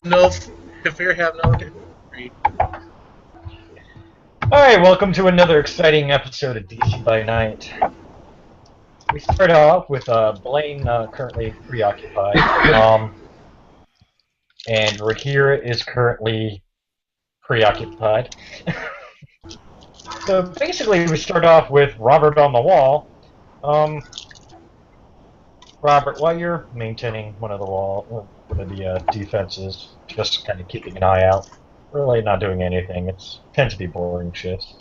no fear, have no victory. Alright, welcome to another exciting episode of DC by Night. We start off with Blaine currently preoccupied, and Rahira is currently preoccupied. So basically, we start off with Robert on the wall. Robert, while you're maintaining one of the defenses, just kind of keeping an eye out, really not doing anything. It tends to be boring shifts.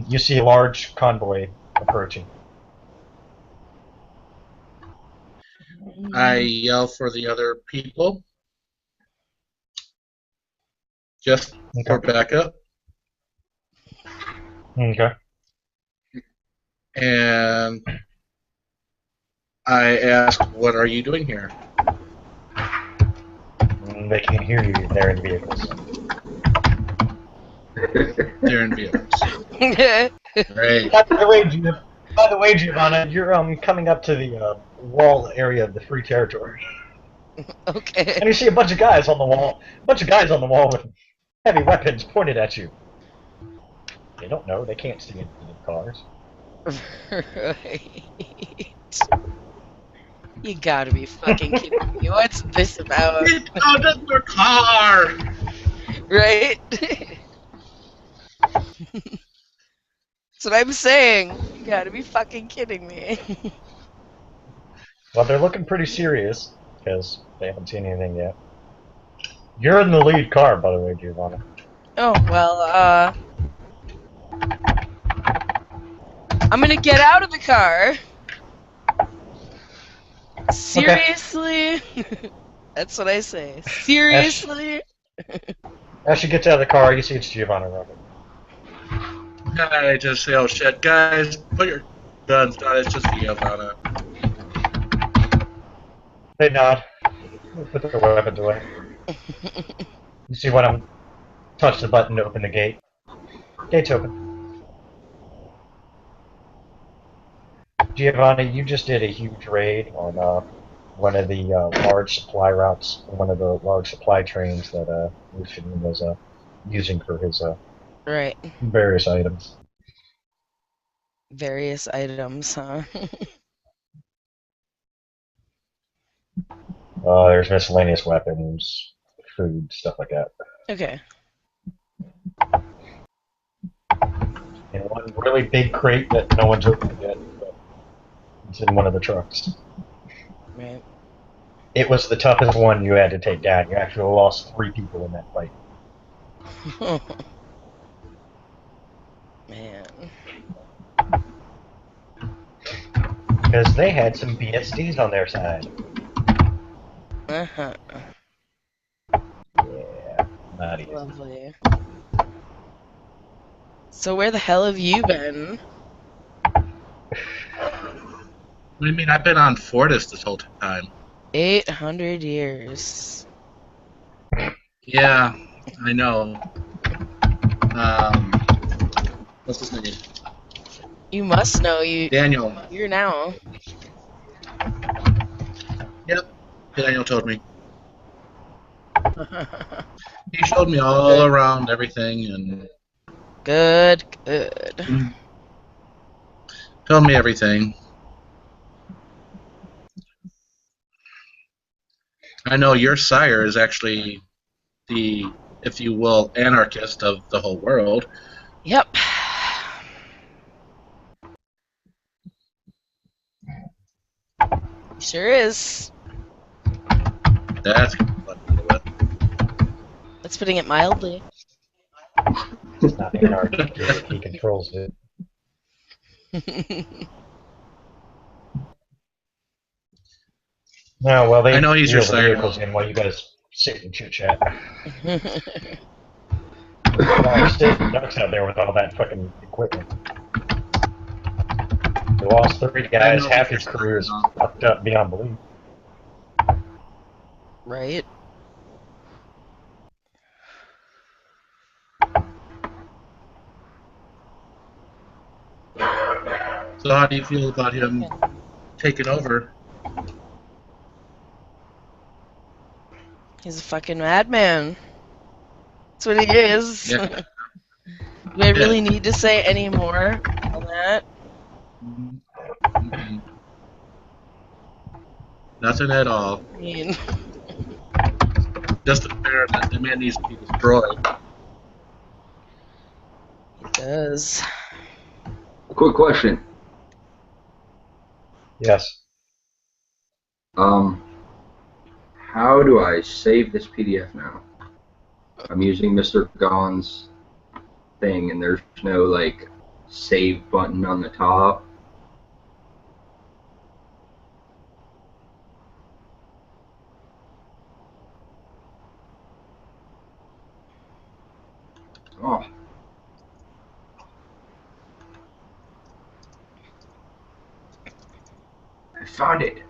You see a large convoy approaching. I yell for the other people, just for Okay. backup, Okay. and I ask, "What are you doing here?" They can't hear you. They're in vehicles. They're in vehicles. Great. By the way, Giovanna, you're coming up to the wall area of the free territory, Okay. and you see a bunch of guys on the wall. A bunch of guys on the wall with heavy weapons pointed at you. They don't know. They can't see into the cars. Right. You gotta be fucking kidding me. What's this about? Get out of the car! Right? That's what I'm saying. You gotta be fucking kidding me. Well, they're looking pretty serious because they haven't seen anything yet. You're in the lead car, by the way, Giovanna. Oh, well, I'm gonna get out of the car. Seriously? That's what I say. Seriously? As she gets out of the car, you see it's Giovanna, Robert. I just say, "Oh shit, guys, put your guns down. It's just Giovanna." They nod. Put their weapons away. You see one of them touch the button to open the gate. Gate's open. Giovanni, you just did a huge raid on one of the large supply routes, one of the large supply trains that Lucian was using for his Right. various items. Various items, huh? There's miscellaneous weapons, food, stuff like that. Okay. And one really big crate that no one's opened yet, but it's in one of the trucks. Right. It was the toughest one you had to take down. You actually lost 3 people in that fight. Man. Because they had some BSDs on their side. Uh-huh. Yeah, not easy. Lovely. So where the hell have you been? What do you mean? I've been on Fortis this whole time. 800 years. Yeah, I know. What's his name? You must know Daniel. you're now. Yep, Daniel told me. He showed me all around everything and Good, good. told me everything. I know your sire is actually the, if you will, anarchist of the whole world. Yep. Sure is. That's fun to deal with. That's putting it mildly. It's not anarchic, he controls it. No, well, they I know he's your wheel the sire. vehicles in while you guys sit and chit-chat. You're sitting ducks out there with all that fucking equipment. You lost 3 guys, half his career is fucked up beyond belief. Right? So how do you feel about him taking over? He's a fucking madman. That's what he is. Yeah. Do I really need to say any more on that? Mhm. Nothing at all. I mean, Just a experiment. The man needs to be destroyed. he does. Quick question. Yes. How do I save this PDF now? I'm using Mr. Gon's thing, and there's no like save button on the top. Oh. I found it.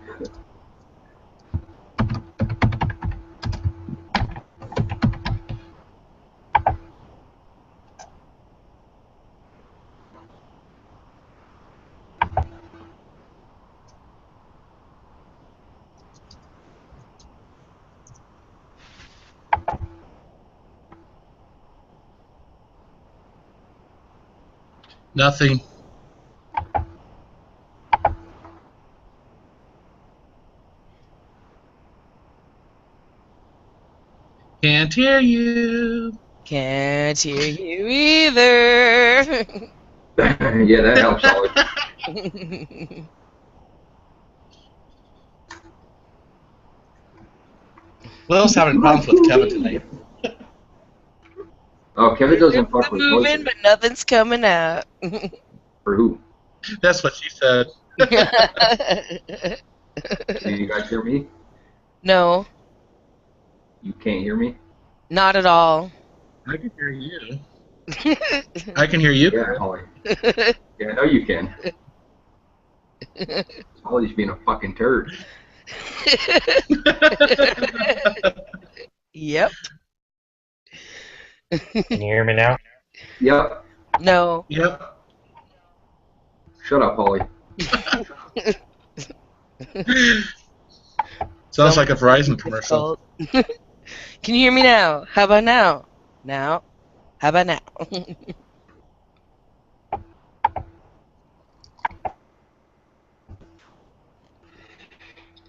Nothing. Can't hear you. Can't hear you either. Yeah, that helps always. Will's having problems with Kevin tonight. Oh, Kevin doesn't fuck with moving, voices. but nothing's coming out. For who? That's what she said. Can you guys hear me? No, You can't hear me? not at all. I can hear you. I can hear you. Yeah, Holly. Yeah, I know you can. Holly's being a fucking turd. Yep. Can you hear me now? Yep. No. Yep. Shut up, Holly. Sounds like a Verizon commercial. Can you hear me now? How about now? Now? How about now?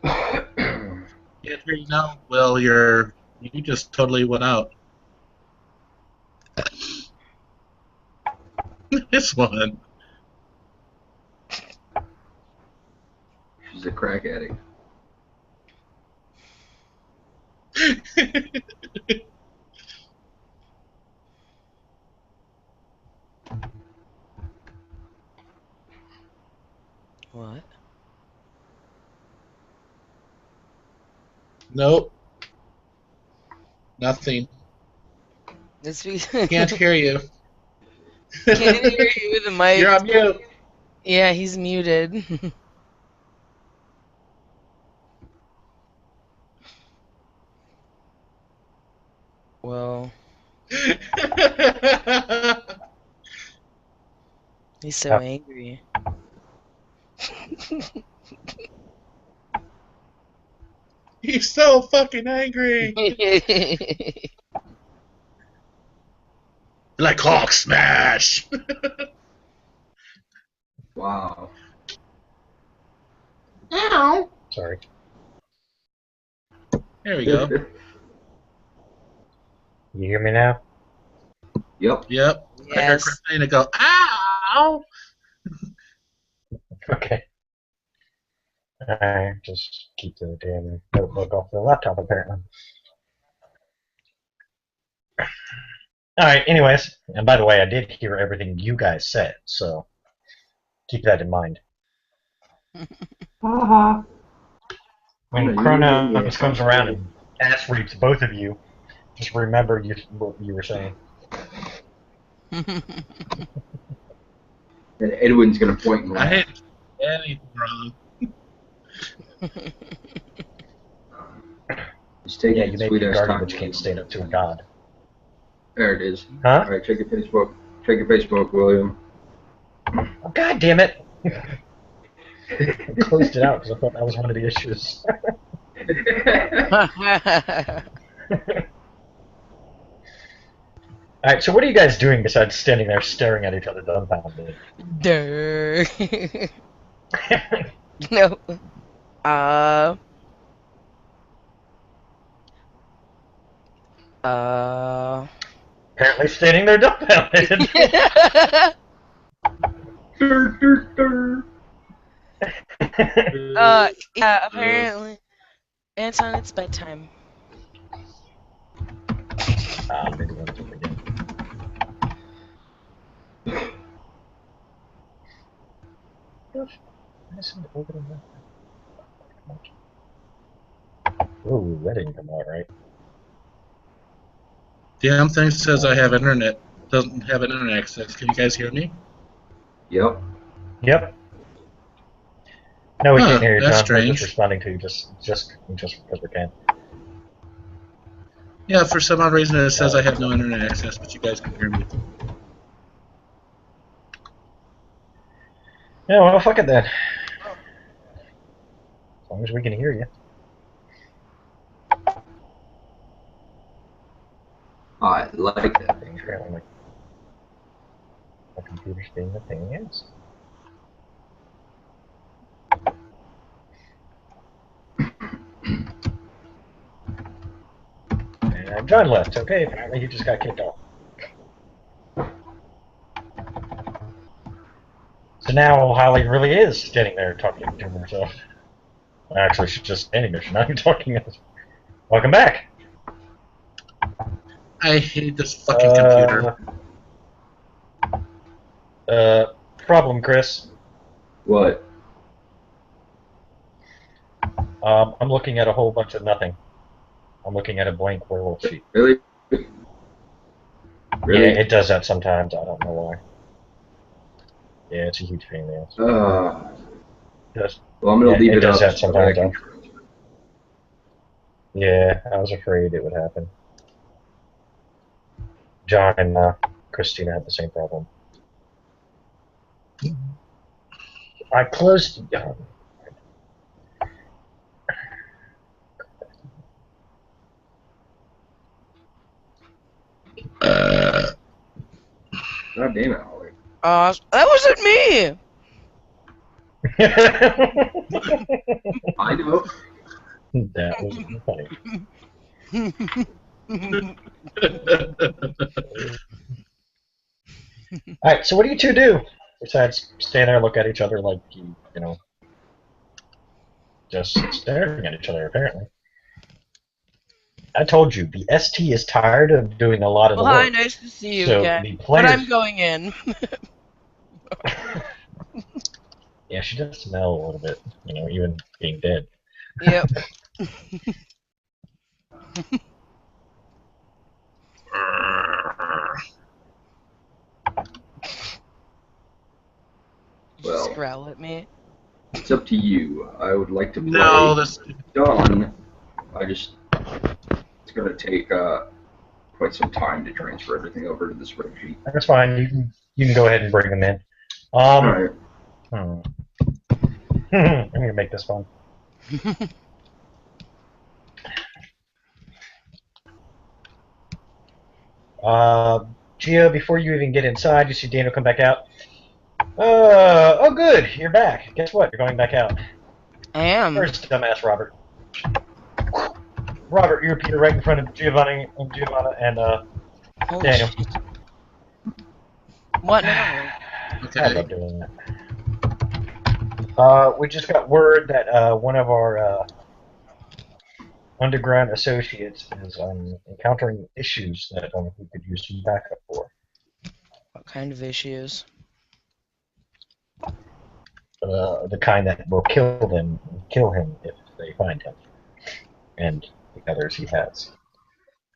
Can't hear you now. Will, you just totally went out. This one. She's a crack addict. What? Nope. Nothing. It's because Can't hear you. can't hear you with the mic. You're on mute. Yeah, he's muted. Well, he's so angry. He's so fucking angry. Like Hulk smash. Wow. Ow. Sorry. There we go. You hear me now? Yep. Yep. I heard Yes. Christina go, ow. Okay. Alright, just keep the damn notebook off the laptop, apparently. Alright, anyways, and by the way, I did hear everything you guys said, so keep that in mind. Uh-huh. When Chronos comes around and ass reaps both of you, just remember what you were saying. And Edwin's gonna point and I laugh. hate anything wrong. Just take Yeah, it you may sweet be a ass guardian, time. but you can't stand up to a god. There it is. Huh? Alright, check your Facebook. Check your Facebook, William. Oh, god damn it! I closed it out because I thought that was one of the issues. Alright, so what are you guys doing besides standing there staring at each other dumbfounded? Durr. No. Uh. Uh. Apparently standing there dumbfounded. Yeah, apparently. Anton, it's bedtime. Maybe one of them again. Ooh, that didn't come out right. Damn thing says I have internet. Doesn't have internet access. Can you guys hear me? Yep. Yep. No, we Huh, can't hear you, John. that's We're strange. just responding to you just because we can. Yeah, for some odd reason it says I have no internet access, but you guys can hear me. Yeah, well, fuck it then. As long as we can hear you. I like that. Things are like my computer's being a pain in the ass. And John left. Okay, apparently he just got kicked off. So now Holly really is standing there talking to herself. Actually, she's just standing there. She's not even talking. Welcome back. I hate this fucking computer. Problem, Chris. What? I'm looking at a whole bunch of nothing. I'm looking at a blank werewolf sheet. Really? Really? Yeah, it does that sometimes. I don't know why. Yeah, it's a huge pain in the ass. Just, Well, I'm gonna leave it it does up. that sometimes. Yeah, I was afraid it would happen. John and Christina had the same problem. I closed. God damn it, Holly. That wasn't me! I know. That was funny. Alright, so what do you two do? Besides stand there and look at each other like you know, just staring at each other, apparently. I told you, the ST is tired of doing a lot of the Well, hi, work. nice to see you So again. the But players... I'm going in. Yeah, she does smell a little bit, you know, even being dead. Yep. Well, Just growl at me. it's up to you. I would like to play No, this. Dawn. It's gonna take quite some time to transfer everything over to the spreadsheet. That's fine. You can go ahead and bring them in. Alright. I'm gonna make this fun. Gio, before you even get inside, you see Daniel come back out. Oh good, you're back. Guess what? You're going back out. I am. Where's dumbass Robert? Robert, you appear right in front of Giovanna and Holy Daniel. shit. What now? I Okay. love doing that. We just got word that one of our underground associates is encountering issues that we could use some backup for. What kind of issues? The kind that will kill him if they find him, and the others he has.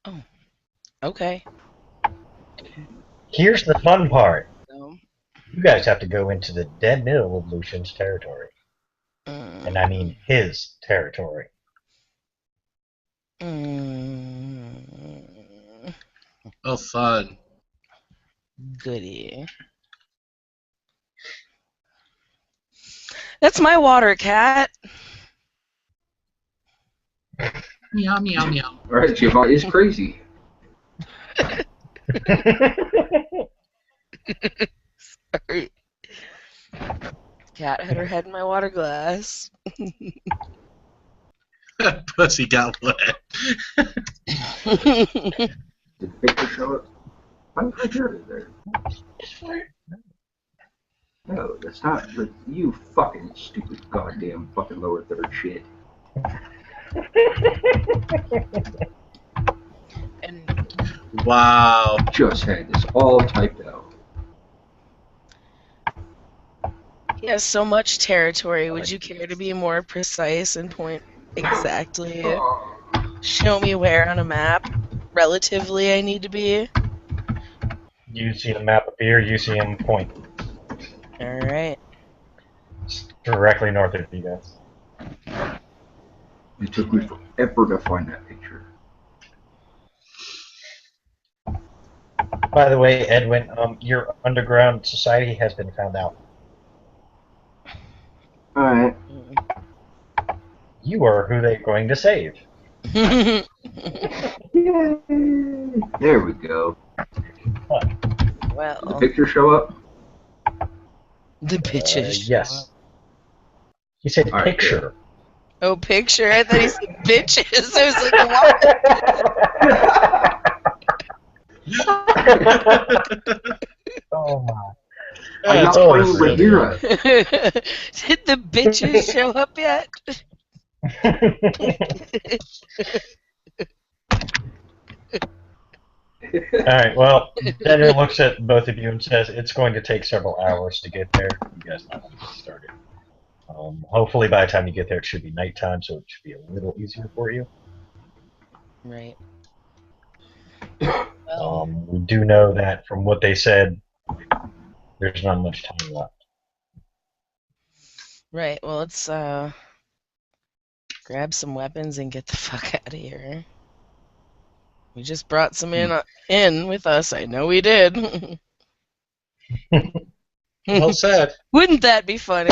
Oh. Okay. Here's the fun part. So, You guys have to go into the dead middle of Lucian's territory. And I mean his territory. Oh, fun. Goody. That's my water, cat. Meow, meow, meow. Alright, Giovanni is crazy. Sorry. Cat had her head in my water glass. Pussy got wet. Did Victor show up? I'm pretty sure it's there. No, that's not. You fucking stupid goddamn fucking lower third shit. And Wow. Just had this all typed out. he has so much territory. Would you care to be more precise and point exactly? Show me where on a map, relatively, I need to be. You see the map appear, you see him point. Alright. It's directly north of you guys. It took me forever to find that picture. By the way, Edwin, your underground society has been found out. Alright. You are who they're going to save. Yay! There we go. Did Well, Victor show up? the bitches. Yes. He said All right, picture. Oh, picture? I thought he said bitches. I was like, what? Oh my. I'm not always playing Rhaenyra. Did the bitches show up yet? Alright, well, Daniel looks at both of you and says it's going to take several hours to get there. You guys might want to get started. Hopefully by the time you get there it should be nighttime, so it should be a little easier for you. Right. Well, We do know that from what they said, there's not much time left. right. Well, let's grab some weapons and get the fuck out of here. We just brought some in with us. I know we did. Well said. Wouldn't that be funny?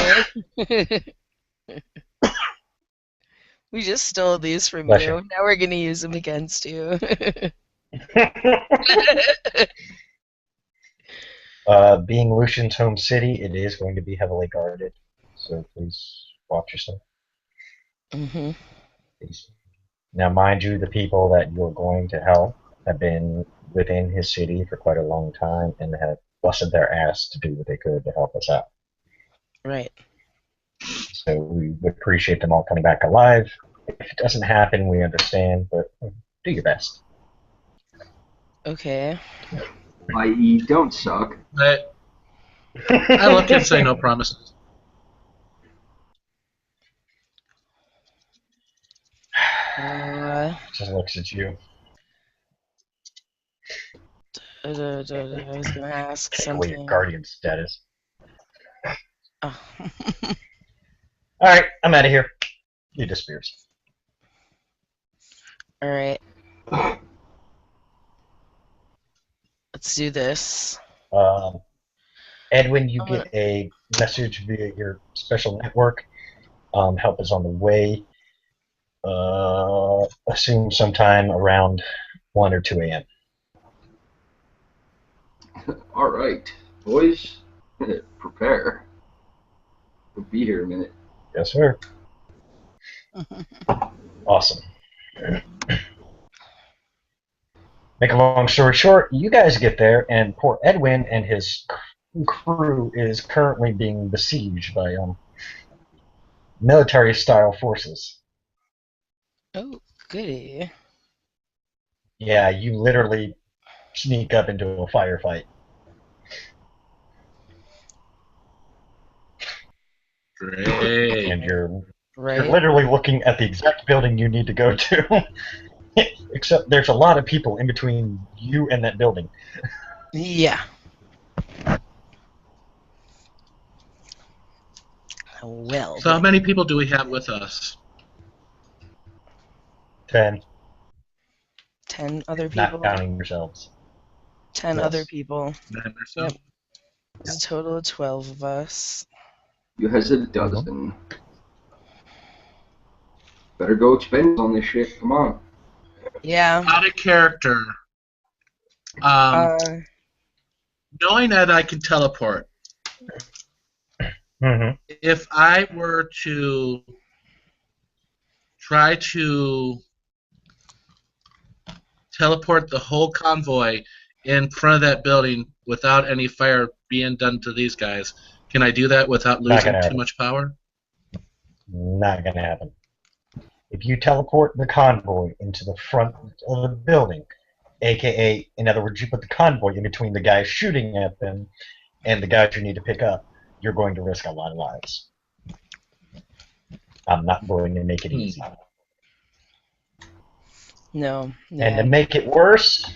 We just stole these from Bless you. you. Now we're gonna use them against you. Being Lucian's home city, it is going to be heavily guarded, so please watch yourself. Mm-hmm. Please. Now, mind you, the people that you're going to help have been within his city for quite a long time and have busted their ass to do what they could to help us out. Right. So we would appreciate them all coming back alive. If it doesn't happen, we understand, but do your best. Okay. I.e., don't suck. I look and say no promises. Just looks at you. I was gonna ask Take away your something. guardian status. Oh. Alright, I'm out of here. He disappears. All right. Let's do this. Edwin, you I'm get a message via your special network. Help is on the way. Assume sometime around 1 or 2 a.m. Alright, boys. Prepare. We'll be here in a minute. Yes, sir. Awesome. Make a long story short, you guys get there, and poor Edwin and his crew is currently being besieged by military-style forces. Oh, goody. Yeah, you literally sneak up into a firefight. Great. And you're Right. literally looking at the exact building you need to go to. Except there's a lot of people in between you and that building. Yeah. Well. So how many people do we have with us? 10, 10 other not people. counting yourselves. 10 Yes. other people. 9 or so? Yep. It's a total of 12 of us. You has a dozen. Better go expend on this shit. Come on. Yeah. Out of character. Uh, Knowing that I can teleport, Mm-hmm. if I were to try to teleport the whole convoy in front of that building without any fire being done to these guys, can I do that without Not losing gonna too happen. much power? Not gonna happen. If you teleport the convoy into the front of the building, aka, in other words, you put the convoy in between the guys shooting at them and the guys you need to pick up, you're going to risk a lot of lives. I'm not going to make it easy. no. And to Yeah. make it worse,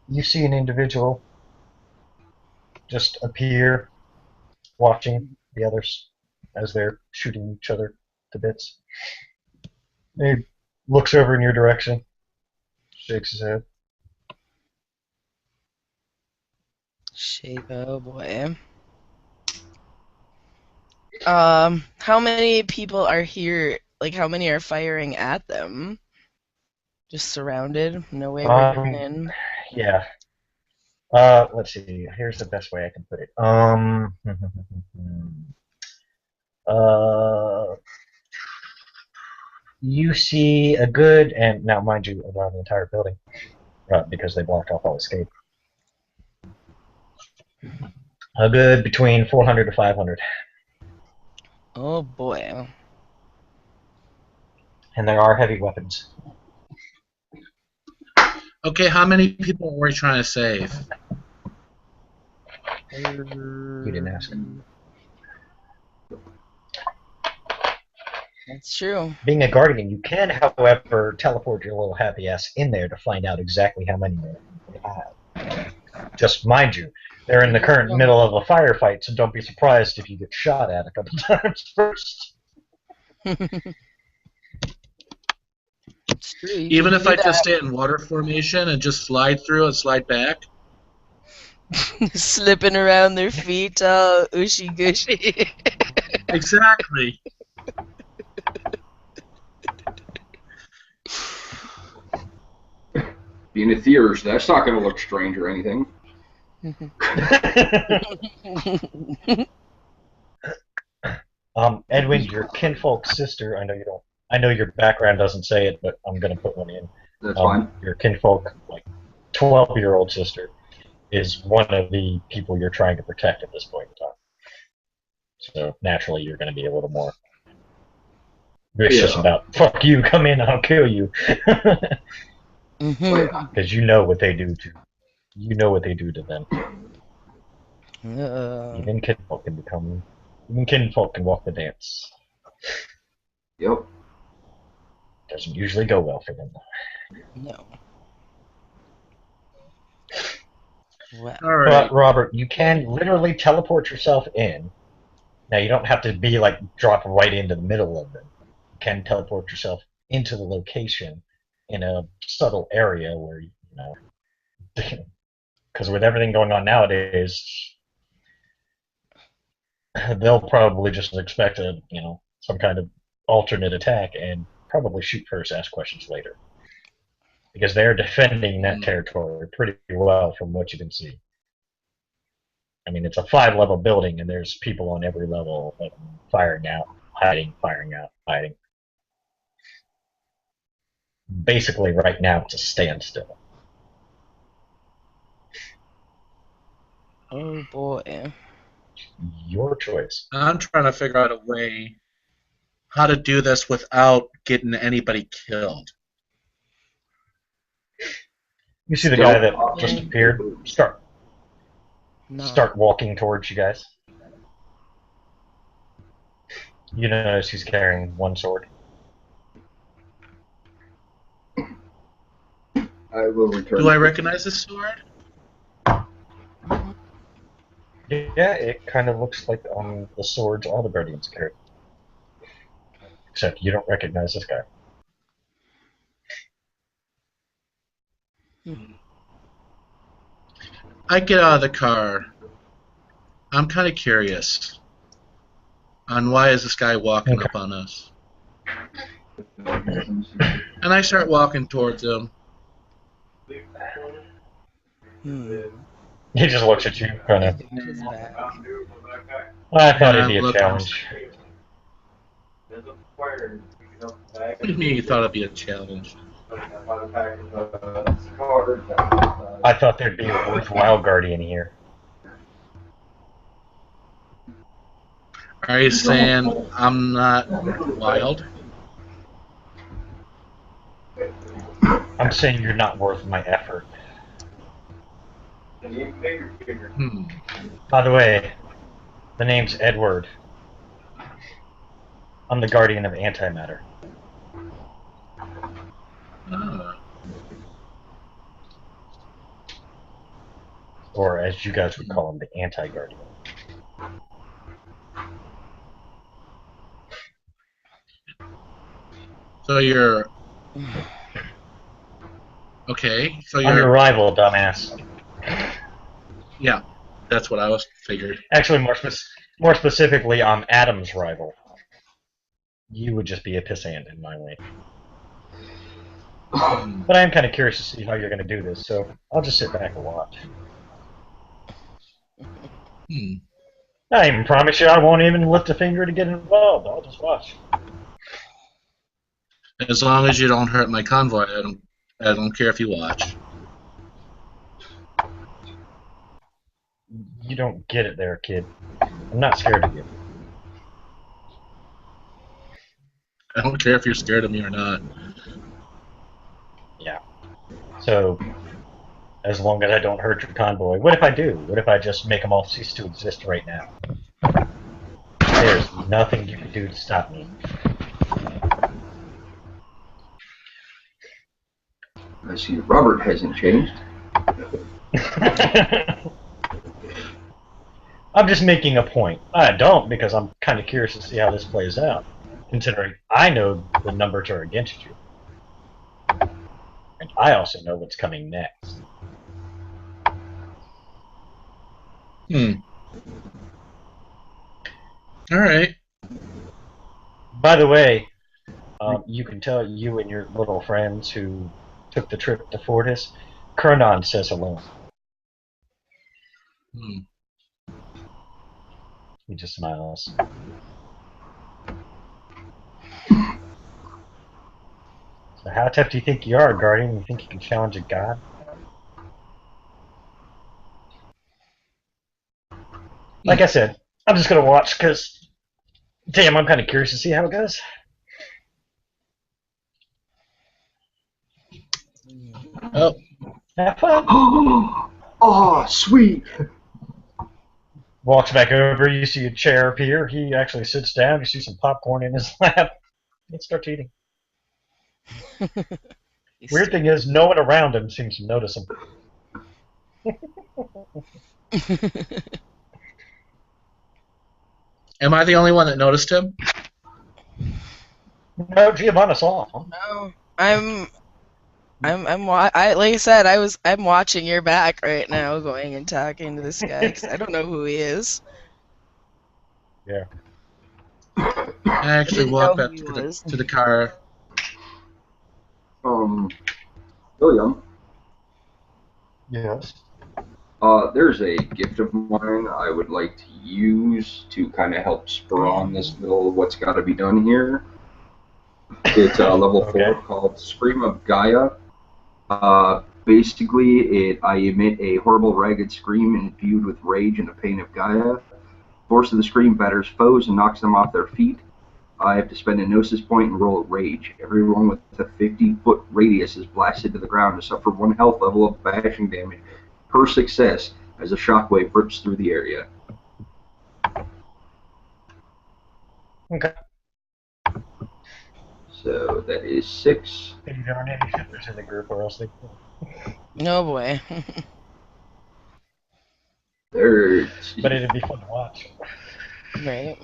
you see an individual just appear watching the others as they're shooting each other to bits. He looks over in your direction, shakes his head. Oh boy. How many people are here? Like, how many are firing at them? Just surrounded? No way we're getting in. Yeah. Let's see. Here's the best way I can put it. You see a good, and now mind you, around the entire building, because they blocked off all escape. A good between 400 to 500, Oh boy. and there are heavy weapons. Okay, how many people were we trying to save? You didn't ask. That's true. Being a guardian, you can, however, teleport your little happy ass in there to find out exactly how many you have. Just mind you, they're in the current middle of a firefight, so don't be surprised if you get shot at a couple times first. It's true. Even if I just stay in water formation and just slide through and slide back? Slipping around their feet, all ushy gushy. Exactly. Being a theorist, that's not going to look strange or anything. Edwin, your kinfolk's sister, I know your background doesn't say it, but I'm going to put one in. That's fine. Your kinfolk, like 12-year-old sister, is one of the people you're trying to protect at this point in time. So naturally, you're going to be a little more vicious about, fuck you, come in, I'll kill you. Because you know what they do to them. Even kinfolk can walk the dance. Yep. Doesn't usually go well for them. No. Wow. All right. But Robert, you can literally teleport yourself in. Now you don't have to be like drop right into the middle of them. You can teleport yourself into the location in a subtle area where because with everything going on nowadays, they'll probably just expect some kind of alternate attack and probably shoot first, ask questions later. Because they're defending that territory pretty well from what you can see. I mean, it's a 5-level building, and there's people on every level firing out, hiding, firing out, hiding. Basically, right now, it's a standstill. Oh boy. Your choice. I'm trying to figure out a way how to do this without getting anybody killed. You see the guy that just appeared start walking towards you guys. You notice he's carrying one sword. I will return. Do I recognize this sword? Yeah, it kind of looks like the swords all the Guardians carry. Except you don't recognize this guy. I get out of the car. I'm kind of curious on why is this guy walking up on us. And I start walking towards him. He just looks at you, kind of. His back. I thought it'd And be a look, challenge. What do you mean you thought it'd be a challenge? I thought there'd be a worthwhile guardian here. Are you saying I'm not wild? I'm saying you're not worth my effort. By the way, the name's Edward. I'm the guardian of antimatter. Ah. Or as you guys would call him, the anti-guardian. So you're okay. So I'm your you're rival, dumbass. yeah. That's what I was figured. Actually, more specifically, I'm Adam's rival. You would just be a pissant in my way. But I am kind of curious to see how you're going to do this, so I'll just sit back and watch. I even promise you I won't even lift a finger to get involved. I'll just watch. As long as you don't hurt my convoy, I don't care if you watch. You don't get it there, kid. I'm not scared of you. I don't care if you're scared of me or not. Yeah. So, as long as I don't hurt your convoy. What if I do? What if I just make them all cease to exist right now? There's nothing you can do to stop me. I see Robert hasn't changed. I'm just making a point. I don't, because I'm kind of curious to see how this plays out, considering I know the numbers are against you. And I also know what's coming next. Alright. By the way, you can tell you and your little friends who took the trip to Fortis, Kernon says hello. He just smiles. So how tough do you think you are, Guardian? You think you can challenge a god? Like I said, I'm just going to watch because, damn, I'm kind of curious to see how it goes. Oh. Have fun. Oh, sweet. Walks back over, you see a chair appear. He actually sits down, you see some popcorn in his lap. He starts eating. Weird thing is, no one around him seems to notice him. Am I the only one that noticed him? No, Giovanna saw him. No, like I said, I'm watching your back right now, going and talking to this guy because I don't know who he is. Yeah. I actually Didn't walked know back who he was. to the car. William, Yes. there's a gift of mine I would like to use to kind of help spur on this little what's got to be done here. It's level 4 called Scream of Gaia. Basically, I emit a horrible, ragged scream imbued with rage and the pain of Gaia. Force of the scream batters foes and knocks them off their feet. I have to spend a Gnosis point and roll a Rage. Everyone with a 50-foot radius is blasted to the ground to suffer 1 health level of bashing damage per success as a shockwave rips through the area. Okay. So that is 6. There aren't any shifters in the group, or else they. No boy. But it'd be fun to watch. Right.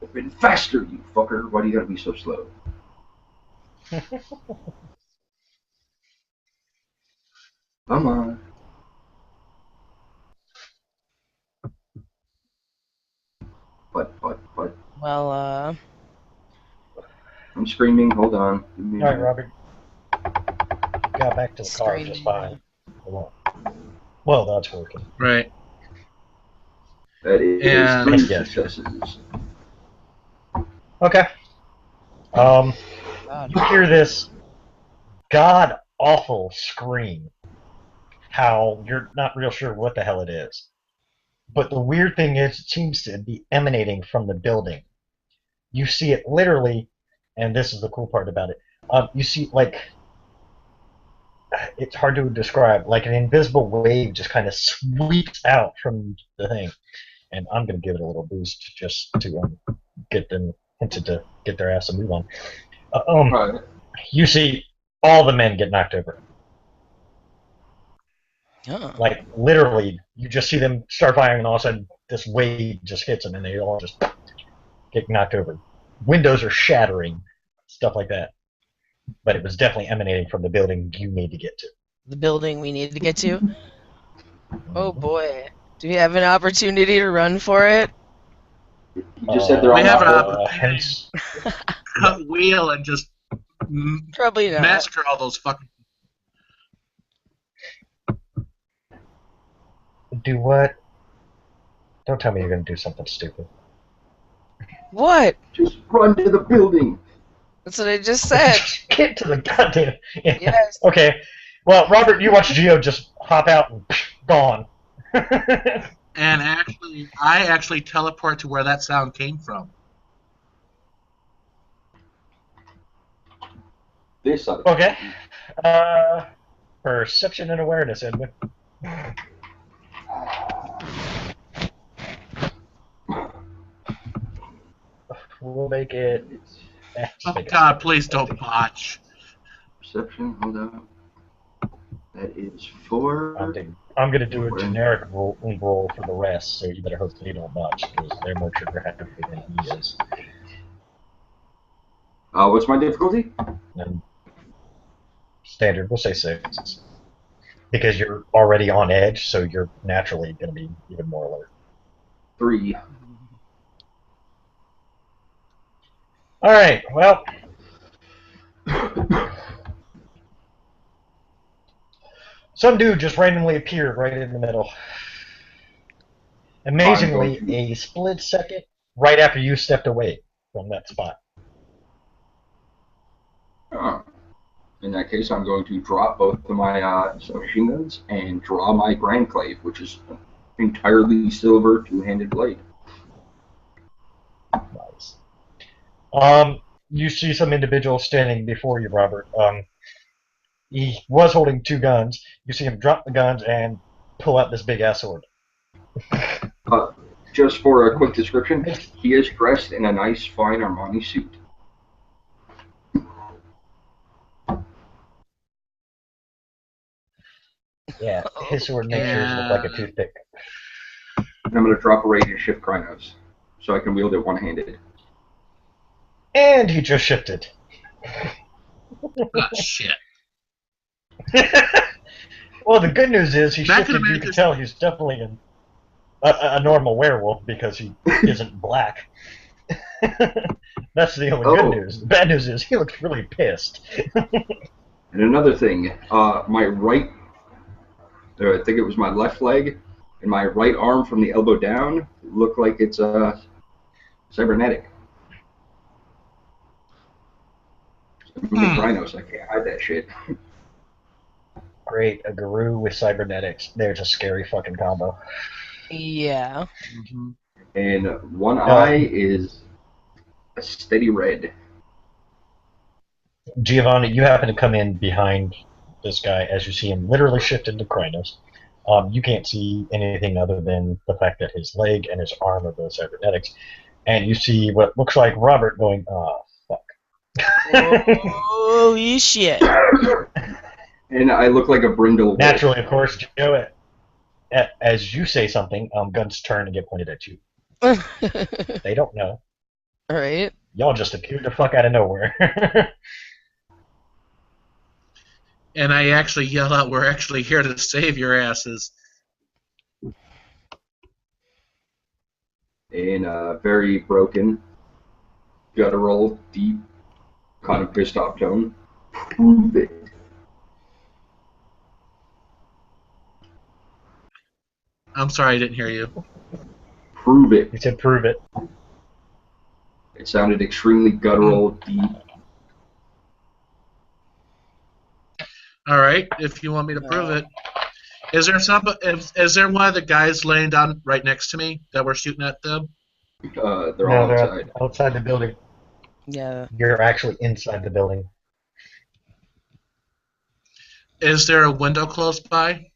Open faster, you fucker! Why do you gotta be so slow? Come on. But. Well, I'm screaming. Hold on. Give me a All right, minute. Robert. Got back to the car just fine. screaming. Well, that's working. Right. That is And- 3 Yes. successes. Okay. God. You hear this god awful scream. How you're not real sure what the hell it is. But the weird thing is, it seems to be emanating from the building. You see it literally, and this is the cool part about it. You see, like, it's hard to describe. Like an invisible wave just kind of sweeps out from the thing. And I'm going to give it a little boost just to get them to get their ass a move on. Right. You see all the men get knocked over. Oh. Like, literally, you just see them start firing, and all of a sudden, this wave just hits them, and they all just get knocked over. Windows are shattering, stuff like that. But it was definitely emanating from the building you need to get to. The building we need to get to. Oh boy. Do we have an opportunity to run for it? You just said they're all We have an knocked over. opportunity. Hence, Cut wheel and just Probably not. massacre all those fucking. do what? Don't tell me you're going to do something stupid. What? Just run to the building. That's what I just said. Get to the goddamn. Yes. Okay. Well, Robert, you watch Geo just hop out and gone. And I actually teleport to where that sound came from. This side. Okay. Perception and awareness, Edwin. We'll make it. Oh God, please don't botch. Perception. Hold on. That is 4. I'm gonna do a generic roll for the rest, so you better hope they don't botch, because they're more trigger happy than he is. What's my difficulty? And standard, we'll say 6. Because you're already on edge, so you're naturally gonna be even more alert. 3. Alright, well. Some dude just randomly appeared right in the middle. Amazingly, a split second right after you stepped away from that spot. In that case, I'm going to drop both of my submachine guns and draw my Grand Clave, which is entirely silver two-handed blade. Nice. You see some individual standing before you, Robert. He was holding 2 guns. You see him drop the guns and pull out this big ass sword. Just for a quick description, he is dressed in a nice, fine Armani suit. Yeah, his sword makes yours look like a toothpick. And I'm going to drop a Rage and shift Krynos, so I can wield it one-handed. And he just shifted. Oh, shit. Well, the good news is he Back in shifted. You America- can tell he's definitely a normal werewolf because he isn't black. That's the only good news. The bad news is he looks really pissed. And another thing, my right, I think it was my left leg, and my right arm from the elbow down look like it's cybernetic. I'm a Krynos, I can't hide that shit. Great, a guru with cybernetics. There's a scary fucking combo. Yeah. Mm-hmm. And one eye is a steady red. Giovanni, you happen to come in behind this guy as you see him literally shift into Krynos. You can't see anything other than the fact that his leg and his arm are both cybernetics. And you see what looks like Robert going, oh, fuck. Holy shit. And I look like a brindle. Naturally, of course, Joe, as you say something, guns turn and get pointed at you. They don't know. Alright. Y'all just appeared the fuck out of nowhere. And I actually yell out, "We're actually here to save your asses." in a very broken, guttural, deep, kind of pissed off tone. Prove it. I'm sorry, I didn't hear you. Prove it. You said prove it. It sounded extremely guttural, deep. All right, if you want me to prove it. Is there one of the guys laying down right next to me that we're shooting at them? They're all outside. Outside the building. Yeah. You're actually inside the building. Is there a window close by?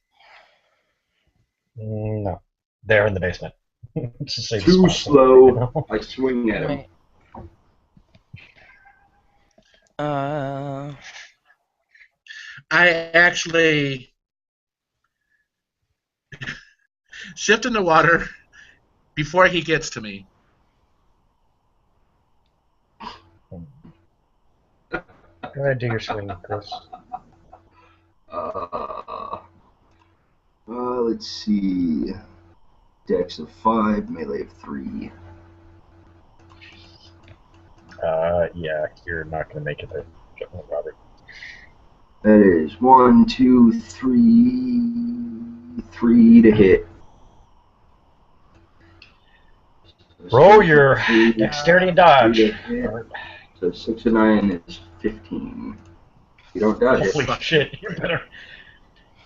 No. They're in the basement. It's the safest Too spot, slow. you know? I swing at him. Right. I actually shift in the water before he gets to me. Go ahead and do your swing, Chris. Let's see. Dex of 5, melee of 3. Yeah, you're not going to make it there, Robert. That is 1, 2, 3. 3 to hit. Roll your dexterity and dodge. So 6 and 9 is 15. You don't dodge Holy it. shit!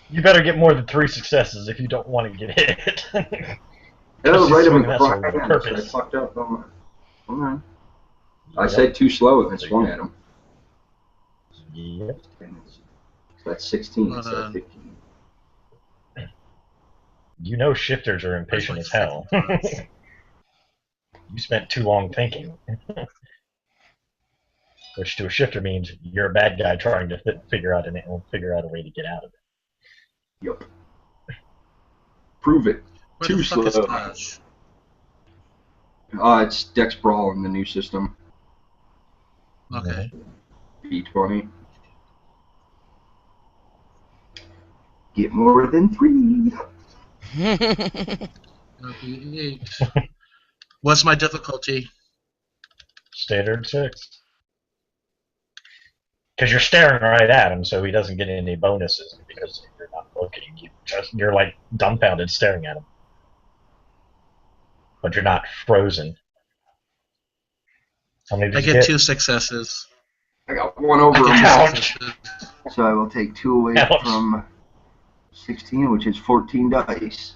You better get more than 3 successes if you don't want to get hit. Oh, right, I'm That's on I purpose. fucked up on my... Alright. I said too slow and swung at him. Yep. So that's 16 Well instead of done. 15. You know shifters are impatient as hell. You spent too long thinking. Which to a shifter means you're a bad guy trying to figure out a way to get out of it. Yup. Prove it. Where Too the fuck is slow. Taj? It's Dex Brawl in the new system. Okay. B20. Get more than 3. Okay, 8. What's my difficulty? Standard 6. Because you're staring right at him, so he doesn't get any bonuses because you're not looking. You're like dumbfounded staring at him. But you're not frozen. How many I did you get 2 successes. I got 1 over I him. get 2 Ouch. successes. So I will take 2 away Ouch. from 16, which is 14 dice.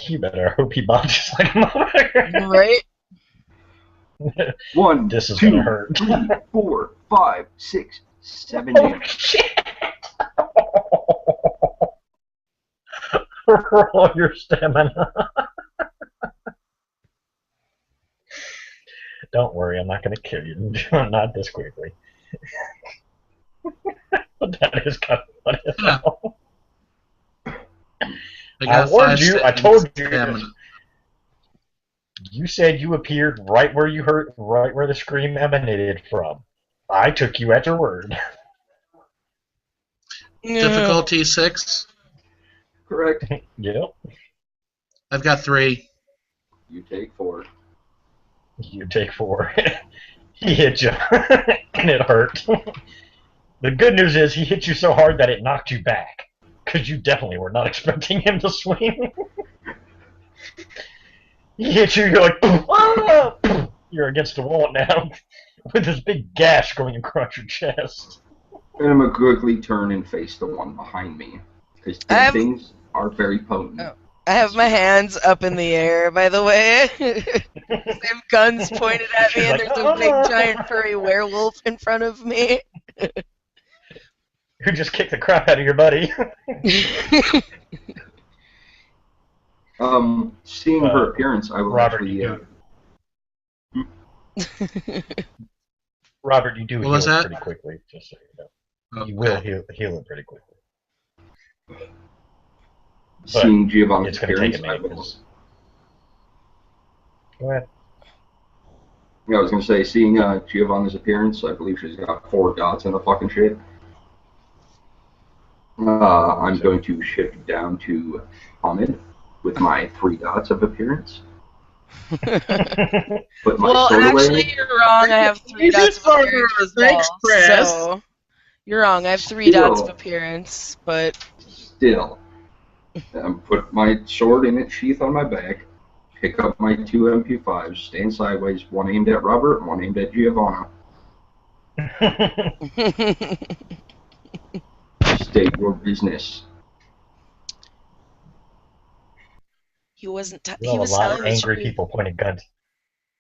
You better hope he botches like a motherfucker. Right? 1, This is 2, gonna hurt. 3, 4, 5, 6, 7 Oh damage. shit! Roll your stamina. Don't worry, I'm not going to kill you. Not this quickly. But that is kind of funny as Yeah. hell. I got warned 5 you, I told you. stamina. You said you appeared right where you heard, right where the scream emanated from. I took you at your word. Difficulty 6. Correct. Yep. I've got 3. You take 4. You take 4. He hit you, and it hurt. The good news is he hit you so hard that it knocked you back, because you definitely were not expecting him to swing. He hit you, you're like, ah! You're against the wall now, with this big gash going across your chest. And I'm going to quickly turn and face the one behind me. Because these things are very potent. Oh. I have my hands up in the air, by the way. I have guns pointed at me, and there's a big, giant, furry werewolf in front of me. Who just kicked the crap out of your buddy. Seeing her appearance, I will Robert, actually... Robert, you do What heal was it that? pretty quickly, just so you know. Okay. You will heal it pretty quickly. Seeing Giovanni's It's going to take appearance, a minute. I will... 'Cause... Go ahead. Yeah, I was going to say, seeing Giovanni's appearance, I believe she's got 4 dots in the fucking shit. I'm going to shift down to Hamid with my 3 dots of appearance. Put my Well, sword actually, away. you're wrong. I have 3 dots of appearance as Thanks, well. Chris. So, you're wrong. I have 3 dots of Still. appearance, but Still. Put my sword in its sheath on my back. Pick up my 2 MP5s. Stand sideways. One aimed at Robert and one aimed at Giovanna. State your business. he wasn't. You He have a was lot telling of the angry truth. people pointing guns.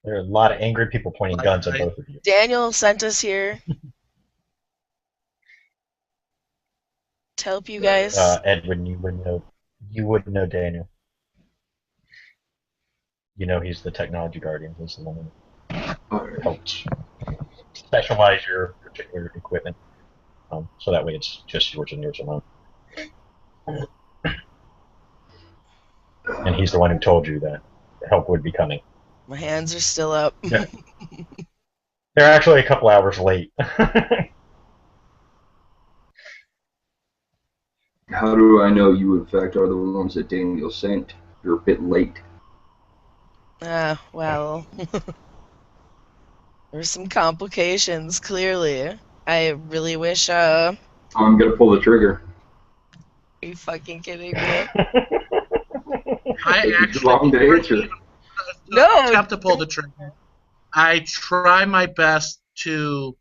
There are a lot of angry people pointing guns at both of you. Daniel sent us here to help you guys. Edwin, you wouldn't know Daniel. You know he's the technology guardian. He's the one who helps specialize your particular equipment. So that way it's just yours and yours alone. And he's the one who told you that help would be coming. My hands are still up. Yeah. They're actually a couple hours late. How do I know you, in fact, are the ones that Daniel sent? You're a bit late. Well, there's some complications, clearly. I really wish, I'm gonna pull the trigger. are you fucking kidding me? I It's wrong to answer. No! Attempt to pull the trigger. I try my best to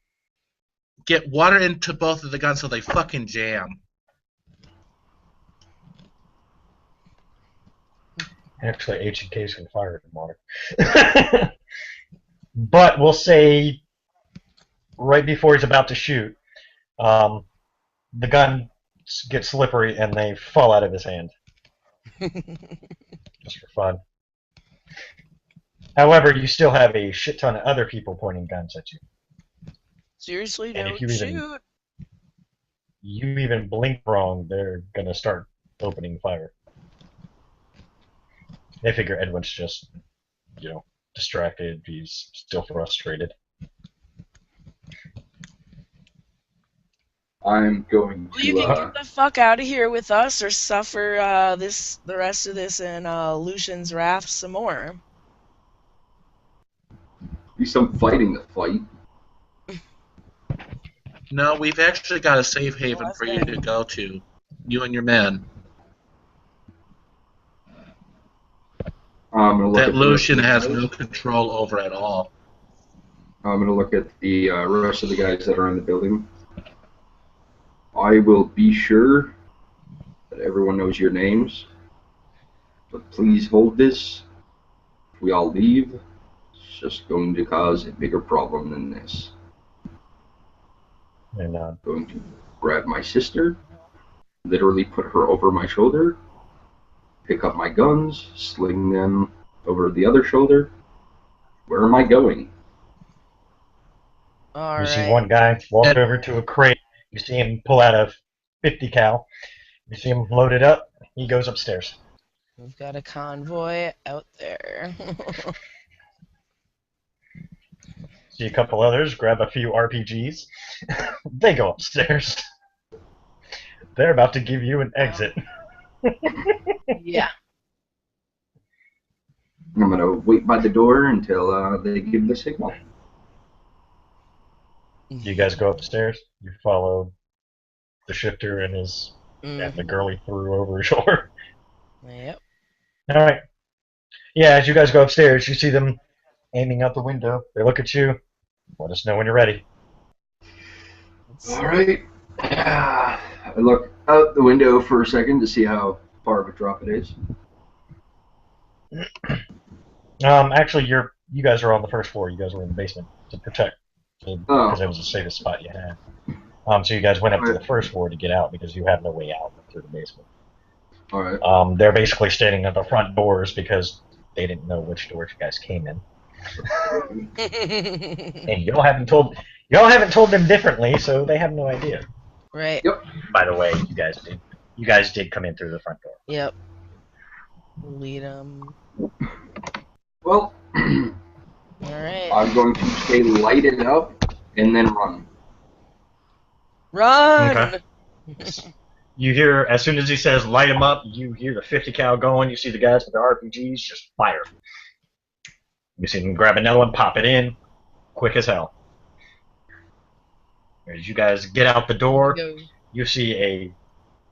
get water into both of the guns so they fucking jam. Actually, H&K's can fire it in water. But we'll say right before he's about to shoot, the gun gets slippery and they fall out of his hand. Just for fun. However, you still have a shit ton of other people pointing guns at you. Seriously, And don't if you even- shoot. You even blink wrong, they're gonna start opening fire. They figure Edwin's just, distracted. He's still frustrated. I'm going Well, you to, can get the fuck out of here with us or suffer the rest of this in Lucian's wrath some more. be some fighting to fight. No, we've actually got a safe haven for you to go to. You and your men. I'm gonna look That at the Lucian rest of has the no guys. control over at all. I'm gonna look at the rest of the guys that are in the building. I will be sure that everyone knows your names, but please hold this. If we all leave, it's just going to cause a bigger problem than this. And I'm going to grab my sister, literally put her over my shoulder, pick up my guns, sling them over the other shoulder. Where am I going? you see one guy walk And- over to a crate. You see him pull out a 50 cal. You see him load it up. He goes upstairs. We've got a convoy out there. See a couple others grab a few RPGs. They go upstairs. They're about to give you an exit. Yeah. I'm gonna wait by the door until they give the signal. You guys go upstairs. You follow the shifter and his Mm. and the girl he threw over his shoulder. Yep. All right. Yeah, as you guys go upstairs, you see them aiming out the window. They look at you. Let us know when you're ready. All right. I look out the window for a second to see how far of a drop it is. Actually, you guys are on the first floor. You guys were in the basement to protect, because it was the safest spot you had. So you guys went up to the first floor to get out because you have no way out through the basement. All right. They're basically standing at the front doors because they didn't know which doors you guys came in, and y'all haven't told them differently, so they have no idea. Right. Yep. By the way, you guys did come in through the front door. Yep. Lead them. Well, Alright. I'm going to stay lighted up and then run. Run! Okay. You hear, as soon as he says light him up, you hear the 50 cal going, you see the guys with the RPGs just fire. You see him grab another one, pop it in, quick as hell. As you guys get out the door, Go. you see a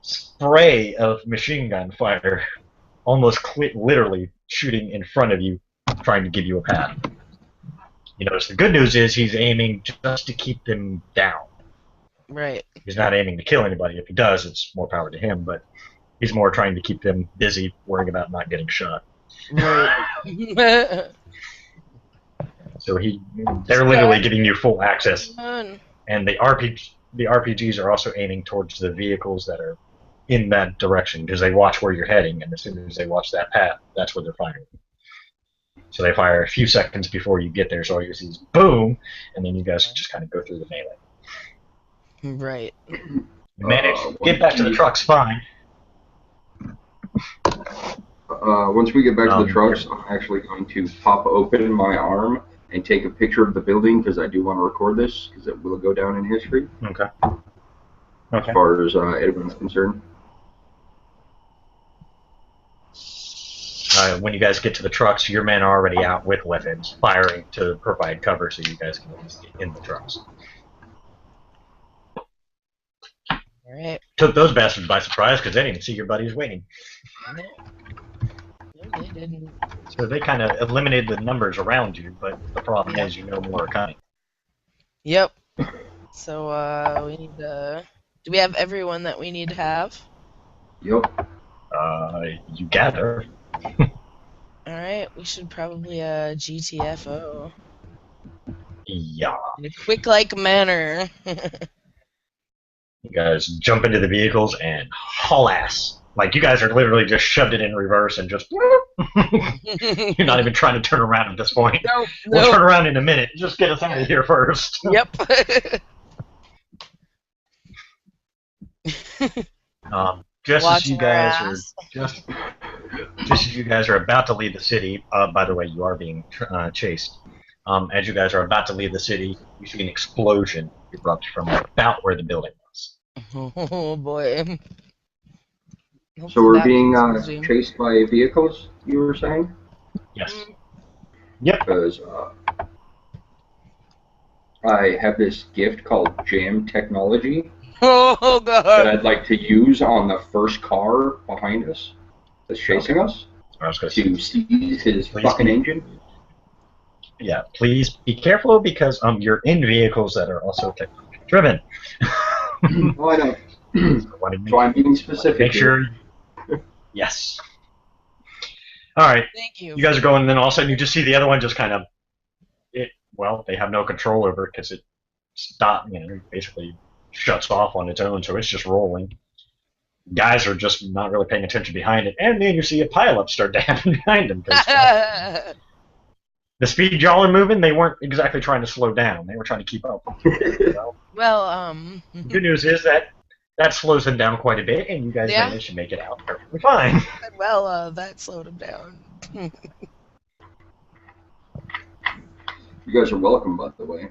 spray of machine gun fire, almost literally shooting in front of you, trying to give you a path. You notice the good news is he's aiming just to keep them down. Right. He's not aiming to kill anybody. If he does, it's more power to him, but he's more trying to keep them busy, worrying about not getting shot. Right. So they're literally giving you full access. Fun. And the RPGs are also aiming towards the vehicles that are in that direction because they watch where you're heading, and as soon as they watch that path, that's where they're firing. So they fire a few seconds before you get there, so all you see is boom, and then you guys just kind of go through the melee. Right. You manage to get back to the trucks fine. Once we get back to the trucks, I'm actually going to pop open my arm and take a picture of the building because I do want to record this because it will go down in history. Okay. As far as Edwin's concerned. When you guys get to the trucks, your men are already out with weapons, firing to provide cover so you guys can at least get in the trucks. Alright. Took those bastards by surprise because they didn't see your buddies waiting. No, they didn't. So they kind of eliminated the numbers around you, but the problem is you know more are coming. Yep. So, we need to... Do we have everyone that we need to have? Yep. You gather. Alright, we should probably, GTFO. Yeah. In a quick-like manner. You guys jump into the vehicles and haul ass. Like, you guys are literally just shoved it in reverse and just... You're not even trying to turn around at this point. No, We'll turn around in a minute. Just get us out of here first. Yep. Just as you Watching our guys ass. are just as you guys are about to leave the city. By the way, you are being chased. As you guys are about to leave the city, you see an explosion erupt from about where the building was. Oh boy. So we're being chased by vehicles, you were saying? Yes. Yep. Because I have this gift called Jam Technology Oh that god. I'd like to use on the first car behind us that's chasing us I was gonna to say, seize his Please fucking be- engine. yeah, please be careful because you're in vehicles that are also technically driven. Oh, I know. Want to So I'm being specific. make here. sure. Yes. All right. Thank you. You guys are going, and then all of a sudden you just see the other one just kind of, they have no control over it because it stopped, basically shuts off on its own, so it's just rolling. Guys are just not really paying attention behind it, and then you see a pileup start to happen behind them. The speed y'all are moving, they weren't exactly trying to slow down. They were trying to keep up. Well, The good news is that slows them down quite a bit, and you guys Yeah. managed to make it out perfectly fine. that slowed him down. You guys are welcome, by the way.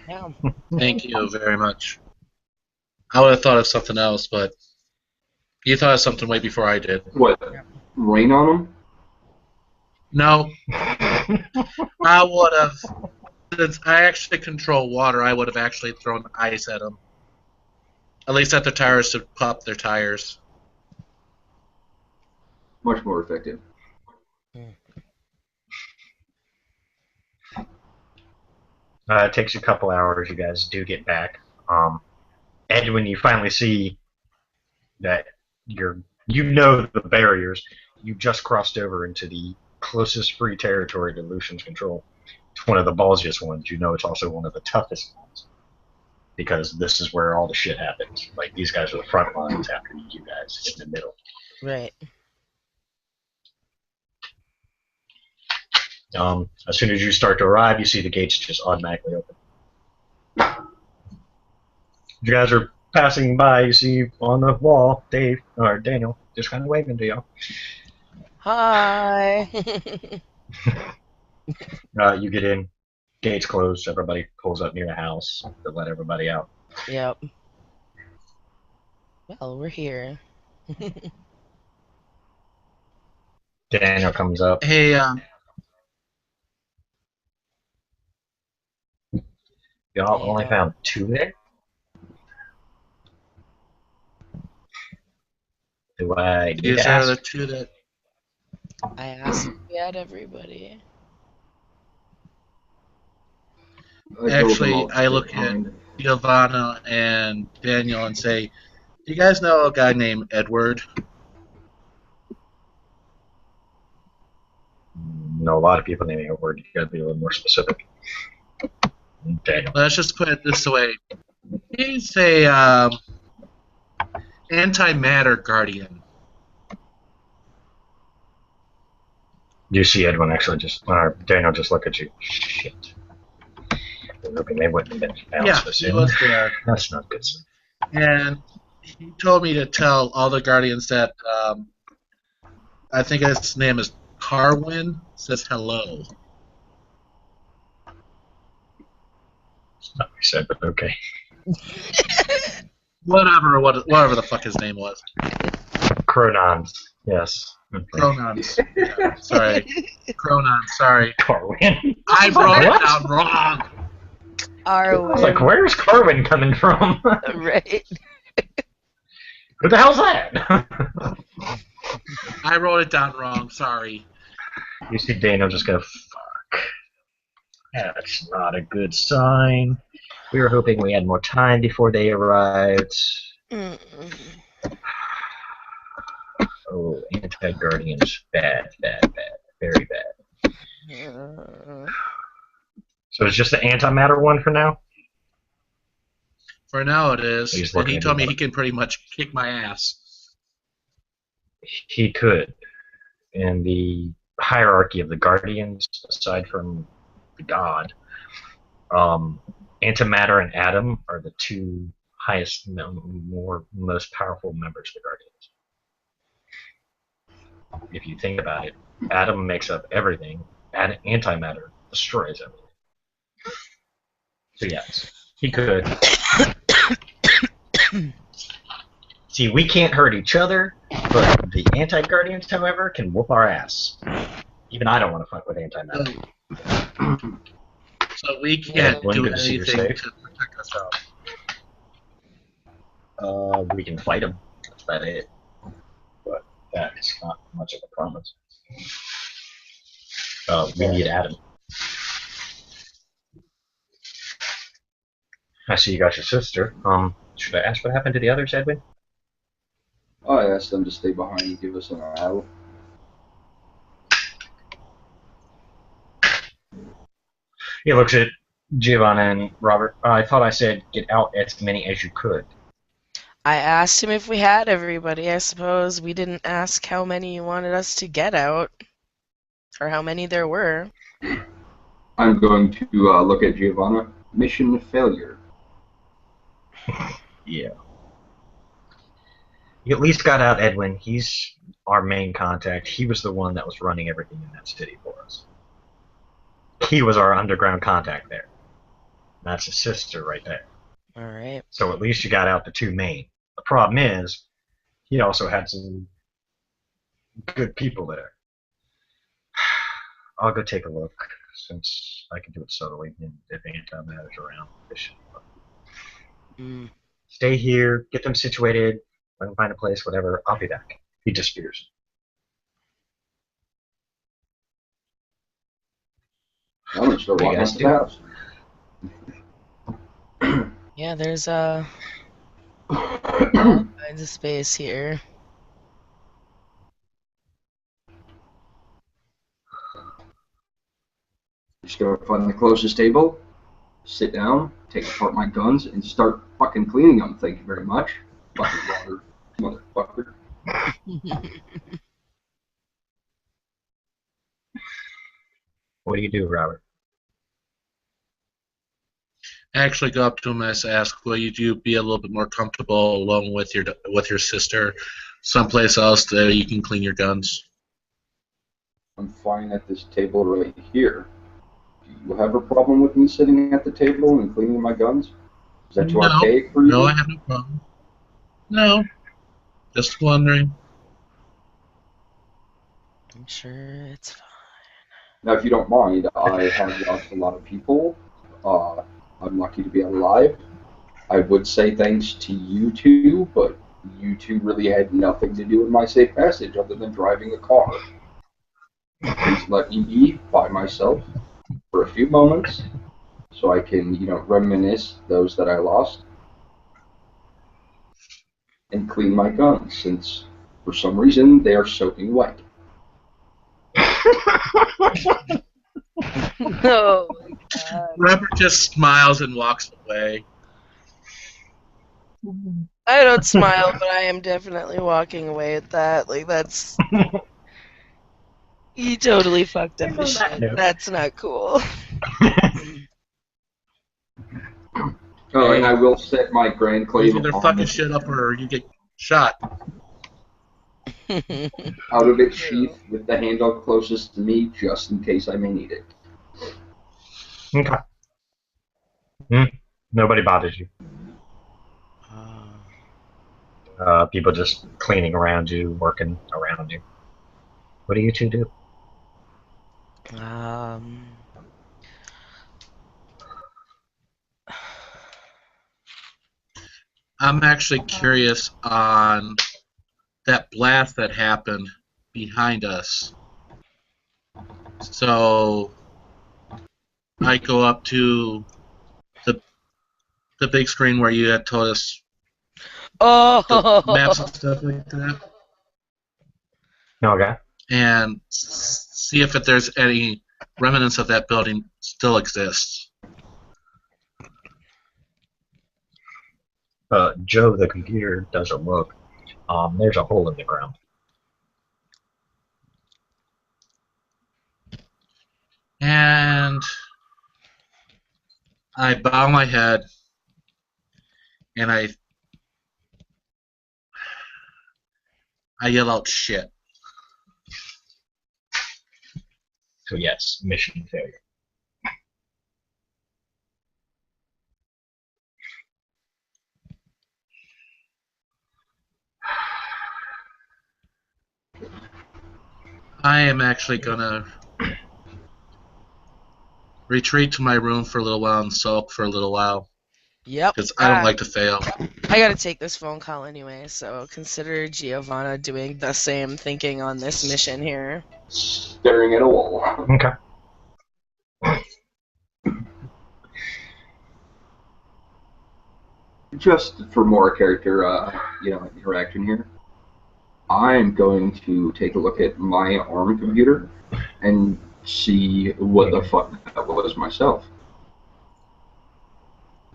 Yeah. Thank you very much. I would have thought of something else, but you thought of something way before I did. What? Rain on them? No, I would have. Since I actually control water, I would have actually thrown ice at them. At least at the tires to pop their tires. Much more effective. It takes you a couple hours. You guys do get back. And when you finally see that you know the barriers, you just crossed over into the closest free territory to Lucian's control. It's one of the ballsiest ones. You know it's also one of the toughest ones. Because this is where all the shit happens. Like, these guys are the front lines after you guys in the middle. Right. As soon as you start to arrive, you see the gates just automatically open. You guys are passing by, you see on the wall, Daniel, just kind of waving to y'all. Hi. You get in, gates closed, everybody pulls up near the house to let everybody out. Yep. Well, we're here. Daniel comes up. Hey, Y'all only found 2 there? Do I need these to are the ask? 2 that. I asked if we had everybody. Actually, I look at Giovanna and Daniel and say, "Do you guys know a guy named Edward?" No, a lot of people naming a word. You gotta be a little more specific. Daniel. Let's just put it this way: he's a antimatter guardian. You see Edwin actually Daniel just look at you. Shit. I was hoping they wouldn't have been found Yeah, so he soon. was there, That's not good. and he told me to tell all the guardians that I think his name is Carwin. Says hello. It's not what he said, but okay. Whatever the fuck his name was. Chronons. Yes. Okay. Pronouns. Yeah, sorry. Pronouns, sorry. Carwin. I wrote it What? down wrong. I was like, where's Carwin coming from? Right. Who the hell's that? I wrote it down wrong, sorry. You see Daniel just go, fuck. That's not a good sign. We were hoping we had more time before they arrived. Oh, anti-guardians. Bad. Very bad. So it's just the antimatter one for now? For now it is. He's And looking he at told me me he can pretty much kick my ass. He could. In the hierarchy of the guardians, aside from the god, antimatter and Adam are the 2 highest, most powerful members of the guardians. If you think about it, Adam makes up everything, and antimatter destroys everything. So yes, he could. See, we can't hurt each other, but the anti-guardians, however, can whoop our ass. Even I don't want to fuck with antimatter. So we can't do good to see you're anything safe. to protect ourselves. We can fight them. That's about it. But that is not much of a promise. We need Adam. I see you got your sister. Should I ask what happened to the others, Edwin? I asked them to stay behind and give us an hour. He looks at Giovanna and Robert. I thought I said get out as many as you could. I asked him if we had everybody. I suppose we didn't ask how many you wanted us to get out, or how many there were. I'm going to look at Giovanna. Mission failure. Yeah. You at least got out Edwin. He's our main contact. He was the one that was running everything in that city for us. He was our underground contact there. That's his sister right there. Alright. So at least you got out the 2 main. The problem is, he also had some good people there. I'll go take a look, since I can do it subtly, and if antimatter's around, this should be fun. Stay here, get them situated, let them find a place, whatever, I'll be back. He disappears. I'm going to start What do you walking guys up do? the house. Yeah, there's all kinds of space here. Just go find the closest table, sit down, take apart my guns, and start fucking cleaning them. Thank you very much. Fucking water, motherfucker. What do you do, Robert? Actually, go up to him and ask, "Will you be a little bit more comfortable alone with your sister, someplace else that you can clean your guns?" I'm fine at this table right here. Do you have a problem with me sitting at the table and cleaning my guns? Is that too archaic for you? No, I have no problem. No, just wondering. I'm sure it's fine. Now, if you don't mind, I have lost a lot of people. I'm lucky to be alive. I would say thanks to you two, but you two really had nothing to do with my safe passage other than driving a car. Please let me be by myself for a few moments so I can, reminisce those that I lost and clean my guns, since for some reason they are soaking wet. Oh my god. Robert just smiles and walks away. I don't smile, but I am definitely walking away at that. Like, that's. You totally fucked up the shit. No. That's not cool. Oh, and I will set my grand claim Either on fucking shit up or you get shot. out of its sheath with the handle closest to me, just in case I may need it. Okay. Nobody bothers you. People just cleaning around you, working around you. What do you two do? I'm actually curious on that blast that happened behind us. So I go up to the big screen where you had told us the maps and stuff like that, Okay. and see if there's any remnants of that building still exists. Joe, the computer doesn't look. There's a hole in the ground. And I bow my head and I yell out shit. So yes, mission failure. I am actually gonna retreat to my room for a little while and sulk for a little while. Yep. Because I don't like to fail. I gotta take this phone call anyway, so consider Giovanna doing the same thinking on this mission here. Staring at a wall. Okay. Just for more character, interaction here, I'm going to take a look at my ARM computer and see what the fuck that was myself.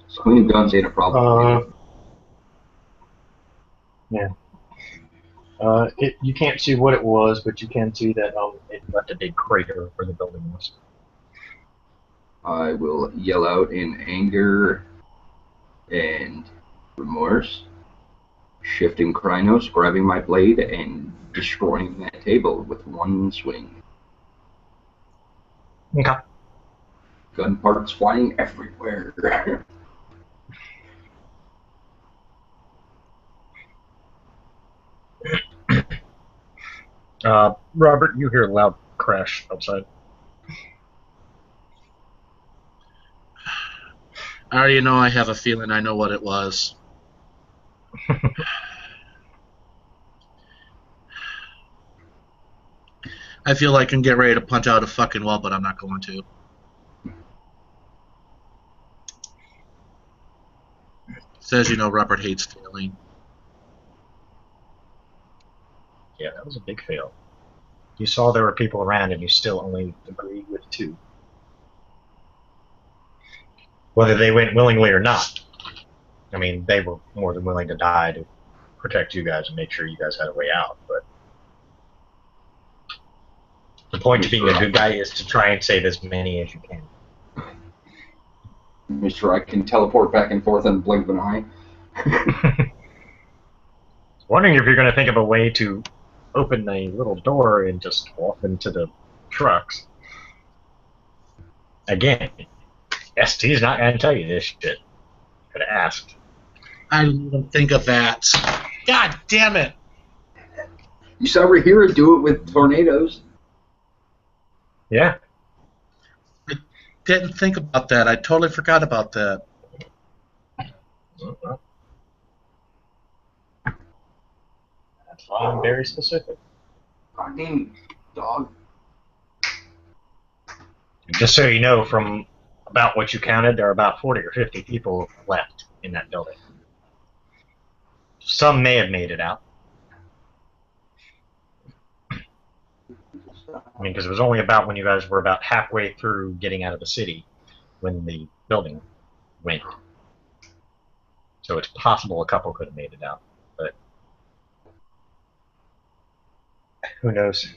So cleaning guns ain't a problem. Yeah. You can't see what it was, but you can see that it left a big crater where the building was. I will yell out in anger and remorse, shifting Krynos, grabbing my blade, and destroying that table with one swing. Okay. Gun parts flying everywhere. Robert, you hear a loud crash outside. I already know. I have a feeling I know what it was. I feel like I can get ready to punch out a fucking wall, but I'm not going to. Says, Robert hates failing. Yeah, that was a big fail. You saw there were people around and you still only agreed with 2. Whether they went willingly or not. I mean, they were more than willing to die to protect you guys and make sure you guys had a way out, but the point of being a good guy is to try and save as many as you can. Make sure I can teleport back and forth in the blink of an eye. Wondering if you're going to think of a way to open a little door and just walk into the trucks. Again, ST's not going to tell you this shit. Could have asked. I didn't even think of that. God damn it! You saw Rahira do it with tornadoes. Yeah. Didn't think about that. I totally forgot about that. That's why I'm very specific. Fucking dog. Just so you know, from about what you counted, there are about 40 or 50 people left in that building. Some may have made it out. I mean, because it was only about when you guys were about halfway through getting out of the city when the building went. So it's possible a couple could have made it out, but who knows?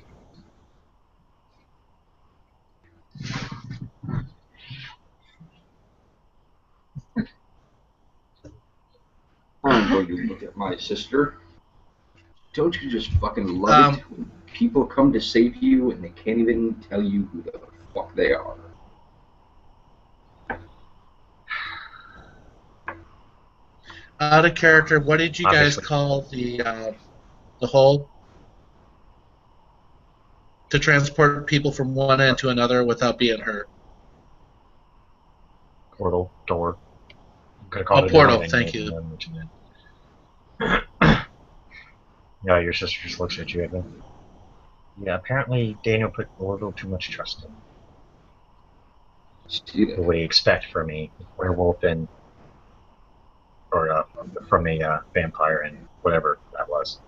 I'm going to look at my sister. Don't you just fucking love it when people come to save you and they can't even tell you who the fuck they are? Out of character, what did you guys Obviously. call the hole? To transport people from one end to another without being hurt. Portal, door. You could have called Oh, it portal, anything, thank you. what you meant. Yeah, your sister just looks at you. Yeah, apparently Daniel put a little too much trust in me. See that? What would he expect from a werewolf and or from a vampire and whatever that was?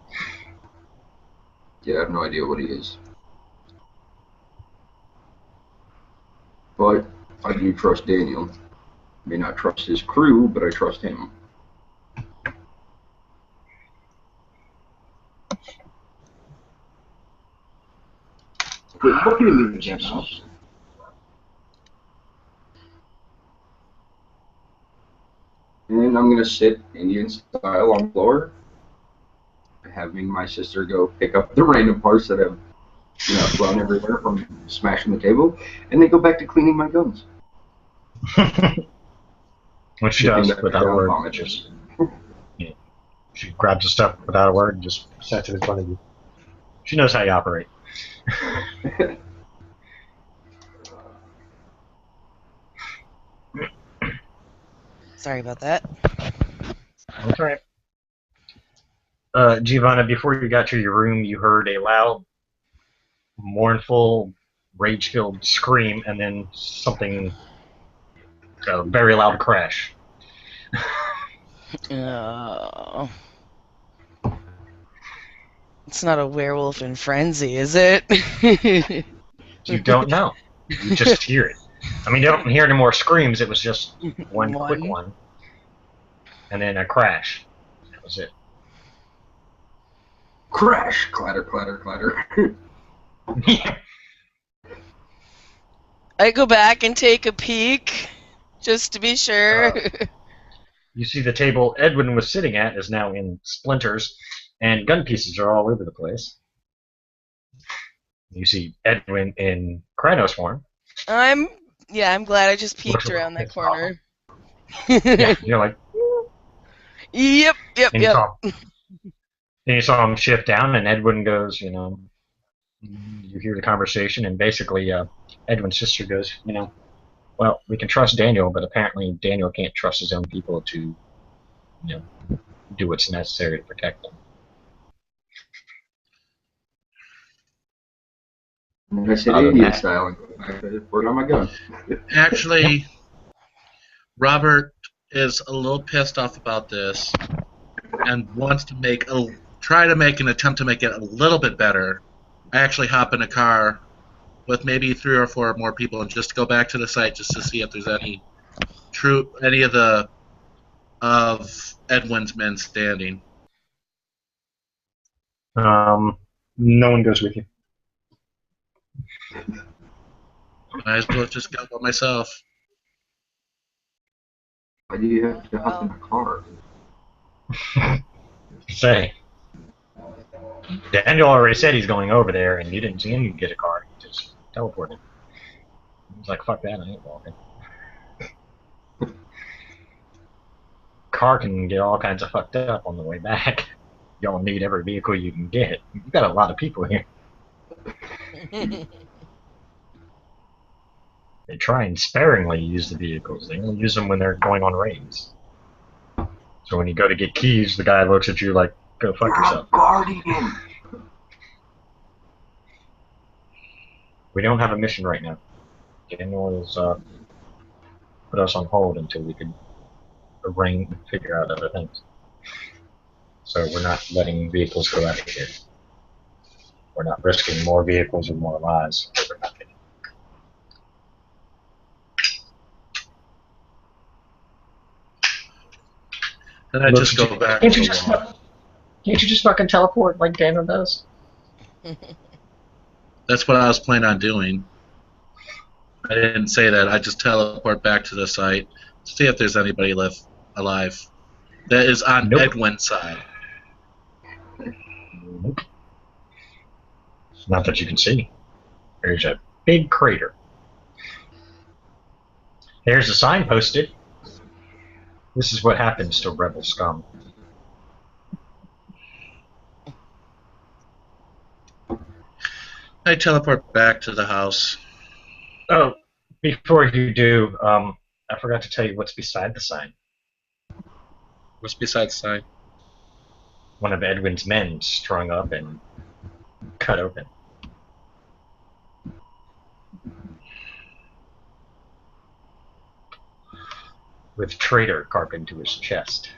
Yeah, I have no idea what he is. But I do trust Daniel. May not trust his crew, but I trust him. Quit looking at me, Gemma. And I'm gonna sit Indian style on the floor, having my sister go pick up the random parts that have, flown everywhere from smashing the table, and then go back to cleaning my guns. What she Shipping does that without a down word, vomiters. she grabs the stuff without a word and just sets it in front of you. She knows how you operate. Sorry about that. That's all right. Giovanna, before you got to your room, you heard a loud, mournful, rage-filled scream, and then something, a very loud crash. It's not a werewolf in frenzy, is it? You don't know. You just hear it. I mean, you don't hear any more screams. It was just one quick one, and then a crash. That was it. Crash! Clatter, clatter, clatter. I go back and take a peek, just to be sure. You see the table Edwin was sitting at is now in splinters, and gun pieces are all over the place. You see Edwin in Krynos form. I'm glad I just peeked Looks around that it's corner. Yeah, you're like, Yep. and you saw him shift down, and Edwin goes, you hear the conversation, and basically Edwin's sister goes, well, we can trust Daniel, but apparently Daniel can't trust his own people to, do what's necessary to protect them. And I said Indian style and go back to work on my gun. Actually, Robert is a little pissed off about this and wants to try to make an attempt to make it a little bit better. I actually hop in a car with maybe 3 or 4 more people and just go back to the site just to see if there's any of Edwin's men standing. No one goes with you. Might as well just go by myself. Why do you have to hop in a car? Say, Daniel already said he's going over there, and you didn't see him get a car. He just teleported. He's like, fuck that, I ain't walking. Car can get all kinds of fucked up on the way back. Y'all need every vehicle you can get. You got a lot of people here. They try and sparingly use the vehicles. They only use them when they're going on raids. So when you go to get keys, the guy looks at you like, go fuck You're yourself. a guardian. We don't have a mission right now. Daniel has put us on hold until we could arrange and figure out other things. So we're not letting vehicles go out of here. We're not risking more vehicles or more lives. Then I just go back to the wall. Can't you just fucking teleport like Daniel does? That's what I was planning on doing. I didn't say that. I just teleport back to the site to see if there's anybody left alive. That is on Nope. Edwin's side. Nope. Not that you can see. There's a big crater. There's a sign posted. This is what happens to rebel scum. I teleport back to the house. Oh, before you do, I forgot to tell you what's beside the sign. What's beside the sign? One of Edwin's men strung up and cut open. With traitor carved into his chest.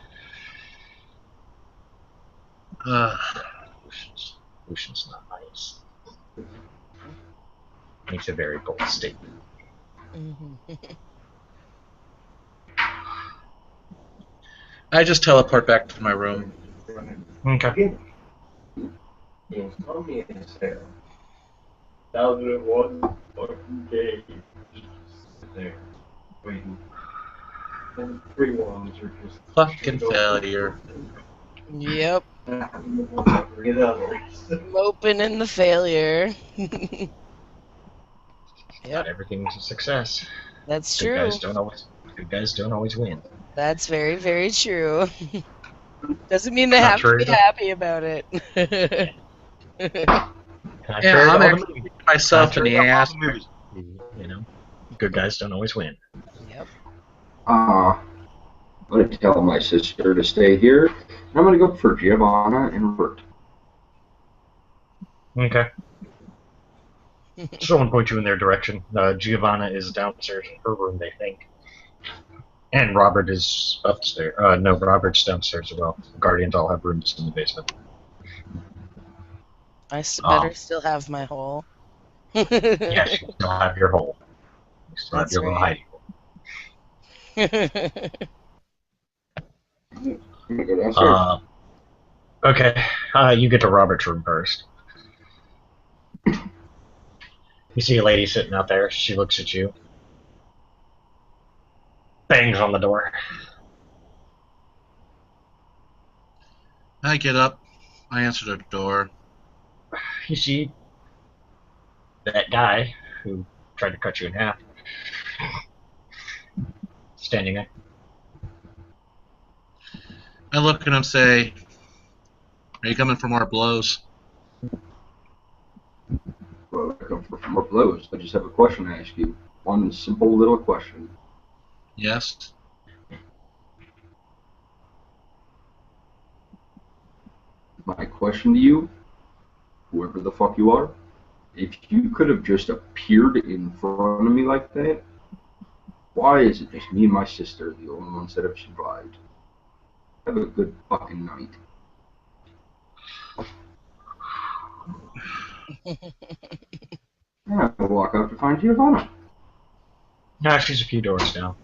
Lucian's not nice. Makes a very bold statement. I just teleport back to my room. Okay. In funny as hell. 1001 fucking day. Just sit there, waiting. And 3 ones are just Fucking failure. Yep. Get others. Moping in the failure. Not Yep, everything's a success. that's Good true. guys don't always win. That's very, very true. Doesn't mean they Not have to true be either. happy about it. Yeah, I'm actually myself in the ass. You know, good guys don't always win. Yep. I'm going to tell my sister to stay here. And I'm going to go for Giovanna and Robert. Okay. Someone point you in their direction. Giovanna is downstairs in her room, they think. And Robert is upstairs. No, Robert's downstairs as well. The Guardians all have rooms in the basement. I better still have my hole. Yes, you still have your hole. You still have That's your little right. hiding hole. I'm going to go downstairs. Okay, you get to Robert's room first. You see a lady sitting out there. She looks at you. Bangs on the door. I get up. I answer the door. You see that guy who tried to cut you in half standing there. I look at him and say, "Are you coming for more blows?" Well, I come for more blows. I just have a question to ask you. One simple little question. Yes. My question to you, whoever the fuck you are, if you could have just appeared in front of me like that, why is it just me and my sister the only ones that have survived? Have a good fucking night. Yeah, I'll walk out to find Giovanna. No, she's a few doors down.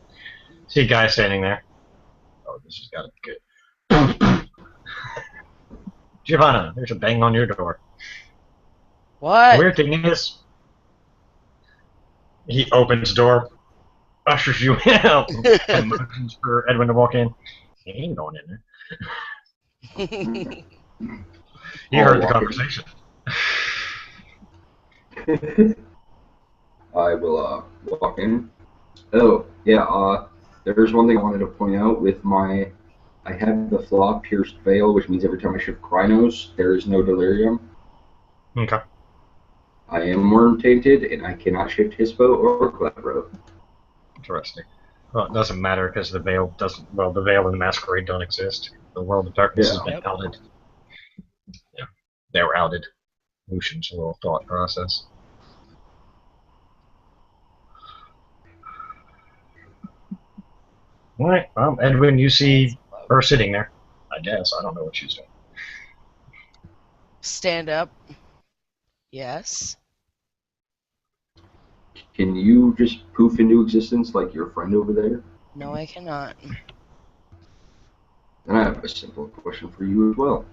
See a guy standing there. Oh, this has got to be good. Giovanna, there's a bang on your door. What? The weird thing is, he opens the door, ushers you out, and motions for Edwin to walk in. He ain't going in there. You heard the conversation. I will walk in. Oh, yeah, there's one thing I wanted to point out with my... I have the flaw pierced veil, which means every time I shift Krynos, there is no delirium. Okay. I am worm tainted, and I cannot shift Hispo or Clebro. Interesting. Well, it doesn't matter because the veil doesn't. Well, the veil and the masquerade don't exist. The world of darkness has been outed. Yeah, they were outed. Lucian's little thought process. All right. Well, Edwin, you see her sitting there. I guess I don't know what she's doing. Stand up. Yes. Can you just poof into existence like your friend over there? No, I cannot. Then I have a simple question for you as well.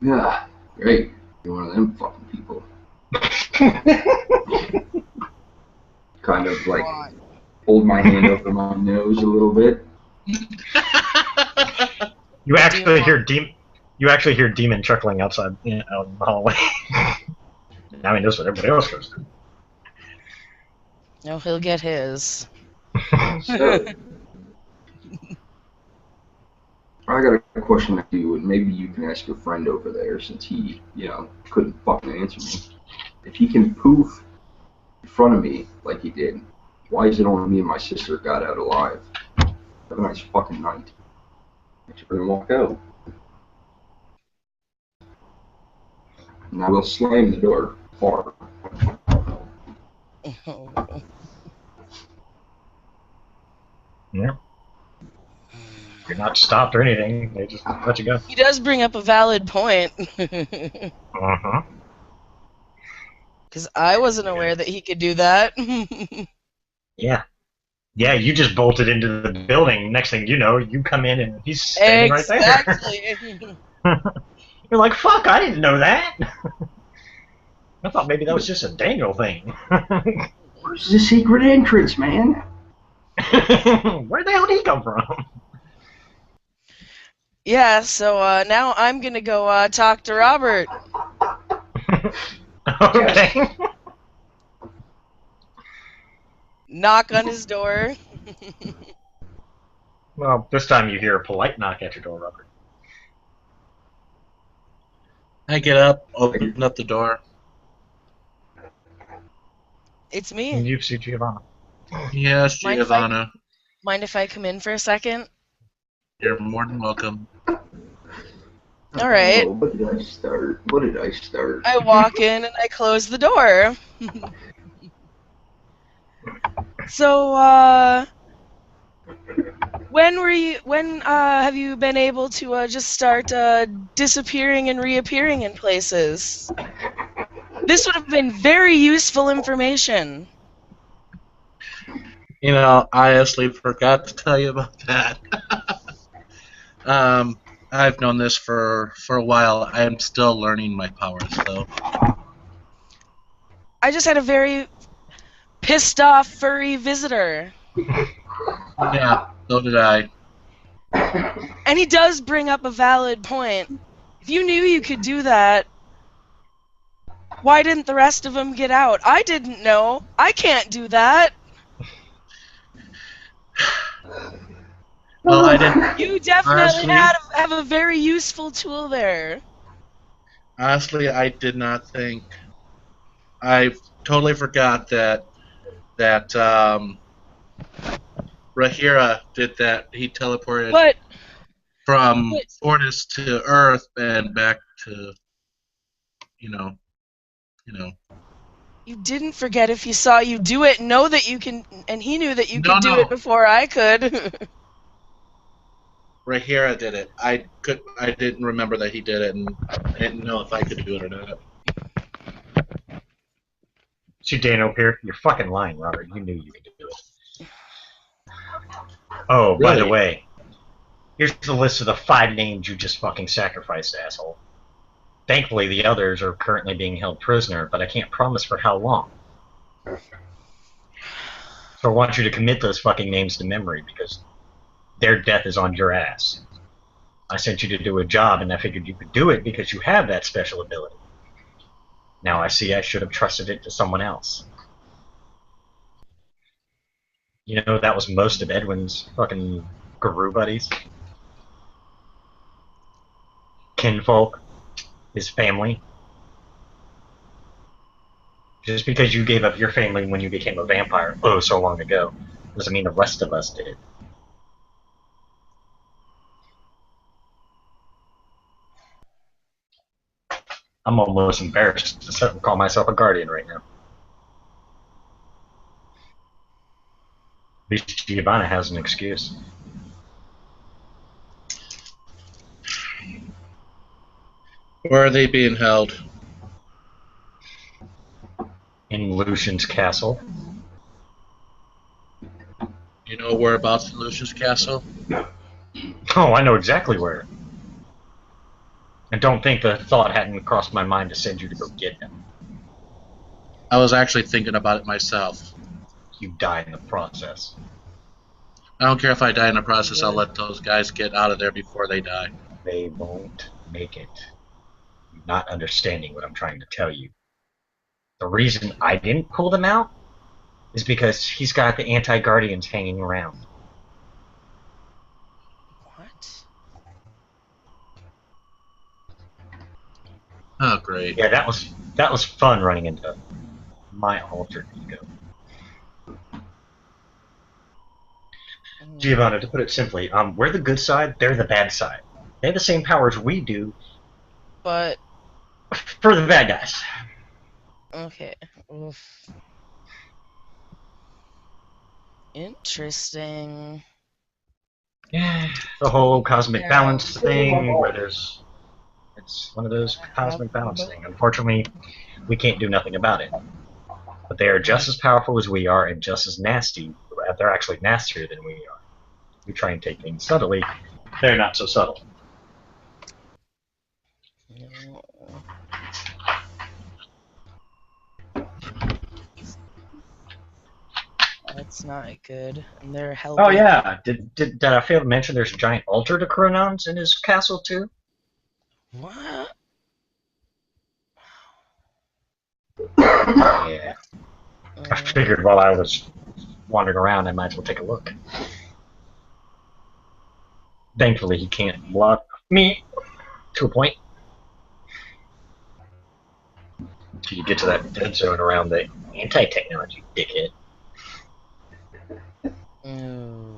Yeah, great. You're one of them fucking people. Kind of like hold my hand over my nose a little bit. You actually hear Demon chuckling outside out in the hallway. Now he knows what everybody else goes through. No, he'll get his. So, I got a question to you, and maybe you can ask your friend over there since he, couldn't fucking answer me. If he can poof in front of me like he did, why is it only me and my sister got out alive? Have a nice fucking night. Thanks for gonna walk out. And I will slam the door hard. Yeah. You're not stopped or anything. They just let you go. He does bring up a valid point. Uh-huh. Because I wasn't aware that he could do that. Yeah. Yeah, you just bolted into the building. Next thing you know, you come in and he's standing right there. Exactly. You're like, fuck, I didn't know that. I thought maybe that was just a Daniel thing. Where's the secret entrance, man? Where the hell did he come from? Yeah, so now I'm going to go talk to Robert. Okay. Knock on his door. Well, this time you hear a polite knock at your door, Robert. I get up, open up the door. It's And me. you see Giovanna. Yes, Mind if Giovanna. Mind if I come in for a second? You're more than welcome. All right. Oh, what did I start? I walk in and I close the door. So, when have you been able to just start disappearing and reappearing in places? This would have been very useful information. I honestly forgot to tell you about that. I've known this for a while. I am still learning my powers, though. I just had a very pissed off furry visitor. Yeah, so did I. And he does bring up a valid point. If you knew you could do that, why didn't the rest of them get out? I didn't know. I can't do that. Well, I didn't. You definitely Honestly? have a very useful tool there. Honestly, I did not think. I totally forgot that Rahira did that. He teleported But from Fortis to Earth and back to, you didn't forget if he saw you do it, know that you can, and he knew that you could do No. it before I could. Rahira did it. I didn't remember that he did it, and I didn't know if I could do it or not. See Daniel here? You're fucking lying, Robert. You knew you could do it. Oh, by the Really? way, here's the list of the 5 names you just fucking sacrificed, asshole. Thankfully, the others are currently being held prisoner, but I can't promise for how long. So I want you to commit those fucking names to memory, because their death is on your ass. I sent you to do a job, and I figured you could do it because you have that special ability. Now I see I should have trusted it to someone else. You know, that was most of Edwin's fucking guru buddies. Kinfolk, his family. Just because you gave up your family when you became a vampire, oh, so long ago, doesn't mean the rest of us did. I'm almost embarrassed to call myself a guardian right now. At least Giovanna has an excuse. Where are they being held? In Lucian's castle. You know whereabouts in Lucian's castle? Oh, I know exactly where. And don't think the thought hadn't crossed my mind to send you to go get him. I was actually thinking about it myself. You die in the process. I don't care if I die in the process, I'll let those guys get out of there before they die. They won't make it. You're not understanding what I'm trying to tell you. The reason I didn't pull them out is because he's got the anti-guardians hanging around. What? Oh, great. Yeah, that was fun running into my altered ego. Giovanna, to put it simply, we're the good side, they're the bad side. They have the same powers we do, But for the bad guys. okay. Oof. Interesting. Yeah, the whole cosmic balance thing, where it's one of those cosmic balance thing. Unfortunately, we can't do nothing about it. But they are just as powerful as we are, and just as nasty. They're actually nastier than we are. We try and take things subtly. They're not so subtle. No. That's not good. And they're held. Oh yeah, did I fail to mention there's a giant altar to Chronons in his castle too? What? Yeah. I figured while I was wandering around, I might as well take a look. Thankfully, he can't block me to a point. Till you get to that dead zone around the anti-technology dickhead. Ooh.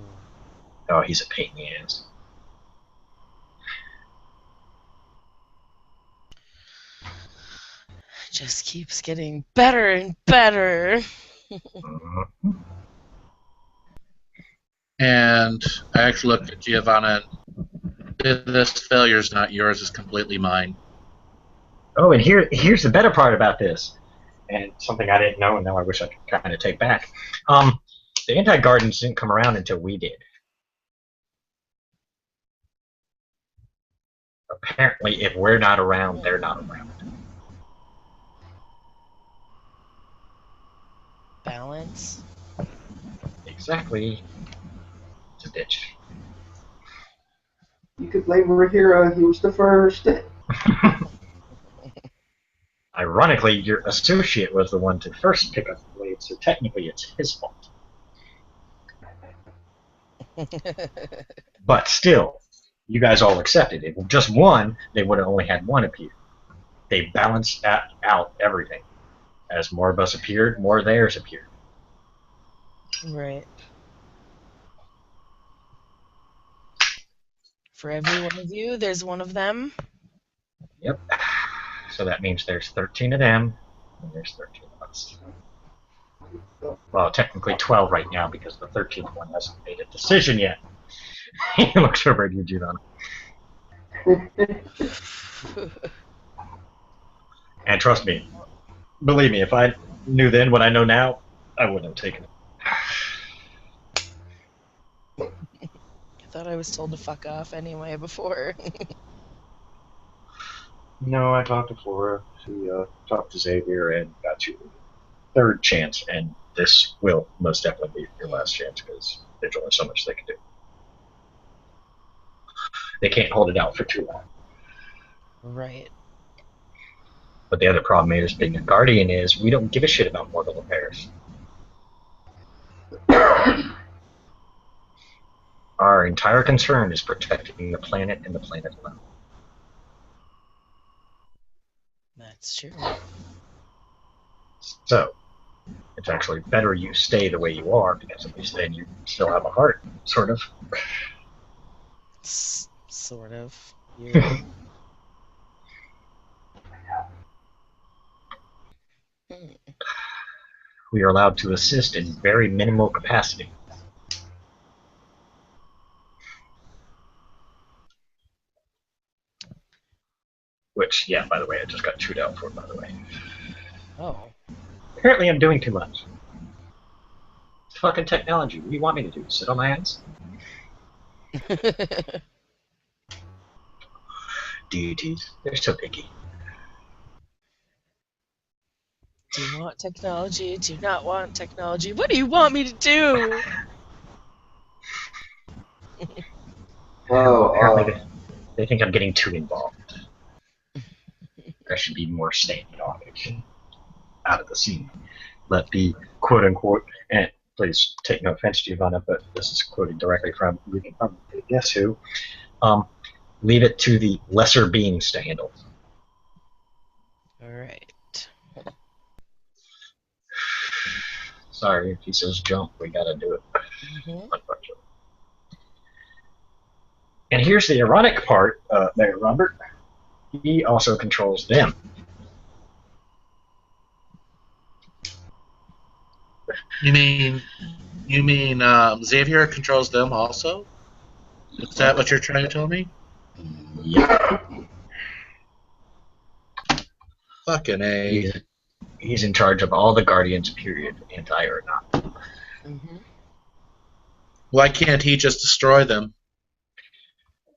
Oh, he's a pain in the ass. Just keeps getting better and better. And I actually looked at Giovanna and this failure's not yours, it's completely mine. Oh, and here's the better part about this, and something I didn't know, and now I wish I could kind of take back. The anti-guardians didn't come around until we did. Apparently, if we're not around, they're not around. Balance. Exactly. It's a bitch. You could blame Rahira, he was the first. Ironically, your associate was the one to first pick up the blade, so technically it's his fault. But still, you guys all accepted it. If just one, they would have only had one appear. They balanced out everything. As more of us appeared, more of theirs appeared. Right. For every one of you, there's one of them. Yep. So that means there's 13 of them, and there's 13 of us. Well, technically 12 right now, because the 13th one hasn't made a decision yet. He looks over at you, Giovanna. And trust me, believe me, if I knew then what I know now, I wouldn't have taken it. I thought I was told to fuck off anyway before. No, I talked to Flora. She talked to Xavier and got you a third chance, and this will most definitely be your last chance because there's only so much they can do. They can't hold it out for too long. Right. But the other problem is being a guardian is we don't give a shit about mortal affairs. Our entire concern is protecting the planet and the planet alone. That's true. So, it's actually better you stay the way you are, because at least then you still have a heart, sort of. Sort of. Yeah. We are allowed to assist in very minimal capacity. Which, yeah, by the way, I just got chewed out for, by the way. Oh. Apparently I'm doing too much. It's fucking technology. What do you want me to do? Sit on my hands? Deities. They're so picky. Do you want technology? Do you not want technology? What do you want me to do? Apparently they think I'm getting too involved. I should be more standoffish, out of the scene. Let the quote-unquote, and please take no offense, Giovanna, but this is quoted directly from Guess Who, leave it to the lesser beings to handle. Alright. Sorry, if he says jump, we gotta do it. Unfortunately. And here's the ironic part there, Robert. He also controls them. You mean Xavier controls them also? Is that what you're trying to tell me? Yep. Fucking A. He's in charge of all the Guardians, period, anti or not. Why can't he just destroy them?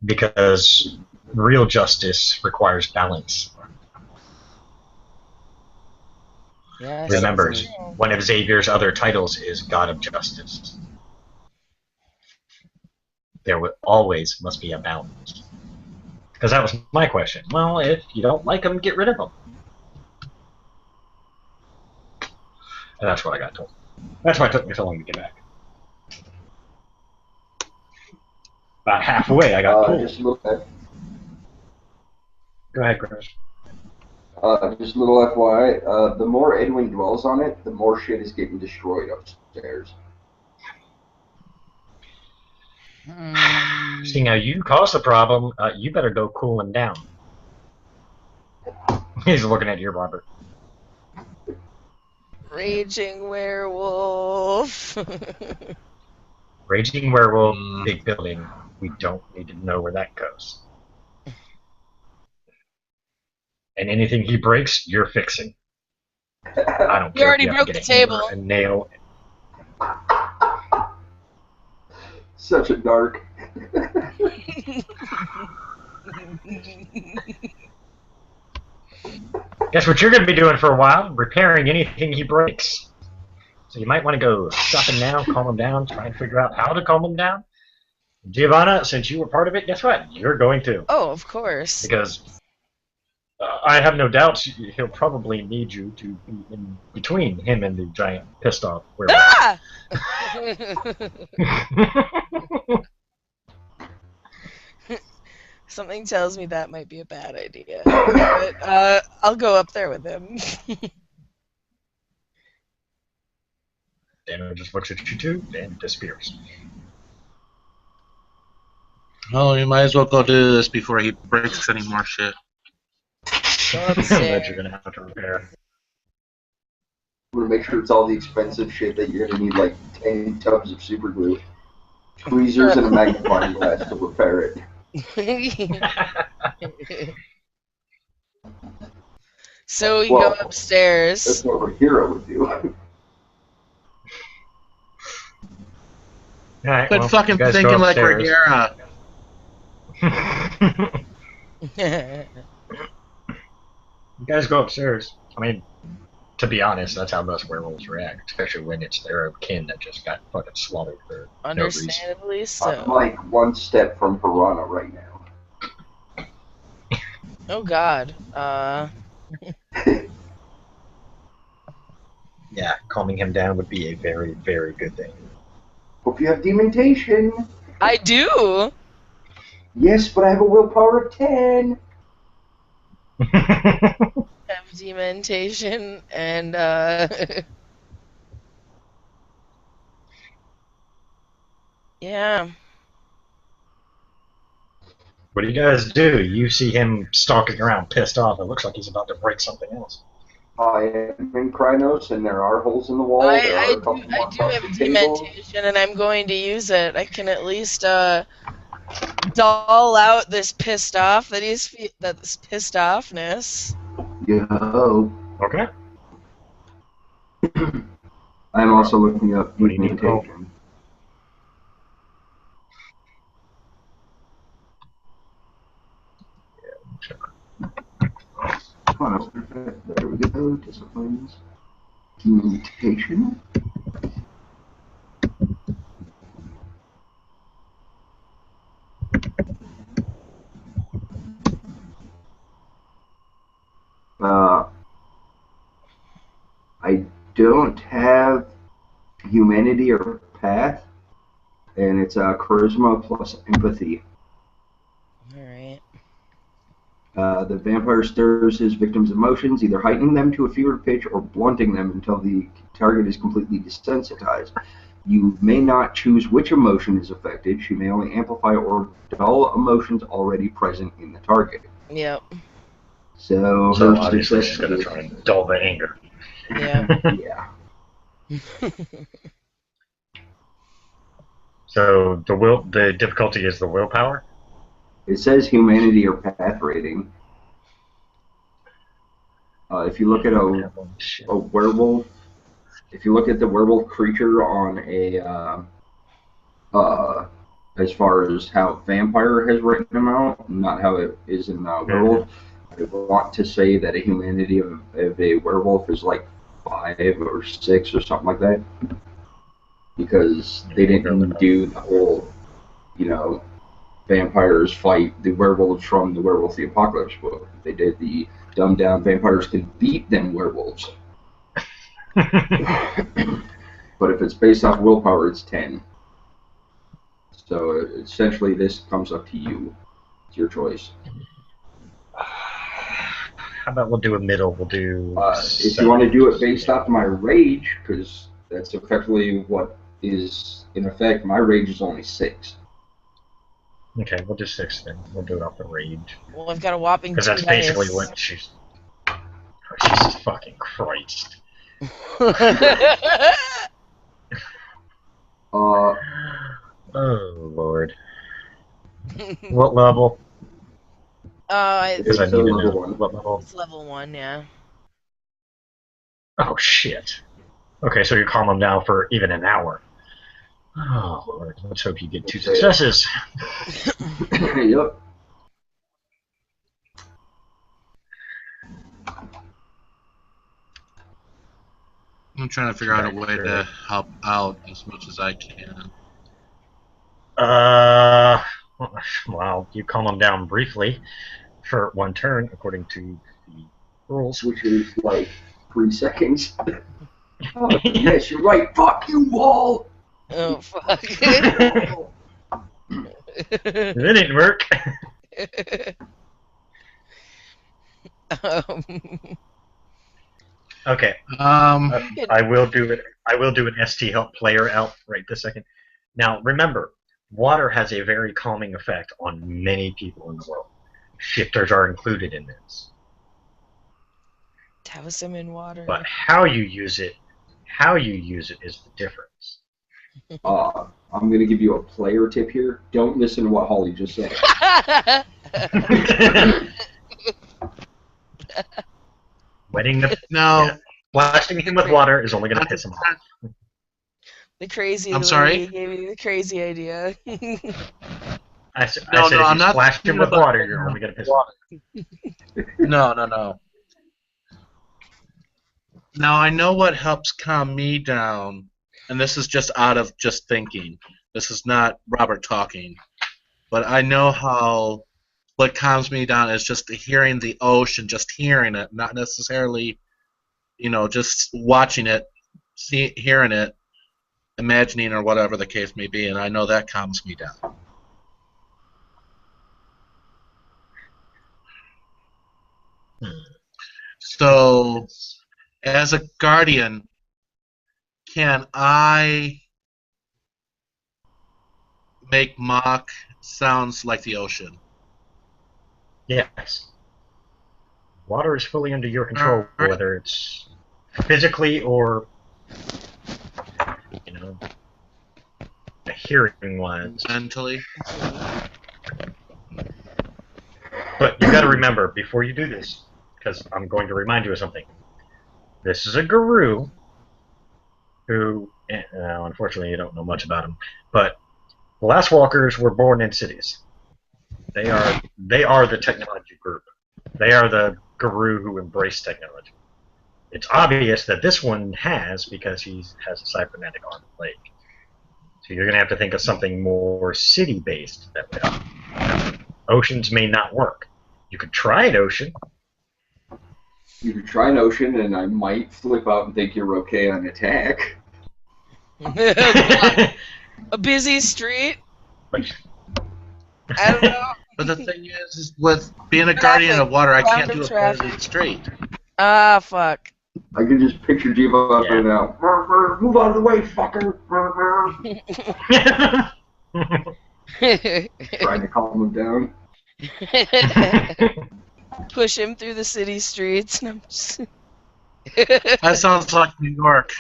Because real justice requires balance. Yes, Remember, that's true. one of Xavier's other titles is God of Justice. There always must be a balance. Because that was my question. Well, if you don't like them, get rid of them. And that's what I got told. That's why it took me so long to get back. About halfway, I got pulled. Just a little, Go ahead, Chris. just a little FYI. The more Edwin dwells on it, the more shit is getting destroyed upstairs. Seeing how you caused the problem, you better go cool him down. He's looking at you, Robert. Raging werewolf. Raging werewolf, big building. We don't need to know where that goes. And anything he breaks, you're fixing. I don't You care. already if you have broke to the get a hammer, table. a nail. Such a dark. Guess what you're going to be doing for a while? Repairing anything he breaks. So you might want to go stop him now, calm him down, try and figure out how to calm him down. Giovanna, since you were part of it, guess what? You're going to. Oh, of course. Because I have no doubts he'll probably need you to be in between him and the giant pissed off werewolf. Ah! Something tells me that might be a bad idea. But I'll go up there with him. Dano just looks at you two and disappears. Oh, you might as well go do this before he breaks any more shit. Go That you're going to have to repair. I'm gonna make sure it's all the expensive shit that you're gonna need, like 10 tubs of super glue, tweezers, and a magnifying glass to repair it. So we Well, go upstairs. That's what a hero would do. Alright, Quit well, fucking you guys go thinking like we're upstairs. Hera. You guys go upstairs. I mean, to be honest, that's how most werewolves react, especially when it's their own kin that just got fucking slaughtered for no reason. Understandably I'm so. like one step from Piranha right now. Oh god. Yeah, calming him down would be a very, very good thing. Hope you have dementation. I do! Yes, but I have a willpower of 10. Have dementation and yeah. What do you guys do? You see him stalking around, pissed off. It looks like he's about to break something else. I am in Krynos, and there are holes in the wall. There are I a couple do more across have the table. dementation, and I'm going to use it. I can at least dull out this pissed off this pissed offness. Yo. Okay. I'm also looking up What do you need? dementation. Come on, perfect. There we go. Disciplines. Dementation. I don't have humanity or path, and it's charisma plus empathy. Alright. The vampire stirs his victim's emotions, either heightening them to a fever pitch or blunting them until the target is completely desensitized. You may not choose which emotion is affected. She may only amplify or dull emotions already present in the target. Yep. So So her obviously she's success going to try and dull the anger. Yeah. yeah. So the difficulty is the willpower? It says humanity or path rating. If you look at a werewolf, if you look at the werewolf creature on a as far as how vampire has written them out, not how it is in werewolf, I want to say that a humanity of a werewolf is like 5 or 6 or something like that, because they didn't do the whole, vampires fight the werewolves from the Werewolf the Apocalypse book. They did the dumbed down vampires can beat them werewolves. But if it's based off willpower, it's 10. So essentially, this comes up to you. It's your choice. How about we'll do a middle? We'll do. If you want to do it based off my rage, because that's effectively what is in effect. My rage is only 6. Okay, we'll do 6 then. We'll do it off the rage. Well, I've got a whopping 2 Because that's dice. basically what she's. Jesus fucking Christ. Oh, Lord. What level? Because I need to know. level 1. What level? It's level 1, yeah. Oh, shit. Okay, so you calm them down for even an hour. Oh, Lord. Let's hope you get 2 successes. Yep. I'm trying to figure out a way to help out as much as I can. Well, you calm them down briefly for 1 turn, according to the rules. Which is like 3 seconds. Oh, yes, you're right. Fuck you, Wall. Oh, fuck. It didn't work. Okay. I will do it. I will do an ST help player out right this second. Now, remember, water has a very calming effect on many people in the world. Shifters are included in this. Douse them in water. But how you use it is the difference. I'm going to give you a player tip here. Don't listen to what Holly just said. Wetting the No. yeah. Blasting him with water is only going to piss him off. The crazy. I'm sorry? lady gave me the crazy idea. I said No, if I'm you not splash him thinking with about- water, you're only going to piss him off. No. Now I know what helps calm me down, and this is just out of just thinking. This is not Robert talking, but I know how what calms me down is just hearing the ocean, just hearing it, not necessarily, just watching it, hearing it, imagining or whatever the case may be, and I know that calms me down. So, as a guardian, can I make Mock sounds like the ocean? Yes. Water is fully under your control, Alright. whether it's physically or, you know, hearing-wise. Mentally? But you gotta remember, before you do this, because I'm going to remind you of something. This is a guru who, unfortunately you don't know much about him, but the Last Walkers were born in cities. They are the technology group. They are the guru who embrace technology. It's obvious that this one has, because he has a cybernetic arm and leg. So you're going to have to think of something more city-based that would help. Oceans may not work. You could try an ocean. You could try an ocean, and I might flip out and think you're okay on attack. A busy street? I don't know. But the thing is with being a guardian of water, I can't do a Traffic. busy street. Ah, fuck. I can just picture Jiva up there now. Move out of the way, fucker! Trying to calm him down. Push him through the city streets. And I'm just... That sounds like New York.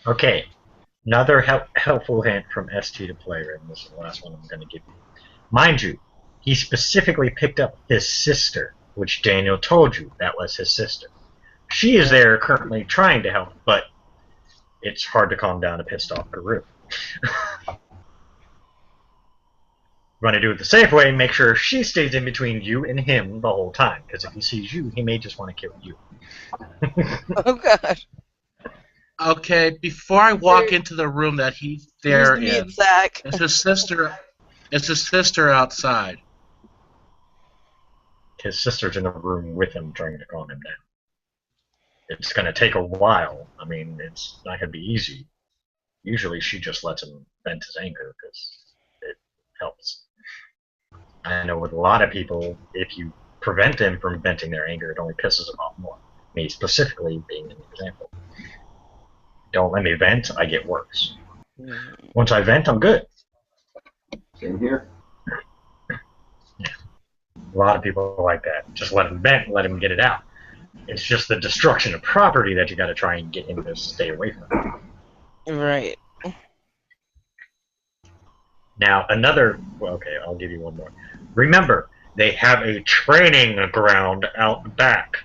Okay. Another helpful hint from ST to player, and this is the last one I'm going to give you. Mind you, he specifically picked up his sister, which Daniel told you that was his sister. She is there currently trying to help, but it's hard to calm down a pissed off guru. You want to do it the safe way, make sure she stays in between you and him the whole time, because if he sees you, he may just want to kill you. Oh, God. Okay, before I walk into the room that he's there Here's the in, meat sack. is his sister outside? His sister's in the room with him trying to calm him down. It's going to take a while. I mean, it's not going to be easy. Usually she just lets him vent his anger because it helps. I know with a lot of people, if you prevent them from venting their anger, it only pisses them off more. Me specifically being an example. Don't let me vent, I get worse. Once I vent, I'm good. Same here. Yeah. A lot of people are like that. Just let him vent, let him get it out. It's just the destruction of property that you got to try and get him to stay away from. Right. Now, okay, I'll give you one more. Remember, they have a training ground out back.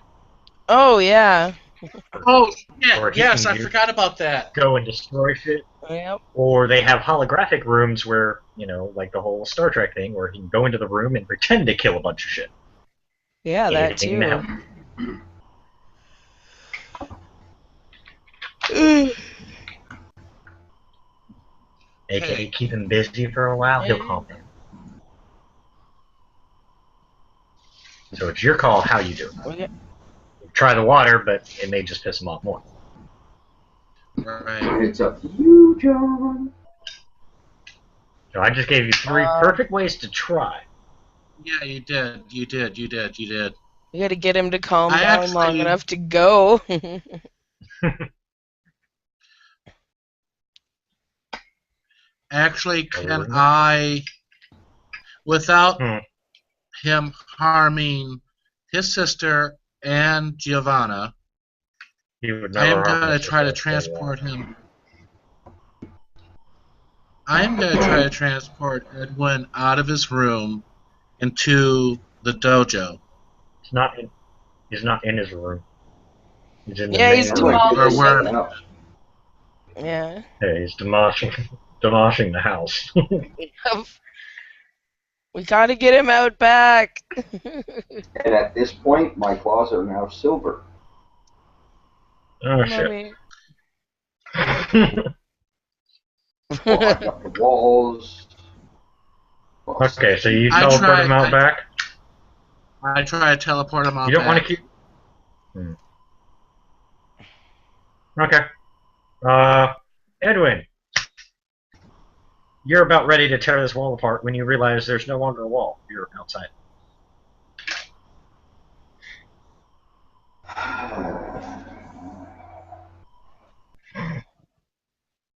Oh, yeah. Oh, yeah, Or he yes, can I forgot about that. Go and destroy shit. Yep. Or they have holographic rooms where, like the whole Star Trek thing, where he can go into the room and pretend to kill a bunch of shit. Yeah, that Anything too. now. AKA keep him busy for a while, he'll calm down. So it's your call how you do it. Okay. Try the water, but it may just piss him off more. Right. It's up to you, John. So I just gave you 3 perfect ways to try. Yeah, you did. You did. You You gotta get him to calm I down long actually- enough to go. Actually, can I, without him harming his sister and Giovanna, He would I am never harm going to his try to sister, transport him. I am going to try to transport Edwin out of his room into the dojo. He's not in his room. He's in the Yeah, main he's room. demolishing. Or where- No. Yeah. Yeah, he's demolishing the house. We gotta get him out back. And at this point, my claws are now silver. Oh shit. Mommy. Well, I've got the walls. Well, Okay, so you I teleport tried- him out back? I try to teleport him out You don't want to back. keep... Okay. Edwin. You're about ready to tear this wall apart when you realize there's no longer a wall. You're outside.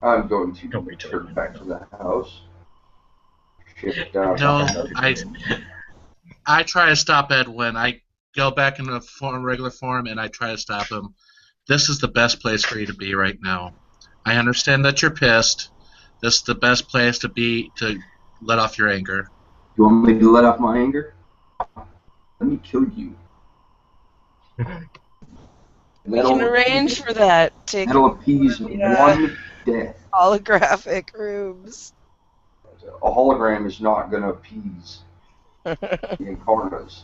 I'm going to Don't be return talking back to about the house. Shift down. No, it. I try to stop Edwin. I go back in the regular form, and I try to stop him. This is the best place for you to be right now. I understand that you're pissed. This is the best place to be to let off your anger. You want me to let off my anger? Let me kill you. We can arrange for that. Take That'll appease one death. holographic rooms. A hologram is not going to appease the Incarnas.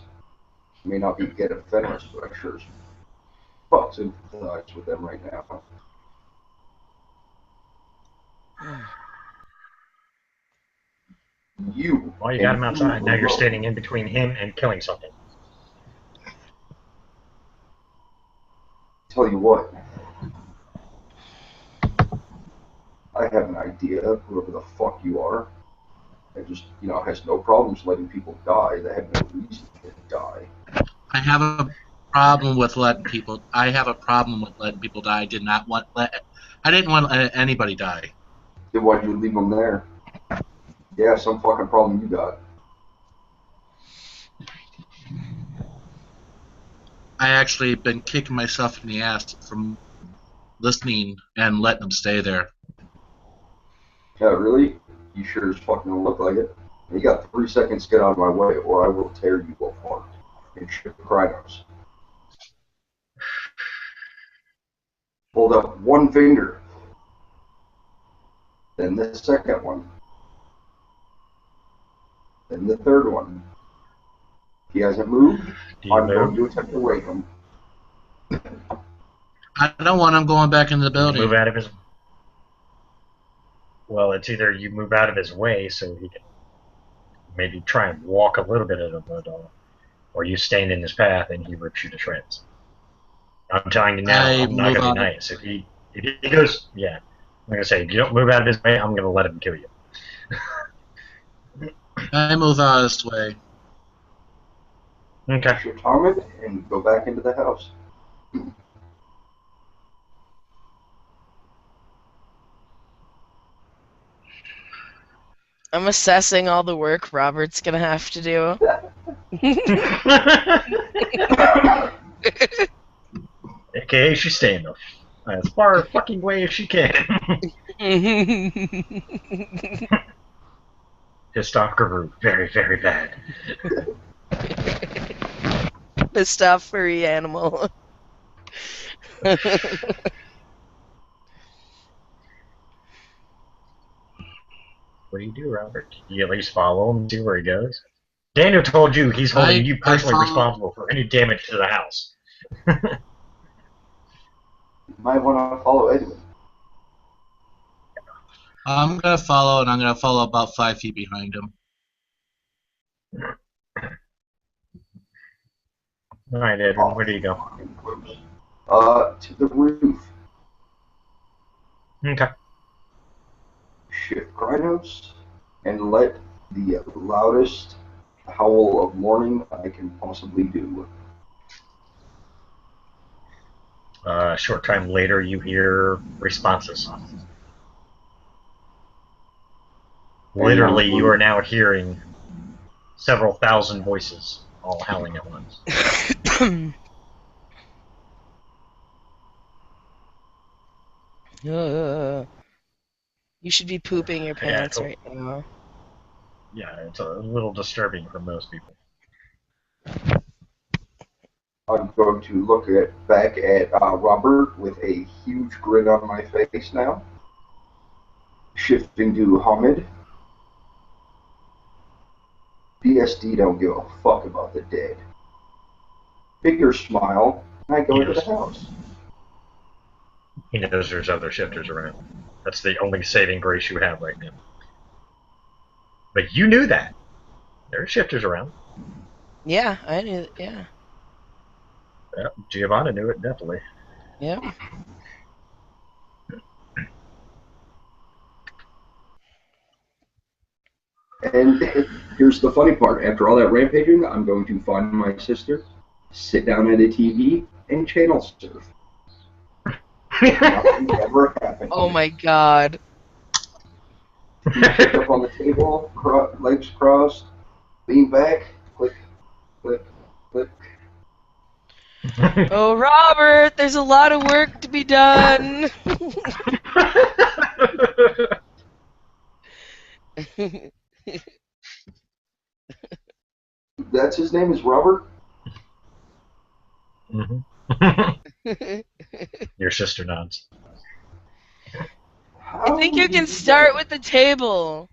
May not be get Fenris, but I sure as fuck sympathize with them right now. You. Well, you got him and you outside. Now you're alone. standing in between him and killing something. Tell you what. I have an idea, whoever the fuck you are. That just, has no problems letting people die. They have no reason to die. I have a problem with letting people. I have a problem with letting people die. I didn't want to let anybody die. Then why'd you leave them there? Yeah, some fucking problem you got. I actually been kicking myself in the ass from listening and letting them stay there. Yeah, really? You sure as fuck don't look like it. You got 3 seconds to get out of my way, or I will tear you apart and ship Krynos. Hold up one finger. Then the second one. Then the third one. If he hasn't moved, Do you I'm going move? to attempt to wake him. I don't want them going back into the Do you building. move out of his... Well, it's either you move out of his way so he can maybe try and walk a little bit of it, or you stand in his path and he rips you to shreds. I'm telling you now, I'm not going to be nice. If he goes, yeah, I'm going to say, if you don't move out of his way, I'm going to let him kill you. I move out of his way. Okay. Shift Hamid and go back into the house. I'm assessing all the work Robert's gonna have to do. AKA, she's staying as far fucking away as she can. Pissed off Guru. Very, very bad. Pissed off furry animal. What do you do, Robert? You at least follow him and see where he goes? Daniel told you he's holding you personally responsible for any damage to the house. You might want to follow Edwin. I'm gonna follow, and I'm gonna follow about 5 feet behind him. Alright, Edwin, where do you go? To the roof. Okay. Shift Krynos and let the loudest howl of mourning I can possibly do. A short time later, you hear responses. Literally, you are now hearing several thousand voices all howling at once. You should be pooping your pants right now. Yeah, it's a little disturbing for most people. I'm going to look back at Robert with a huge grin on my face now. Shifting to Hamid. BSD don't give a fuck about the dead. Bigger smile, and I go into the house. He knows there's other shifters around. That's the only saving grace you have right now. But you knew that. There are shifters around. Yeah, I knew. Yeah. Yeah, Giovanna knew it, definitely. Yep. And here's the funny part. After all that rampaging, I'm going to find my sister, sit down at a TV, and channel surf. Nothing ever happened. Oh my god. You pick up on the table, legs crossed, lean back, click, click, click. Oh, Robert, there's a lot of work to be done. That's his name is Robert? Your sister nods. I think you can start with the table.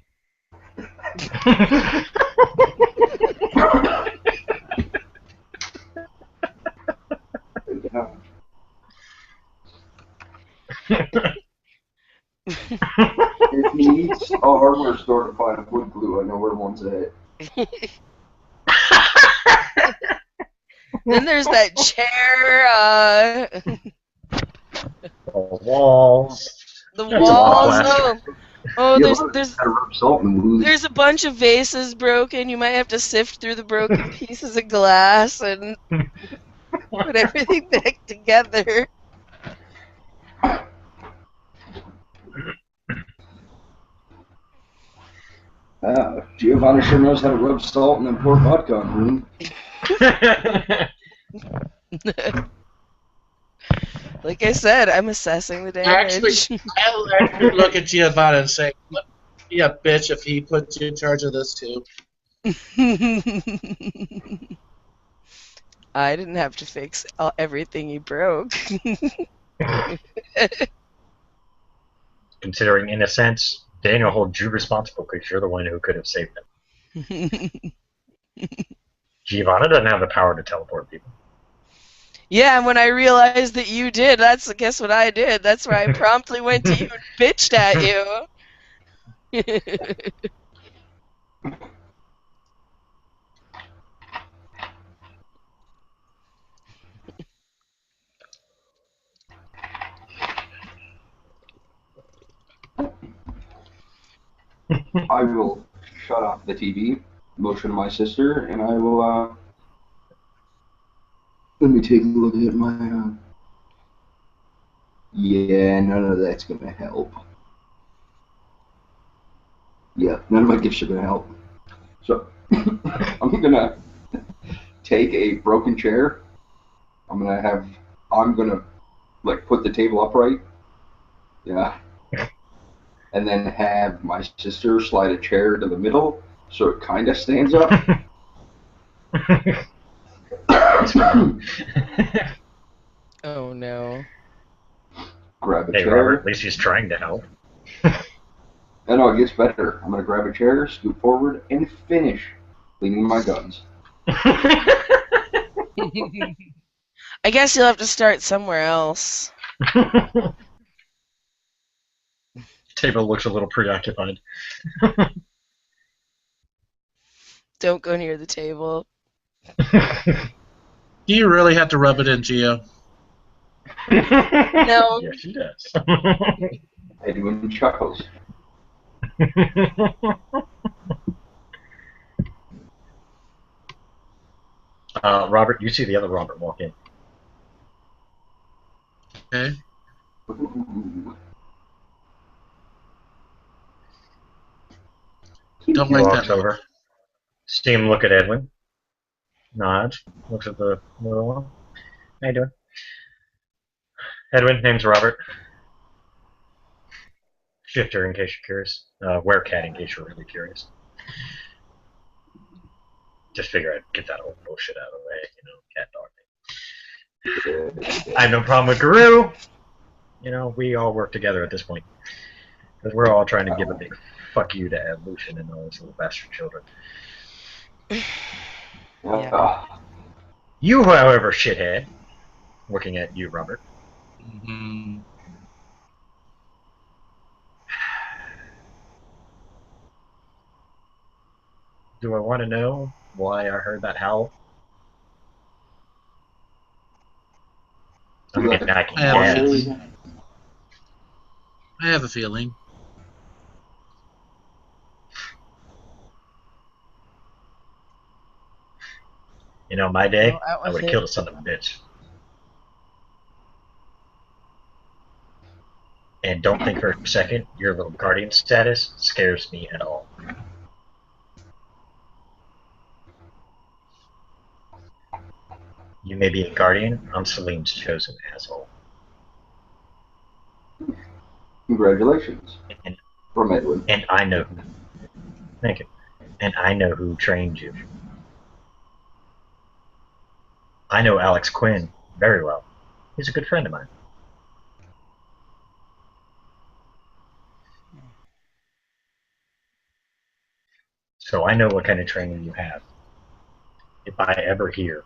If he needs a hardware store to find a wood glue, I know where one's at. Then there's that chair, Walls. the That's a lot of walls. plastic. Oh, Yeah, there's gotta rub salt in the wound. there's a bunch of vases broken. You might have to sift through the broken pieces of glass and put everything back together. Giovanni sure knows how to rub salt and then pour vodka on wound. Like I said, I'm assessing the damage. I'll actually look at Giovanni and say, "Yeah, bitch, if he puts you in charge of this too." I didn't have to fix everything he broke. Considering, in a sense, Daniel holds you responsible because you're the one who could have saved him. Giovanna doesn't have the power to teleport people. Yeah, and when I realized that you did, guess what I did? That's where I promptly went to you and bitched at you. I will shut off the TV, motion my sister, and I will, let me take a look at my, yeah, none of that's gonna help. Yeah, none of my gifts are gonna help. So, I'm gonna take a broken chair. I'm gonna, like, put the table upright. Yeah. And then have my sister slide a chair to the middle so it kind of stands up. Oh no. Grab a Hey, chair. Robert, at least he's trying to help. Oh no, it gets better. I'm gonna grab a chair, scoot forward, and finish cleaning my guns. I guess you'll have to start somewhere else. Table looks a little preoccupied. Don't go near the table. Do you really have to rub it in, Gio? No. Yes, she does. Edwin chuckles. Robert, you see the other Robert walk in. Okay. Ooh. Don't He like walks that. over. See him look at Edwin. Nods. Looks at the little one. How you doing? Edwin, name's Robert. Shifter, in case you're curious. Werecat, in case you're really curious. Just figure I'd get that old bullshit out of the way, cat dog thing. I have no problem with Guru. We all work together at this point. Because we're all trying to give a big fuck you to Lucian and all those little bastard children. Yeah. You, however, shithead, looking at you, Robert. Mm-hmm. Do I want to know why I heard that howl? I mean, I can guess. I have a feeling. My day, Go out I with would have it. killed a son of a bitch. And don't think for a second your little guardian status scares me at all. You may be a guardian, I'm Celine's chosen asshole. Congratulations. And, From Edwin. and I know who. Thank you. And I know who trained you. I know Alex Quinn very well. He's a good friend of mine. So I know what kind of training you have. If I ever hear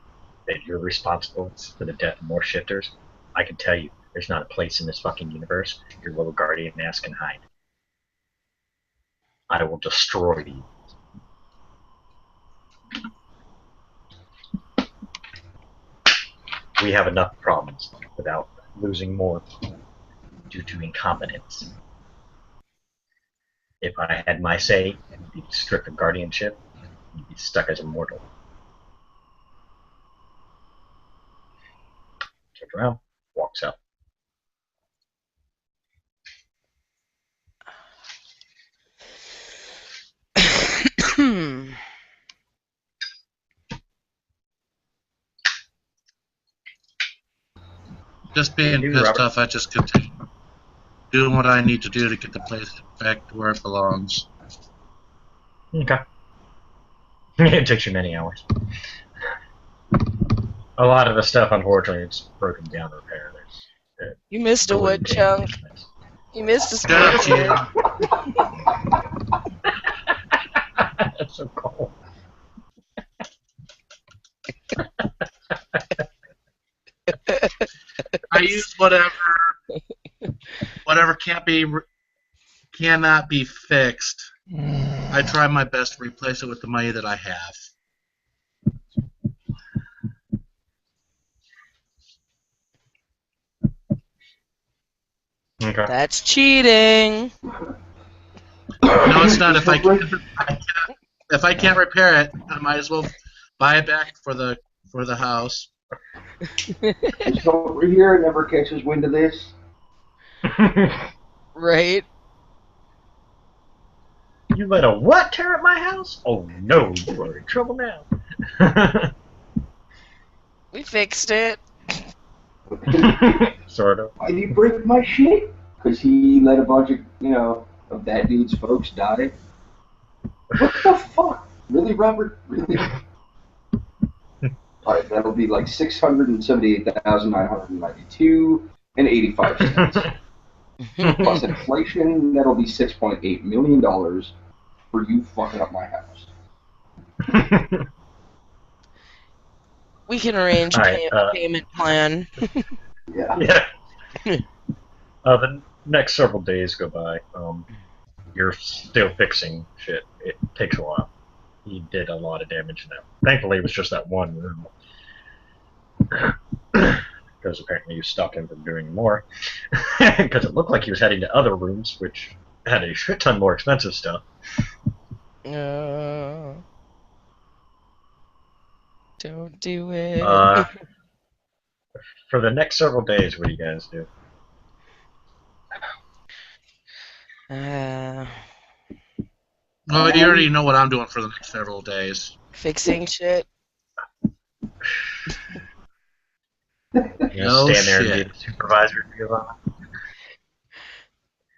that you're responsible for the death of more shifters, I can tell you there's not a place in this fucking universe your little guardian ass can hide. I will destroy you. We have enough problems without losing more due to incompetence. If I had my say, you'd be stripped of guardianship, you'd be stuck as a mortal. Turns around, walks out. Just being You, pissed Robert. off, I just continue doing what I need to do to get the place back to where it belongs. Okay. It takes you many hours. A lot of the stuff, unfortunately, it's broken down to repair. You missed a wood chunk. You missed a Got spirit. That's so cool. I use whatever cannot be fixed. I try my best to replace it with the money that I have. Okay. That's cheating. No, it's not. If I can't repair it, I might as well buy it back for the house. Just over here never catches wind of this. Right? You let a what tear up my house? Oh no, you are in trouble now. We fixed it. Sort of. Why did he break my shit? Because he let a bunch of, of that dude's folks die. What the fuck? Really, Robert? Really? Alright, that'll be like 678,992 and 85 cents. Plus inflation, that'll be $6.8 million for you fucking up my house. We can arrange a Alright, payment plan. Yeah. Yeah. The next several days go by. You're still fixing shit. It takes a while. He did a lot of damage now. Thankfully, it was just that one room. Because apparently you stopped him from doing more. Because it looked like he was heading to other rooms, which had a shit ton more expensive stuff. Don't do it. For the next several days, what do you guys do? Well, you already know what I'm doing for the next several days. Fixing shit. You No stand there and shit. be the supervisor, Giovanna?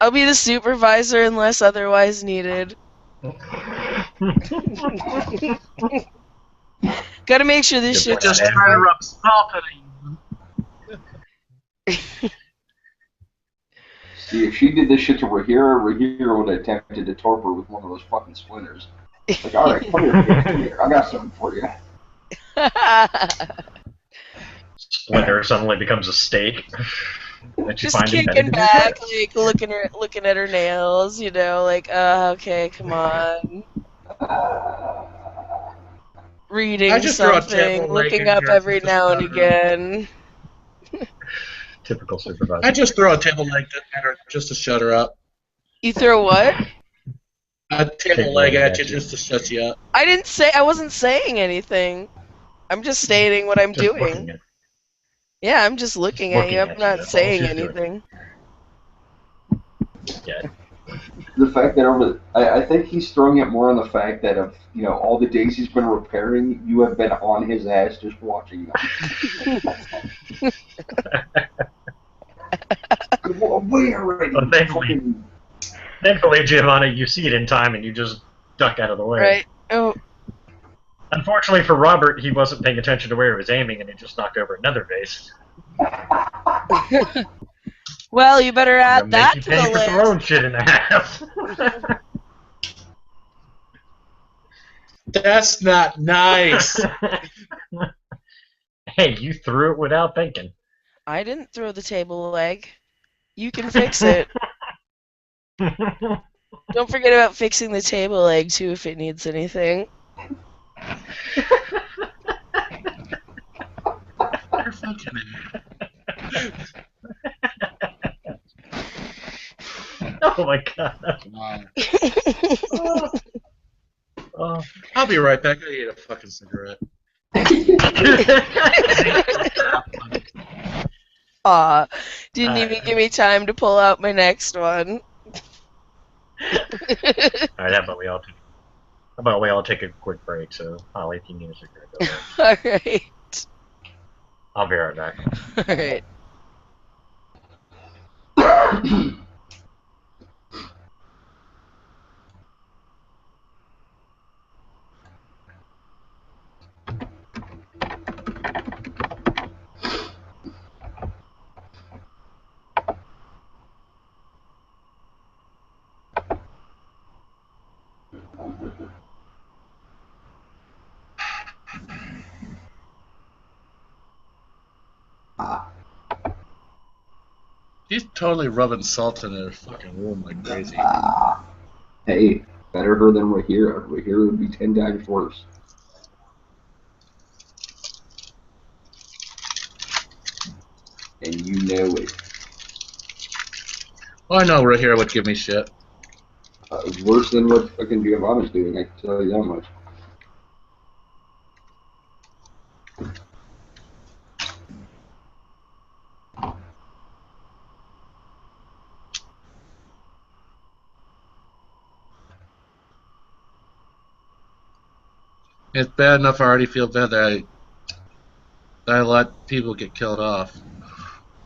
I'll be the supervisor unless otherwise needed. Gotta make sure this Good shit's Just point. trying to rub salt in it. See, if she did this shit to Rahira would have attempted to torp her with one of those fucking splinters. Like, alright, come here, kid, come here. I got something for you. Splinter suddenly becomes a steak. That you Just find kicking embedded in back, like looking at her nails, like, okay, come on. Reading I just throw a something, table leg looking in up here every just now and to- again. Typical supervisor. I just throw a table leg at her just to shut her up. You throw what? A table leg at you just to shut you up. I wasn't saying anything. I'm just stating what I'm Just doing. looking at- Yeah, I'm just looking at looking you. at I'm you, not that's all saying she's doing. anything. yet. The fact that I think he's throwing it more on the fact that of all the days he's been repairing, you have been on his ass just watching them. Wait already! Well, thankfully, Giovanna, you see it in time and you just duck out of the way. Right. Oh. Unfortunately for Robert, he wasn't paying attention to where he was aiming and he just knocked over another vase. Well, you better add that to the Make you pay for list. throwing shit in half. That's not nice. Hey, you threw it without thinking. I didn't throw the table leg. You can fix it. Don't forget about fixing the table leg too if it needs anything. You're fucking Oh my god. wow. Oh. I'll be right back. I need a fucking cigarette. Aw, didn't even give me time to pull out my next one. Alright, how about we all take a quick break, so Holly, if you need a cigarette, go ahead. Alright. I'll be right back. Alright. He's totally rubbing salt in her fucking room like crazy. Hey, better her than Rahira. Rahira would be 10 times worse. And you know it. Well, I know Rahira would give me shit. Worse than what fucking Giovanna's doing, I can tell you that much. It's bad enough I already feel bad that I let people get killed off.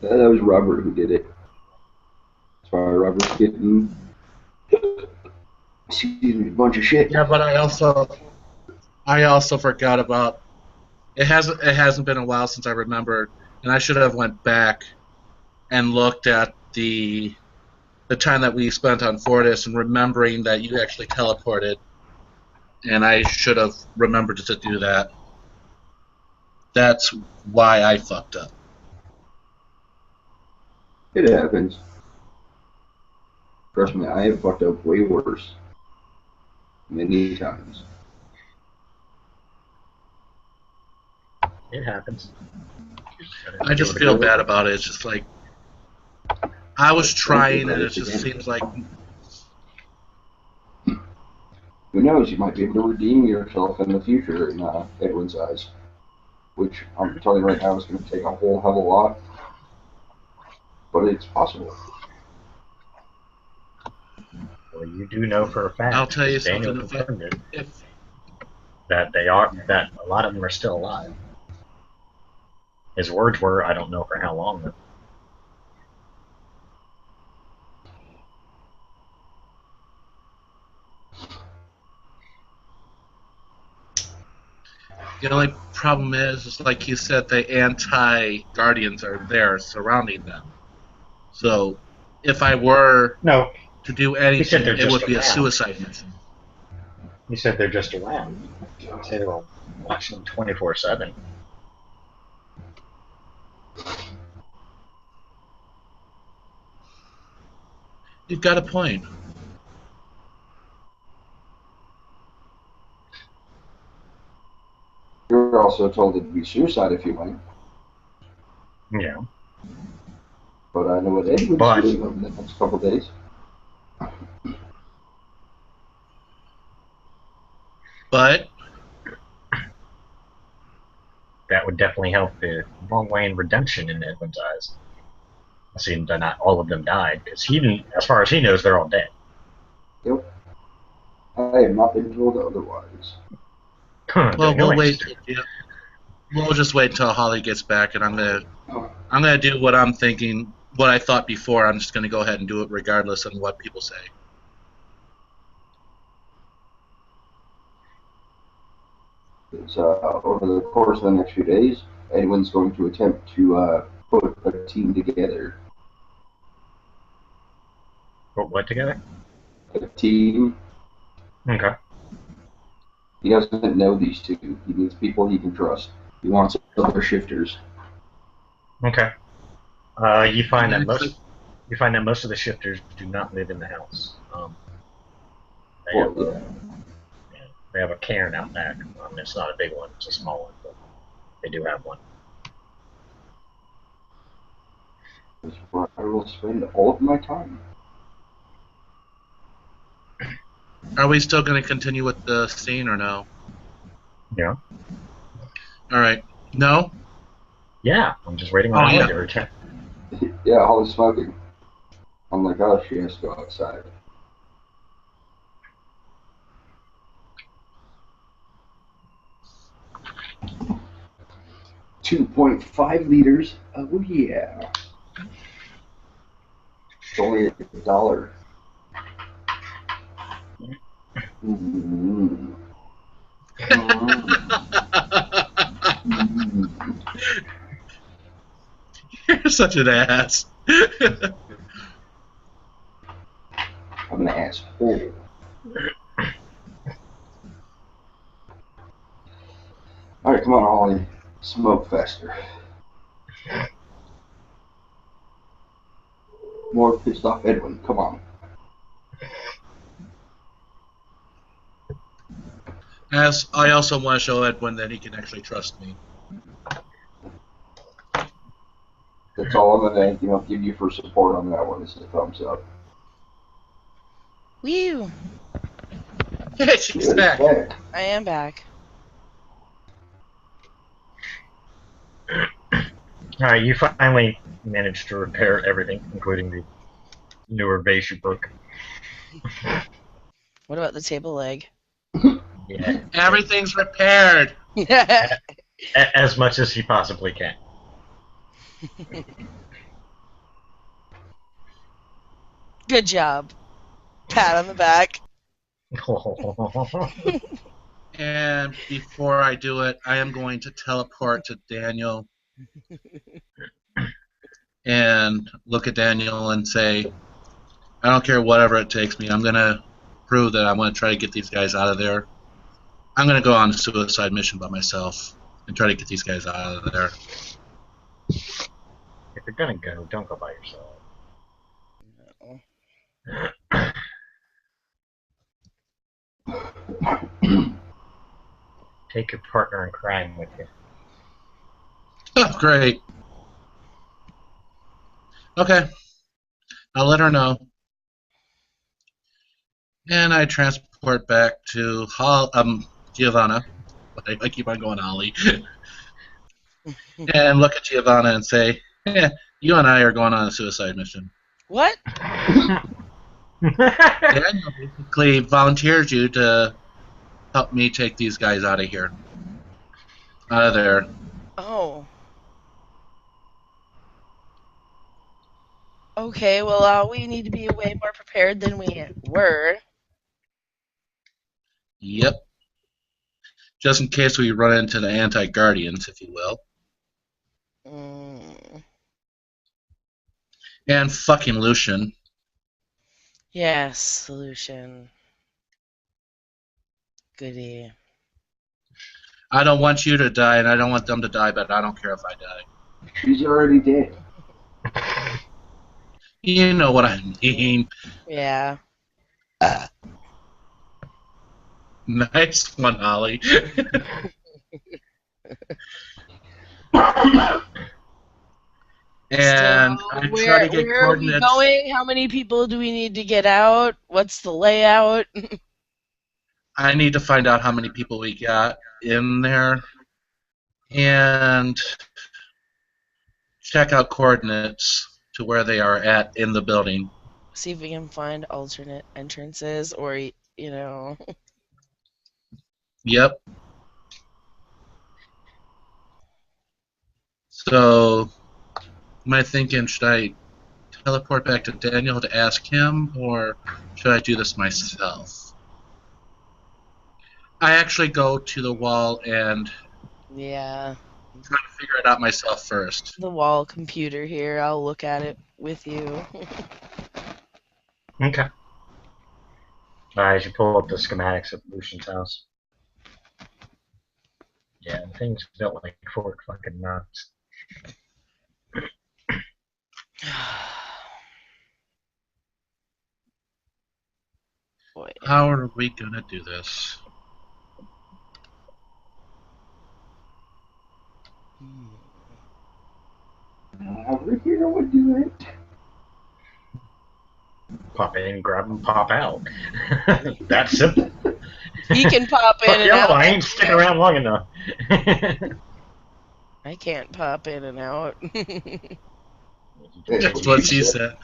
That was Robert who did it. That's why Robert's getting a bunch of shit. Yeah, but I also forgot about it hasn't been a while since I remembered, and I should have went back and looked at the time that we spent on Fortis and remembering that you actually teleported, and I should have remembered to do that. That's why I fucked up. It happens. Trust me, I have fucked up way worse. Many times. It happens. I just feel bad about it. It's just like I was trying, and it just seems like who knows? You might be able to redeem yourself in the future in Edwin's eyes, which I'm telling you right now is going to take a whole hell of a lot, but it's possible. Well, you do know for a fact. I'll tell you Daniel something. confirmed it, that a lot of them are still alive. His words were, "I don't know for how long." Though. the only problem is like you said, the anti-guardians are there surrounding them. So if I were No, to do anything, they're it would just be a around. suicide mission. he said they're just around. He didn't say they were watching them 24/7. You've got a point. You're also told it'd be suicide if you went, Yeah. but I know what Edwin's But- doing over the next couple of days. But That would definitely help the Long Way in redemption in Edwin's eyes. assume that not all of them died, because as far as he knows, they're all dead. Yep. I have not been told otherwise. Well, we'll wait. We'll just wait until Holly gets back, and I'm gonna do what I'm thinking, what I thought before. I'm just gonna go ahead and do it regardless of what people say. It's, over the course of the next few days, anyone's going to attempt to put a team together. Put what together? A team. Okay. He doesn't know these two. He needs people he can trust. He wants other shifters. Okay. You find that most of the shifters do not live in the house. They have a cairn out back. It's not a big one; it's a small one, but they do have one. That's where I will spend all of my time. Are we still gonna continue with the scene or no? Yeah. All right. No. Yeah. I'm just waiting on Holly to return. Yeah, Holly's smoking. I'm like, oh, she has to go outside. $2.5 liters. Oh yeah. It's only $1. Mm-hmm. You're such an ass. I'm an asshole. Alright, come on, Ollie. Smoke faster. More pissed off Edwin. Come on. As I also want to show Edwin that he can actually trust me. That's all I'm gonna give you for support on that one. Is a thumbs up. Whew. Hey, she's back. I am back. Alright, you finally managed to repair everything, including the newer vase you broke. What about the table leg? Yeah. Everything's repaired. As much as he possibly can. Good job. Pat on the back. And before I do it, I am going to teleport to Daniel and look at Daniel and say, I don't care whatever it takes me. I'm going to prove that I want to try to get these guys out of there. I'm going to go on a suicide mission by myself and try to get these guys out of there. If you're gonna go, don't go by yourself. No. Take your partner in crime with you. Oh, great. Okay. I'll let her know. And I transport back to Giovanna. I keep on going Holly. And look at Giovanna and say, you and I are going on a suicide mission. What? Daniel basically volunteered you to help me take these guys out of here. Out of there. Oh. Okay, well, we need to be way more prepared than we were. Yep. Just in case we run into the anti-guardians, if you will. And fucking Lucian. Yes, solution. Goody. I don't want you to die, and I don't want them to die, but I don't care if I die. She's already dead. You know what I mean. Yeah. Nice one, Holly. And So, I where try to get are we coordinates. going? How many people do we need to get out? What's the layout? I need to find out how many people we got in there and check out coordinates to where they are at in the building. See if we can find alternate entrances, or Yep. So, am I thinking, should I teleport back to Daniel to ask him, or should I do this myself? I actually go to the wall and yeah, try to figure it out myself first. the wall computer here. I'll look at it with you. Okay. Alright, you pull up the schematics of Lucian's house. Yeah, the thing's built like Fort fucking nuts. Boy. How are we gonna do this? Over here would do it. Pop in, grab him, pop out. That's simple. He can pop in Fuck and yo, out. I ain't sticking around long enough. I can't pop in and out. That's what she said.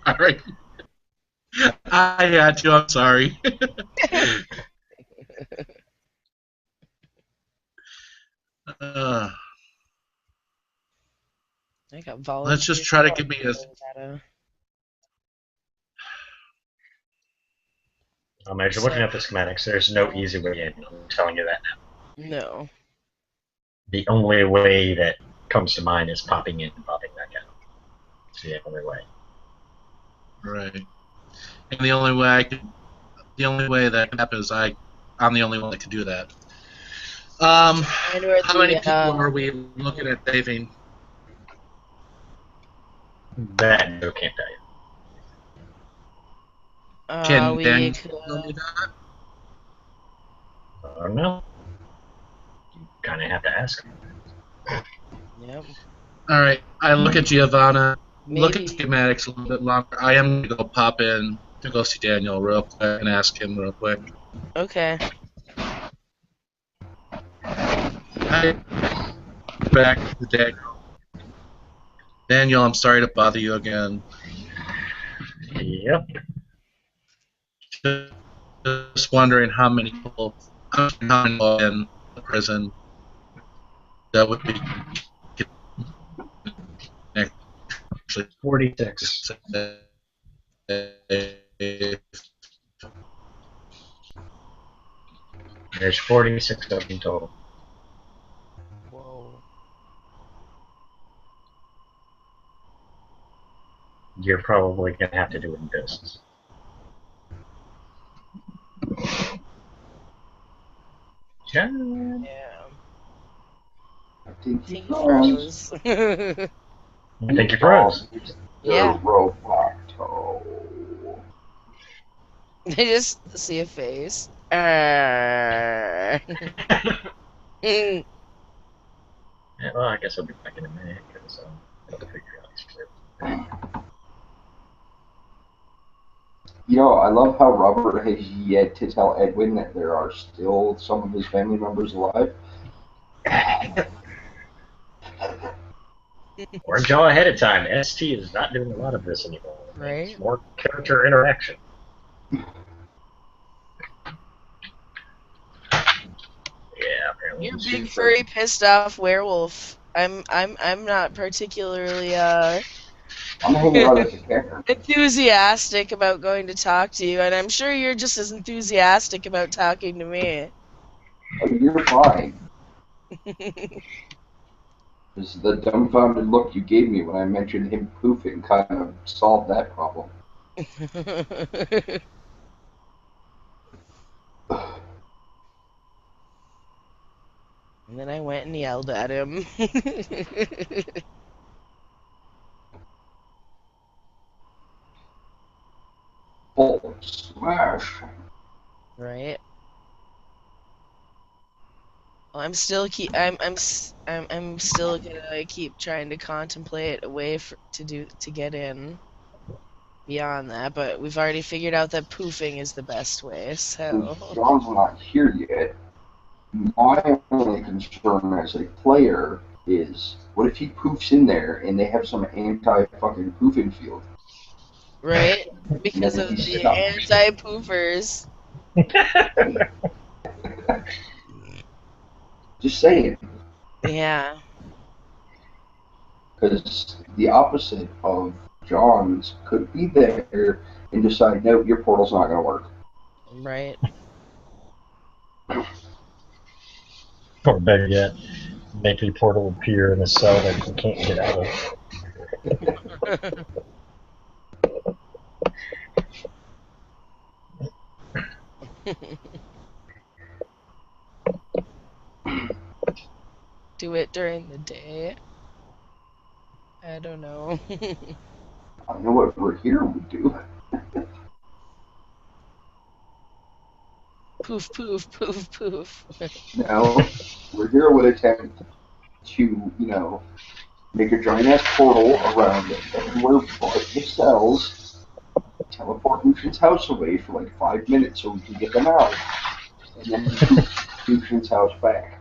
Alright. I had you, I'm sorry. I got volunteers. Let's just try to give me a... As you're looking at the schematics, there's no easy way in. I'm telling you that now. No. The only way that comes to mind is popping in and popping back out. It's the only way. Right. And the only way that can happen is I'm the only one that can do that. How many people are we looking at saving? That Joe can't tell you. Can we Dan could... tell me that? I don't know. You kind of have to ask him. Yep. Alright, I look at Giovanna, look at Maybe. schematics a little bit longer. I am going to go pop in to go see Daniel real quick and ask him real quick. Okay. Hi. Back to Daniel. Daniel, I'm sorry to bother you again. Yep. Just wondering how many people in the prison that would be actually 46. There's 46 of them total. Whoa. You're probably going to have to do it in doses. Yeah. I think He he froze. froze. I think you froze. Yeah. Roboto. I just see a face. Yeah, well, I guess I'll be back in a minute because I have to figure out his script. You know, I love how Robert has yet to tell Edwin that there are still some of his family members alive. Warned y'all ahead of time. ST is not doing a lot of this anymore. Right. It's more character interaction. Yeah, apparently. You're Let's big see. furry pissed off werewolf. I'm not particularly I'm hanging out as a character. enthusiastic about going to talk to you, and I'm sure you're just as enthusiastic about talking to me. I mean, you're fine. Because the dumbfounded look you gave me when I mentioned him poofing kind of solved that problem. And then I went and yelled at him. Full smash. Right. Well, I'm still gonna keep trying to contemplate a way to get in beyond that, but we've already figured out that poofing is the best way. So John's not here yet. My only concern as a player is, what if he poofs in there and they have some anti-fucking poofing field? Right? Because then of he's the stuck. anti-poofers. Just saying. Yeah. Because the opposite of John's could be there and decide, no, your portal's not going to work. Right. Or better yet, make a portal appear in a cell that you can't get out of. Do it during the day. I don't know. I know what we're here would do. Poof, poof, poof, poof. No, we're here would attempt to, make a giant ass portal around everywhere but the cells, teleport Lucian's house away for like 5 minutes so we can get them out, and then poof Lucian's house back.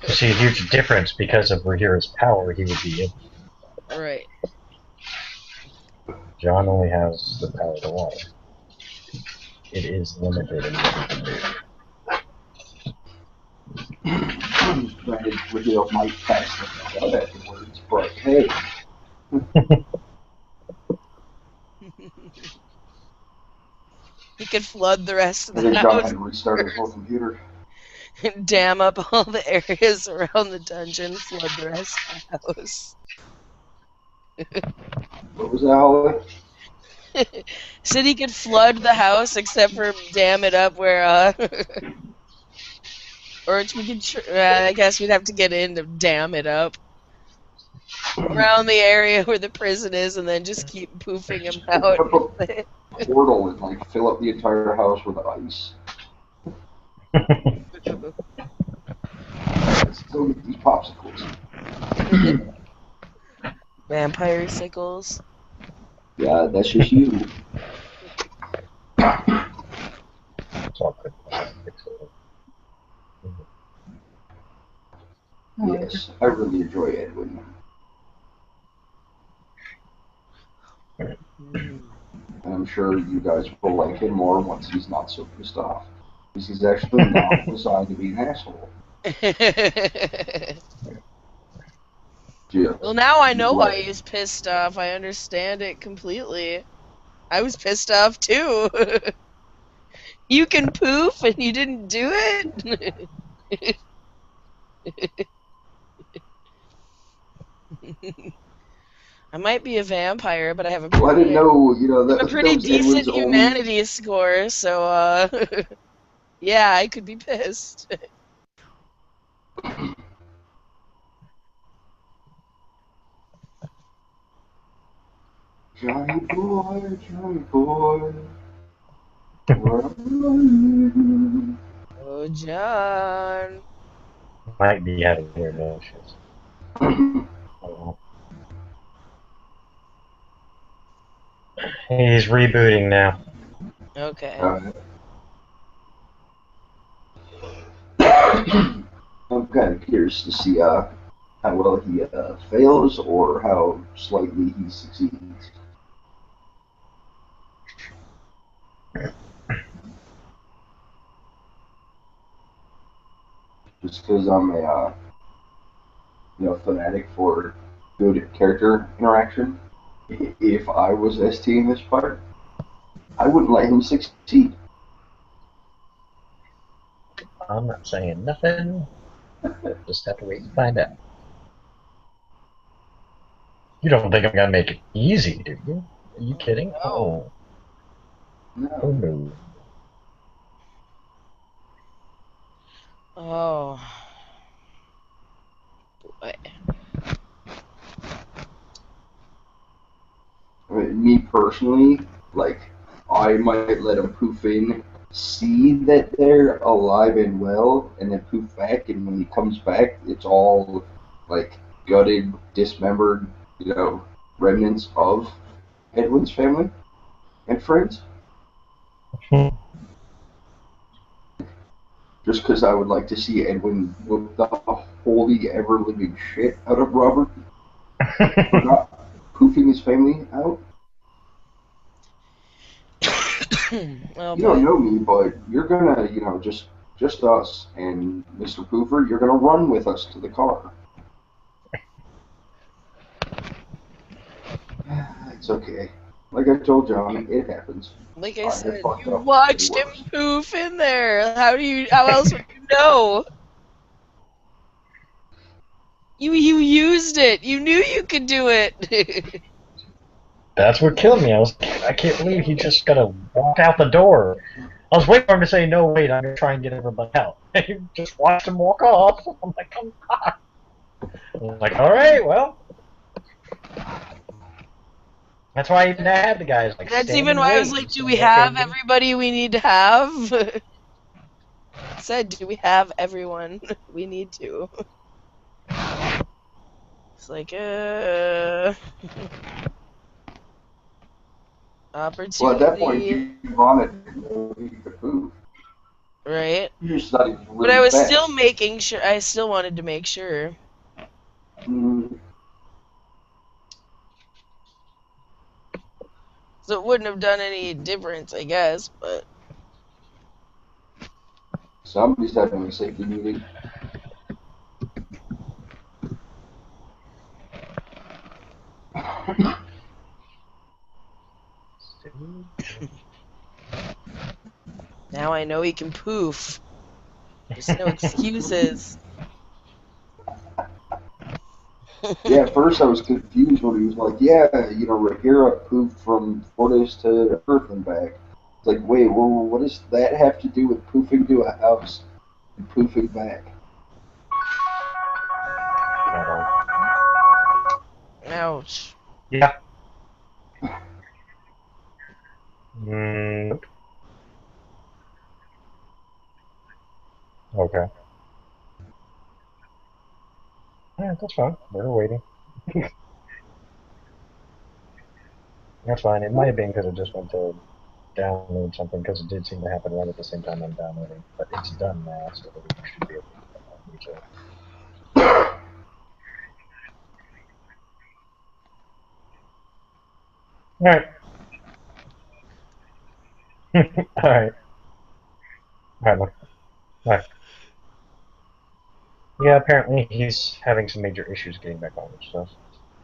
See a huge difference because of Rahira's power. He would be in. Right. John only has the power to water. It is limited in what he can do. Granted, Rahira might pass the fuck out afterwards, but hey. He could flood the rest of And the then John house. had to restart his whole computer. Dam up all the areas around the dungeon, flood the rest of the house. What was that, Holly? Said he could flood the house except for dam it up where, or we could, I guess we'd have to get in to dam it up around the area where the prison is and then just keep poofing him out. Portal and like fill up the entire house with ice. Let's go get these popsicles. Vampire sickles. Yeah, that's just you. It's all good. Yes, I really enjoy Edwin. And I'm sure you guys will like him more once he's not so pissed off. Because he's actually not designed to be an asshole. Well, now I know why he's pissed off. I understand it completely. I was pissed off too. You can poof and you didn't do it? I might be a vampire, but I have a pretty, well, I didn't know, a pretty decent humanity score, so, yeah, I could be pissed. Johnny boy, where are you? Oh, John. Might be having internet issues. Oh. He's rebooting now. Okay. I'm kind of curious to see how well he fails or how slightly he succeeds. Just because I'm a fanatic for good character interaction. If I was ST in this part, I wouldn't let him succeed. I'm not saying nothing. Just have to wait and find out. You don't think I'm gonna make it easy, do you? Are you kidding? No. Oh no. Oh. Boy. I mean, me personally, like, I might let him poof in, see that they're alive and well, and then poof back, and when he comes back, it's all, like, gutted, dismembered, remnants of Edwin's family and friends. just because I would like to see Edwin whoop the holy ever-living shit out of Robert for not poofing his family out. Oh You don't boy. know me, but you're gonna, just us and Mr. Poofer, you're gonna run with us to the car. It's okay. Like I told John, it happens. Like I I said, fucked you up watched way him worse. poof in there. How else would you know? You used it. You knew you could do it. That's what killed me. I can't believe he just gotta walk out the door. I was waiting for him to say, no, wait, I'm gonna try and get everybody out. And you just watched him walk off. I'm like, come on. I'm like, alright, well. That's why I even had the guys like That's stand even and why I was wait. like, do So we they have can- everybody we need to have? I said, do we have everyone we need to? It's like, opportunity. Well, at that point, Giovanna didn't know he could move. Right? You just thought he was really But I was fast. still making sure. I still wanted to make sure. Mm, So it wouldn't have done any difference, I guess, but. somebody's having a safety meeting. Now I know he can poof. There's no excuses. Yeah, at first I was confused when he was like, yeah, Rahira poofed from Fortis to Earth and back. It's like, wait, well, what does that have to do with poofing to a house and poofing back? Ouch. Yeah. Nope. Okay. Yeah, that's fine. We're waiting. That's fine. It might have been because it just went to download something, because it did seem to happen right at the same time I'm downloading. But it's done now, so we should be able to use it. Alright. Alright. Alright, look. Alright. Yeah, apparently he's having some major issues getting back on, so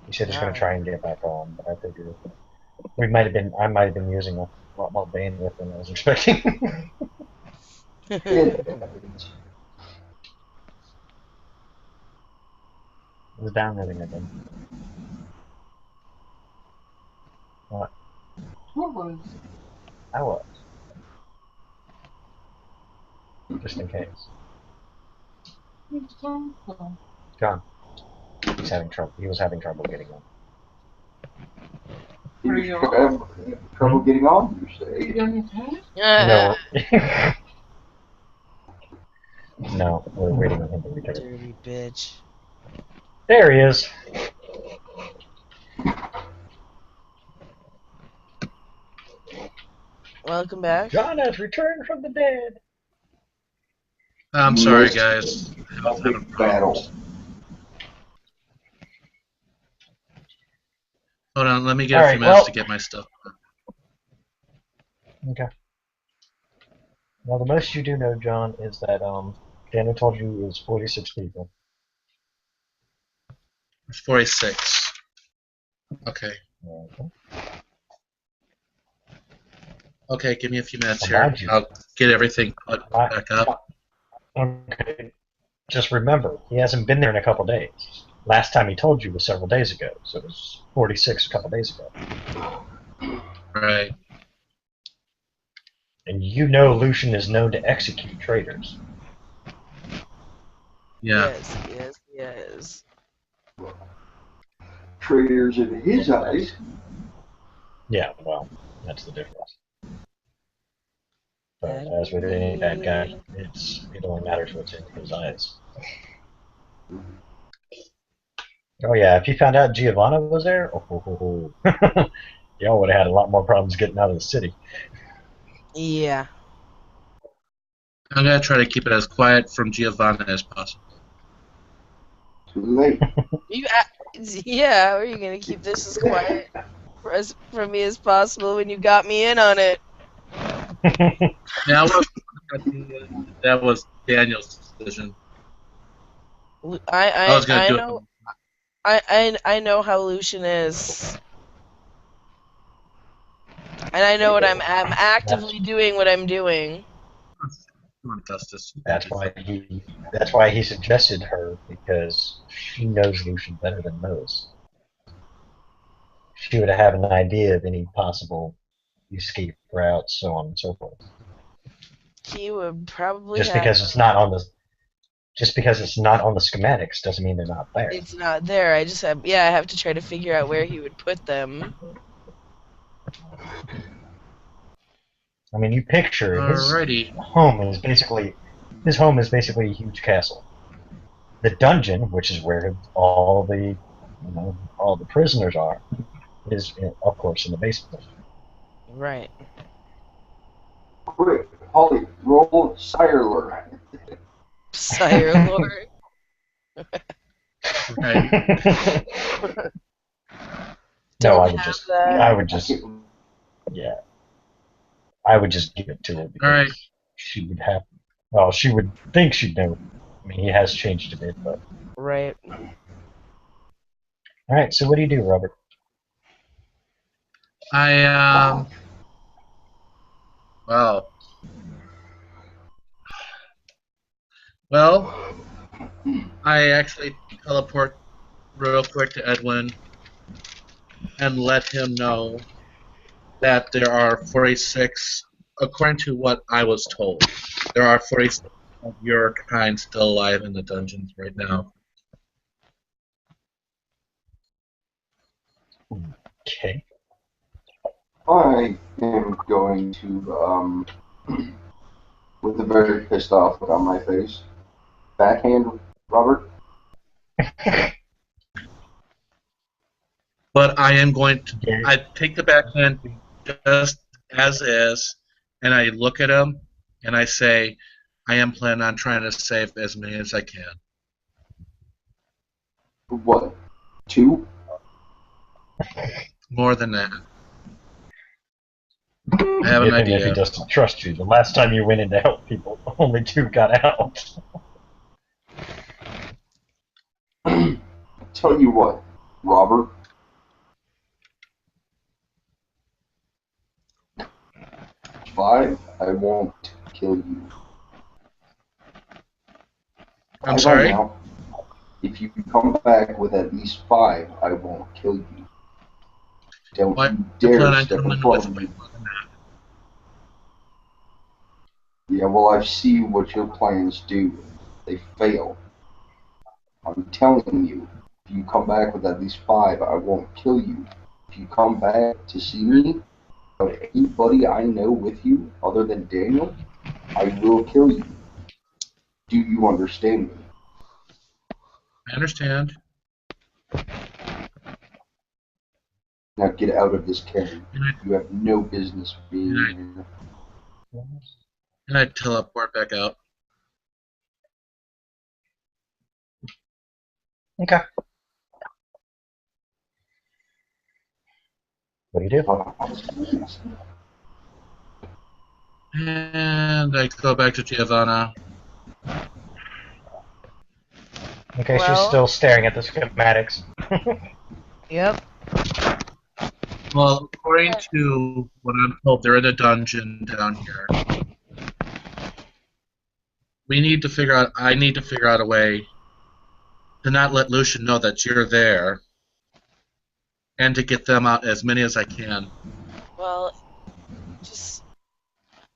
he said he's going to try and get back on, but I figure I might have been using a lot more bandwidth than I was expecting. It happens. It was downloading again. What? What was? I was. Just in case. John. He's having trouble. He was having trouble getting on. You have trouble getting on, you say? No. No, we're waiting on him to return. Dirty bitch. There he is. Welcome back. John has returned from the dead. I'm sorry, guys. I was having Battle. problems. Hold on, let me get a Alright, few minutes well- to get my stuff. Okay. Well, the most you do know, John, is that Daniel told you it was 46 people. It's 46. Okay. Okay. Okay, give me a few minutes Well, here. mind you- I'll get everything put My- back up. Okay. Just remember, he hasn't been there in a couple days. Last time he told you was several days ago, so it was 46 a couple days ago. Right. And you know Lucian is known to execute traitors. Yeah. Yes, yes, yes. Traitors in his eyes. Yeah, well, that's the difference. But as with any bad guy, it only matters what's in his eyes. Oh yeah, if you found out Giovanna was there, y'all would have had a lot more problems getting out of the city. Yeah. I'm gonna try to keep it as quiet from Giovanna as possible. Too late. Yeah, how are you gonna keep this as quiet from me as possible when you got me in on it? Yeah, that was Daniel's decision. I was gonna I do know it. I know how Lucian is, and I know what I'm actively doing what I'm doing. Come on, Custis. That's why he suggested her, because she knows Lucian better than most. She would have an idea of any possible escape routes, so on and so forth. He would probably Just have. because it's not on the schematics doesn't mean they're not there. It's not there. I just have. Yeah, I have to try to figure out where he would put them. I mean, you picture Alrighty. home is basically a huge castle. The dungeon, which is where all the prisoners are, is of course in the basement. Right. Quick, Holly, roll Sire Lord. Sire Lord. Right. No, Don't have that. I would just give it to her because Alright. she would have. Well, she would think she'd know. I mean, he has changed a bit, but. Right. All right. So what do you do, Robert? Well, I actually teleport real quick to Edwin and let him know that there are 46, according to what I was told, there are 46 of your kind still alive in the dungeons right now. Okay. I am going to, with a very pissed off look on my face, backhand Robert. But I am going to. I take the backhand just as is, and I look at him and I say, I am planning on trying to save as many as I can. What? 2? More than that. I have an Even idea. if he doesn't trust you, the last time you went in to help people, only 2 got out. Tell you what, Robert. Five, I won't kill you. I'm sorry? Now, if you come back with at least 5, I won't kill you. Don't you dare step in front of me. Yeah, well, I see what your plans do. They fail. I'm telling you, if you come back with at least 5, I won't kill you. If you come back to see me, or anybody I know with you other than Daniel, I will kill you. Do you understand me? I understand. Now get out of this cave. You have no business being here. And I teleport back out. Okay. What do you do? And I go back to Giovanna. Okay, she's Well- still staring at the schematics. Yep. Well, according to what I'm told, they're in a dungeon down here. I need to figure out a way to not let Lucian know that you're there, and to get them out as many as I can. Well, just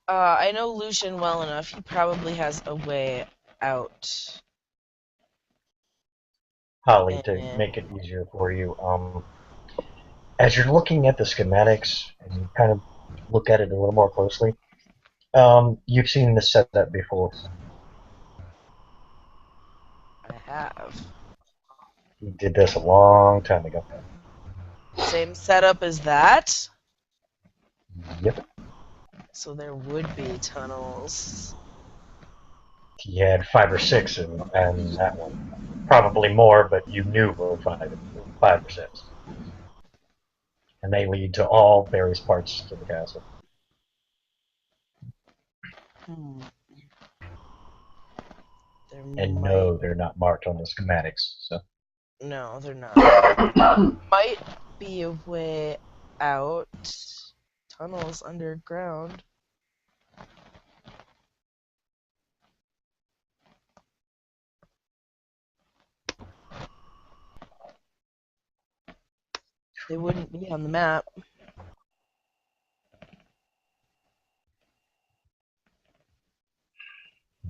I know Lucian well enough. He probably has a way out. Holly, to make it easier for you, as you're looking at the schematics and you kind of look at it a little more closely, you've seen this setup before. I have. He did this a long time ago. Same setup as that. Yep. So there would be tunnels. he had 5 or 6 in that one. Probably more, but you knew were 5 or 6. And they lead to all various parts of the castle. Hmm. There And might... no, they're not marked on the schematics. So No, they're not. Might be a way out. Tunnels underground. They wouldn't be on the map.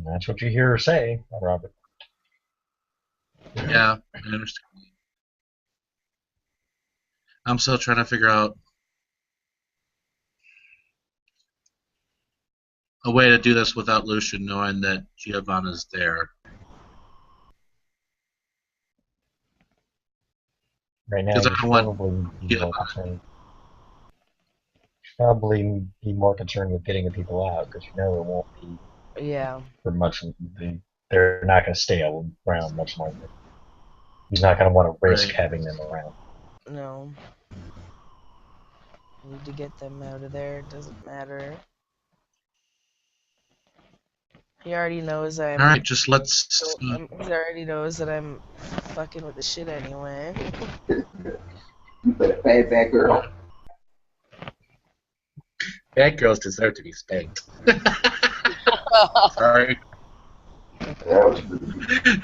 that's what you hear her say, Robert. Yeah, I understand. I'm still trying to figure out a way to do this without Lucian knowing that Giovanna's there. Right now, 'Cause you I should want probably be more Giovanna. concerned. Probably be more concerned with getting the people out because you know it won't be Yeah. for much. They're not going to stay around much longer. He's not going to want to risk Right. having them around. No. Need to get them out of there. Doesn't matter. He already knows I'm. All right, just let's. He already knows that I'm fucking with the shit anyway. You better bad that girl. Bad girls deserve to be spanked. Sorry. That was rude.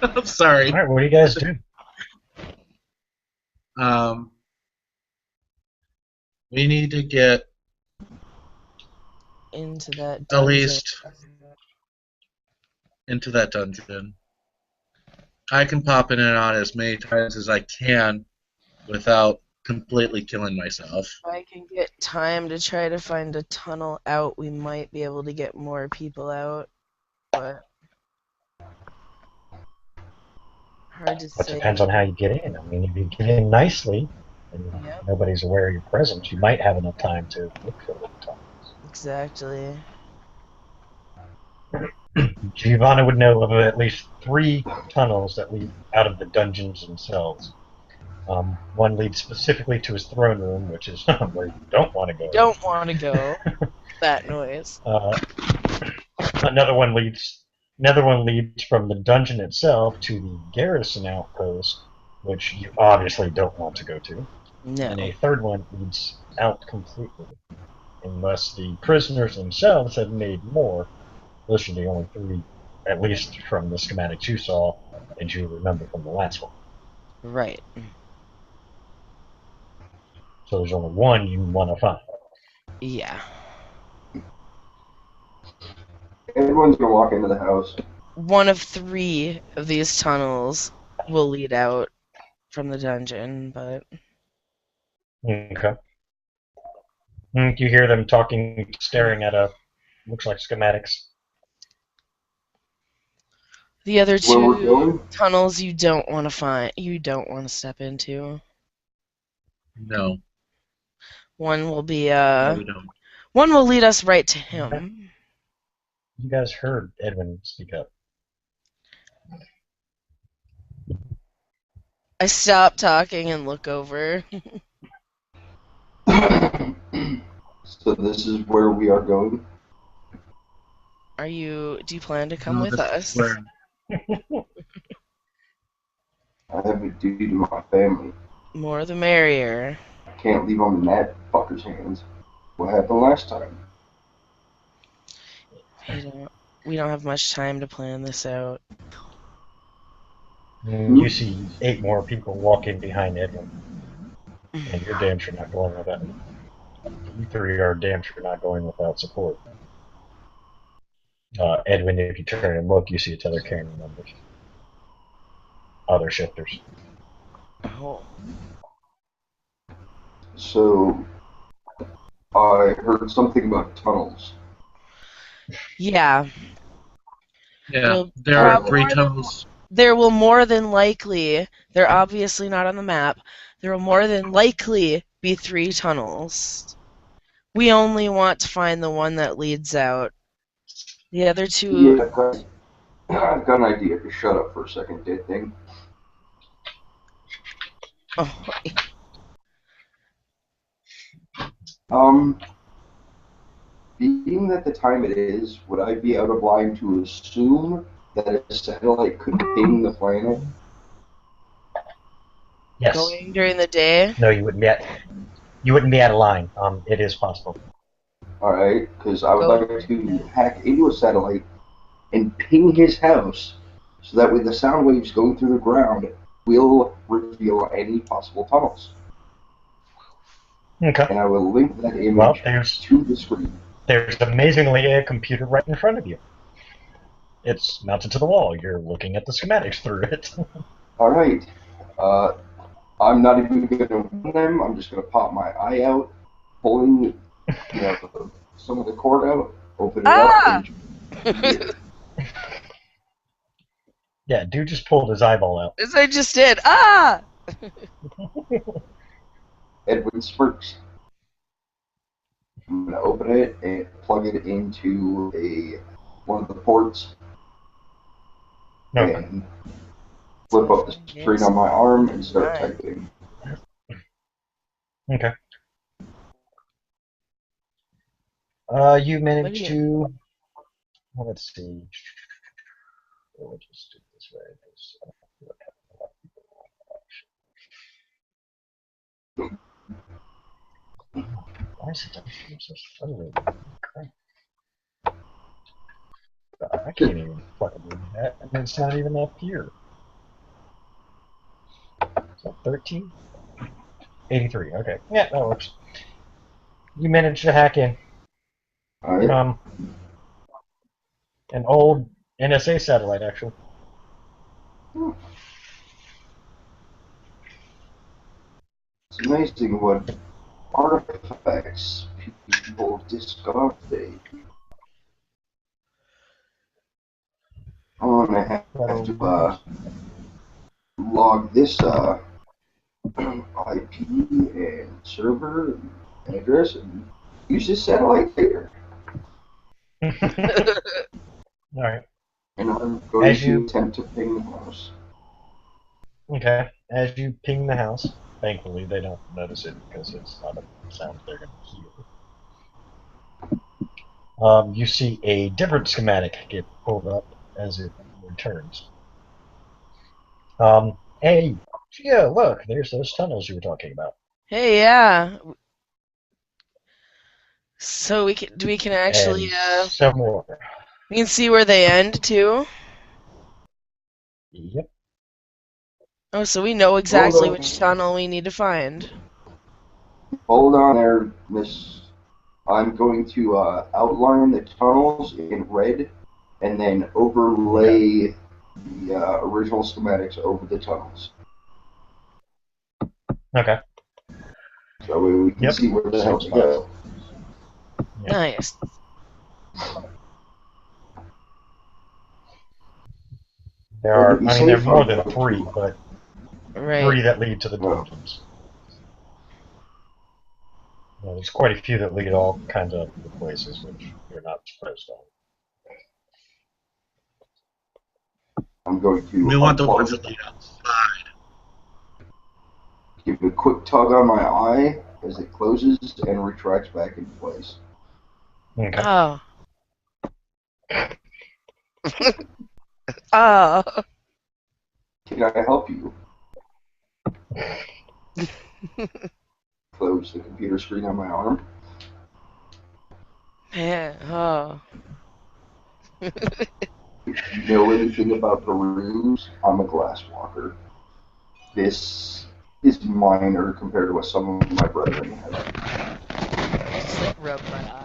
I'm sorry. All right, what do you guys do? We need to get Into that at dungeon. least into that dungeon. I can pop in and out as many times as I can without completely killing myself. If I can get time to try to find a tunnel out, we might be able to get more people out. But hard to It say. depends on how you get in. I mean, if you get in nicely and Yep. nobody's aware of your presence, you might have enough time to look for the tunnels. Exactly. Giovanna would know of at least 3 tunnels that lead out of the dungeons themselves. One leads specifically to his throne room, which is where you don't want to go. Don't want to go. That noise. Another one leads from the dungeon itself to the garrison outpost, which you obviously don't want to go to. No. And a third one leads out completely, unless the prisoners themselves have made more. Those are the only 3, at least from the schematics you saw, and you remember from the last one. Right. So there's only one you want to find. Yeah. Everyone's gonna walk into the house. One of 3 of these tunnels will lead out from the dungeon, but Okay. You hear them talking, staring at looks like schematics. the other Where we're 2 going? tunnels you don't want to find. You don't want to step into. No. One will be No, we don't. one will lead us right to him. You guys heard Edwin speak up. I stop talking and look over. So this is where we are going. Do you plan to come with us? Where- I have a duty to my family. More the merrier. I can't leave them in that fucker's hands. What happened last time? We don't have much time to plan this out. You see 8 more people walk in behind Edwin. And you're damn sure not going without. You 3 are damn sure not going without support. Edwin, if you turn and look, you see it's other carrying members. Other shifters. Oh. So, I heard something about tunnels. Yeah. Yeah, Well, there are probably 3 more than- tunnels. There will more than likely, they're obviously not on the map, there will more than likely be 3 tunnels. We only want to find the one that leads out. The other 2... Yeah, I've got an idea. Just shut up for a second, dead thing. Oh, Being that the time it is, would I be out of line to assume that a satellite could ping the planet? Yes. going during the day? No, you wouldn't be out of line. It is possible. Alright, because I would Go like to hack into a satellite and ping his house so that way the sound waves going through the ground will reveal any possible tunnels. Okay. And I will link that image Well, there's to the screen. amazingly a computer right in front of you. It's mounted to the wall. You're looking at the schematics through it. Alright. I'm not even going to run them. I'm just going to pop my eye out, pulling some of the cord out, open it Ah! up, and Yeah, dude just pulled his eyeball out. As I just did. Ah! Edwin Sparks. I'm going to open it and plug it into one of the ports Okay. and flip up the screen on my arm and start Right. typing. Okay. You managed What to. Well, let's see. We'll just do this way. Why is it so slowly? Crap. I can't even fucking read that, and it's not even up here. Is that 13? 83. Okay. Yeah, that works. You managed to hack in. Alright. An old NSA satellite, actually. It's amazing what artifacts people discover. I'm gonna have to log this IP and server and address and use this satellite later. Alright. And I'm going As to you- attempt to ping the house. Okay. As you ping the house, thankfully they don't notice it because it's not a sound they're going to hear. You see a different schematic get pulled up as it returns. Hey, yeah, look, there's those tunnels you were talking about. Hey, yeah. So we can actually And some more. we can see where they end too. Yep. Oh, so we know exactly on. which tunnel we need to find. Hold on there, Miss. I'm going to outline the tunnels in red and then overlay the original schematics over the tunnels. Okay. So we can Yep. see where the hell to go. Yeah. Nice. There are, Well, I mean, there are more than 3, but 3 Right. that lead to the dungeons. Well, there's quite a few that lead all kinds of other places, which you're not supposed on. I'm going to We want the unplug, ones that lead outside. give it a quick tug on my eye as it closes and retracts back into place. Okay. Oh. Oh. Can I help you? Close the computer screen on my arm. Man. Oh. If you know anything about Peruse, I'm a glass walker. This is minor compared to what some of my brethren have. Just like rub my eye.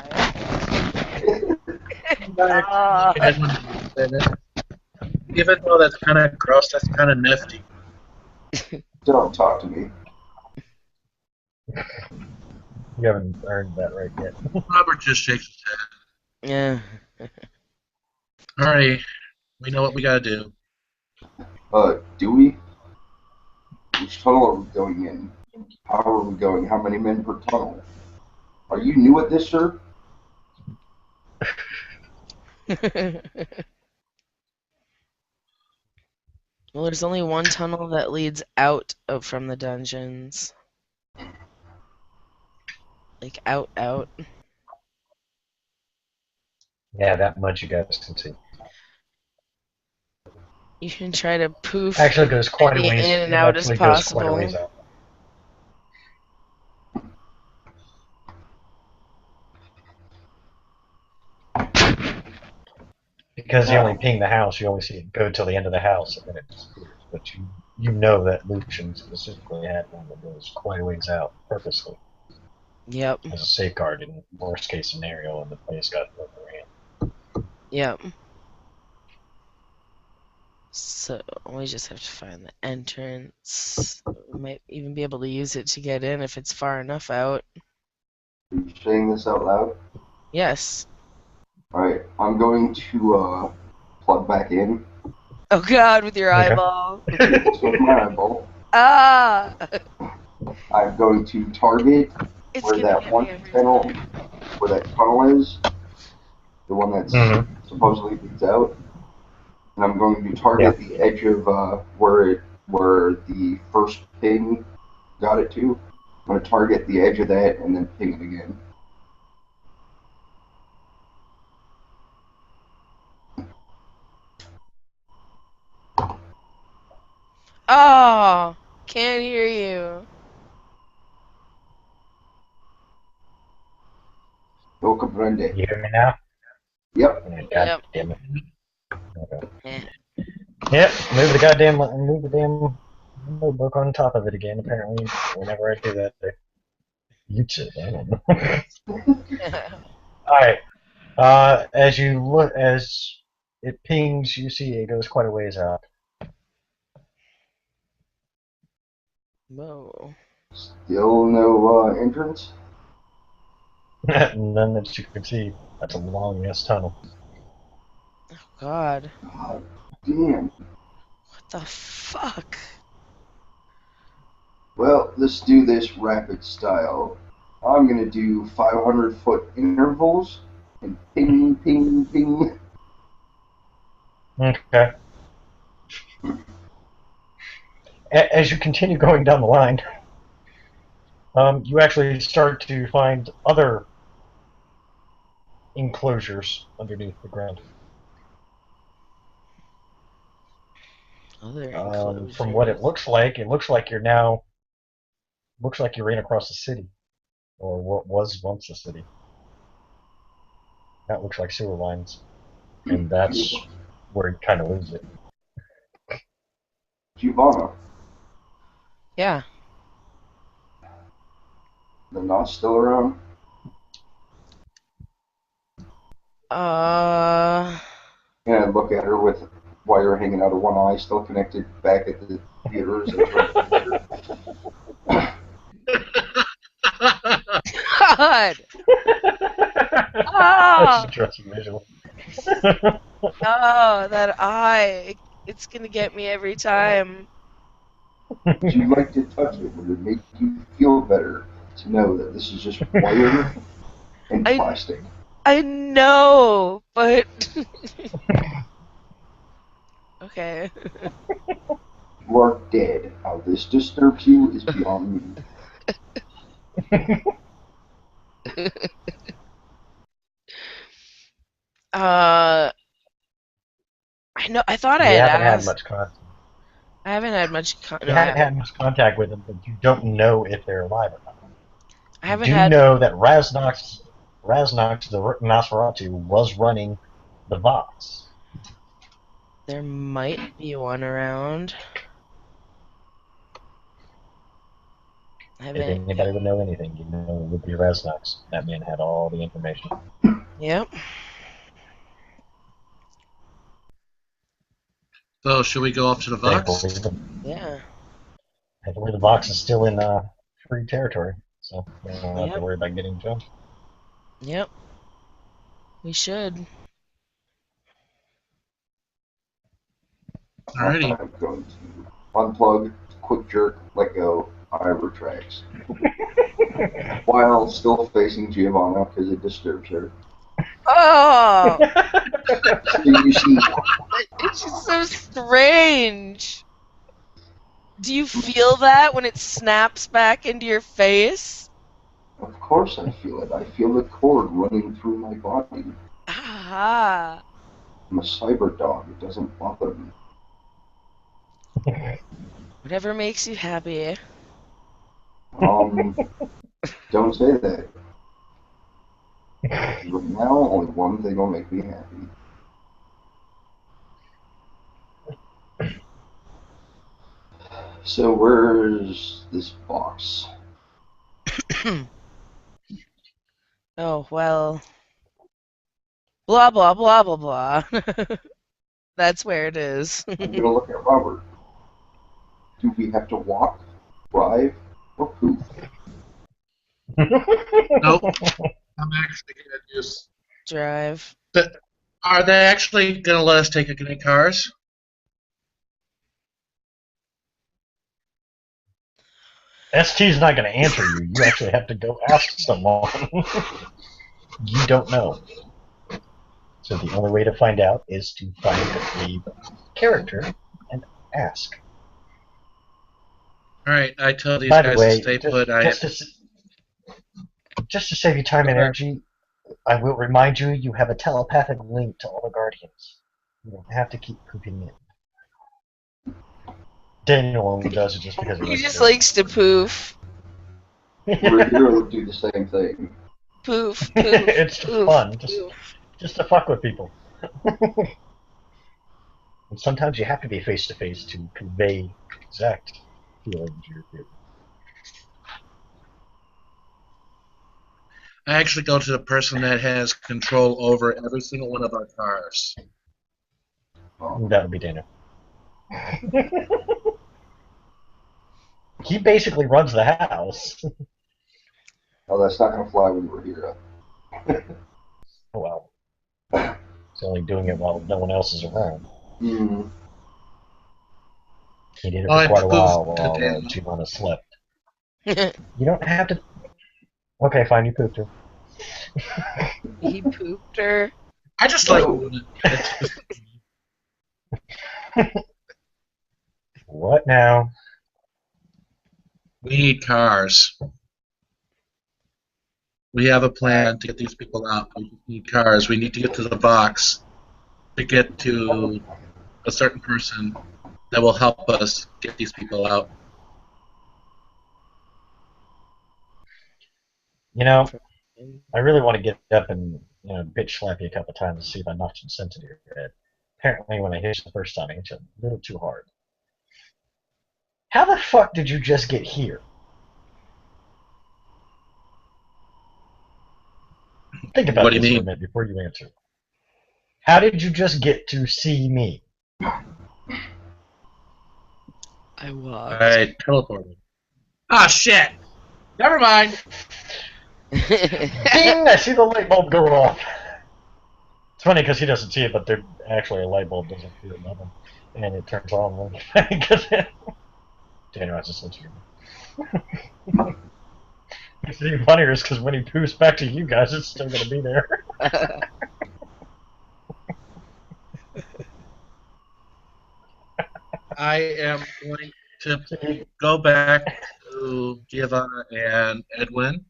Even though that's kind of gross, that's kind of nifty. Don't talk to me. You haven't earned that right yet. Robert just shakes his head. Yeah. Alrighty, we know what we gotta do. Do we? Which tunnel are we going in? How are we going? How many men per tunnel? Are you new at this, sir? Well, there's only one tunnel that leads out from the dungeons. Like, out. Yeah, that much you guys can see. You can try to poof Actually, goes quite a many ways. in and It out as actually goes quite a possible. ways out. Because you only ping the house, you only see it go till the end of the house, and then it disappears. But you know that Lucian specifically had one that goes quite a ways out, purposely, Yep. as a safeguard in worst case scenario, and the place got overran. Yep. So we just have to find the entrance. We might even be able to use it to get in if it's far enough out. Are you saying this out loud? Yes. Alright, I'm going to plug back in. Oh God, with your Okay. eyeball. It's with my eyeball. Ah! I'm going to target It's where gonna that get one me every tunnel, time. where that tunnel is, the one that's supposedly leads out, and I'm going to target the edge of where the first ping got it to. I'm going to target the edge of that and then ping it again. Oh! Can't hear you. No comprende. You hear me now? Yep. Yeah, God Yep. damn it. Okay. Eh. Yep, move the damn notebook on top of it again. Apparently, whenever I do that, they mute it. I don't know. All right. As you look, as it pings, you see it goes quite a ways out. Whoa. Still no entrance? None that you can see. That's a long ass tunnel. Oh God. God damn. What the fuck? Well, let's do this rapid style. I'm going to do 500-foot intervals and ping, ping, ping. Okay. As you continue going down the line, you actually start to find other enclosures underneath the ground. Other From what it looks like you're now in across the city, or what was once the city. That looks like sewer lines, and that's where you kind of lose it. Giovanna, Yeah. the knot's still around? And I look at her with wire hanging out of one eye, still connected back at the theaters. God. Ah. That's just visual. Oh, that eye. It's gonna get me every time. Would you like to touch it? Would it make you feel better to know that this is just wire and plastic? I know, but okay. You are dead. How this disturbs you is beyond me. I know. I thought I You had haven't had asked. much contact. I haven't had much. You haven't had much contact with them, but you don't know if they're alive or not. I haven't You do had. know that Raznox, the Nosferatu, was running the Vox. There might be one around. If anybody would know anything, you know it would be Raznox. That man had all the information. Yep. So, should we go up to the Vox? Yeah. I believe the Vox is still in free territory, so you don't have to worry about getting jumped. Yep. We should. Alrighty. I'm going to unplug, quick jerk, let go, I retract. While still facing Giovanna because it disturbs her. Oh, So you see, it's just so strange. Do you feel that when it snaps back into your face? of course I feel it. I feel the cord running through my body. Ah. I'm a cyber dog. It doesn't bother me. Whatever makes you happy. Don't say that. Right now, only one thing will make me happy. So where's this box? Oh, well. Blah, blah, blah, blah, blah. That's where it is. I'm gonna look at Robert. Do we have to walk, drive, or poop? Nope. I'm actually gonna just. Drive. Are they actually gonna let us take any cars? ST's not going to answer you. You actually have to go ask someone. You don't know. So the only way to find out is to find a character and ask. Alright, I told these By the guys way, to stay put. just to save you time and energy, I will remind you you have a telepathic link to all the Guardians. You don't have to keep pooping in. Daniel only does it just because He just likes to poof. We're here to do the same thing. Poof, poof. It's poof, fun, poof. just to fuck with people. And sometimes you have to be face to face to convey exact feelings you're feeling. I actually go to the person that has control over every single one of our cars. That would be Daniel. He basically runs the house. Oh, that's not gonna fly when we're here. Oh well. He's only doing it while no one else is around. Mm. He did it Oh, I for quite a while pooped while today. Giovanna slept. You don't have to... Okay, fine, you pooped her. He pooped her. I just like doing it. What now? We need cars. We have a plan to get these people out. We just need cars. We need to get to the box to get to a certain person that will help us get these people out. You know, I really want to get up and bitch slap you a couple times to see if I knocked some sense into your head. Apparently, when I hit you the first time, I hit you a little too hard. How the fuck did you just get here? Think about What do you this for a mean? minute before you answer. How did you just get to see me? I walked. I teleported. Ah, shit! Never mind. Ding! I see the light bulb go off. It's funny because he doesn't see it, but there actually a light bulb doesn't feel nothing, and it turns on when because Daniel has to sense you. It's even funnier is because when he poofs back to you guys, it's still gonna be there. I am going to go back to Giovanna and Edwin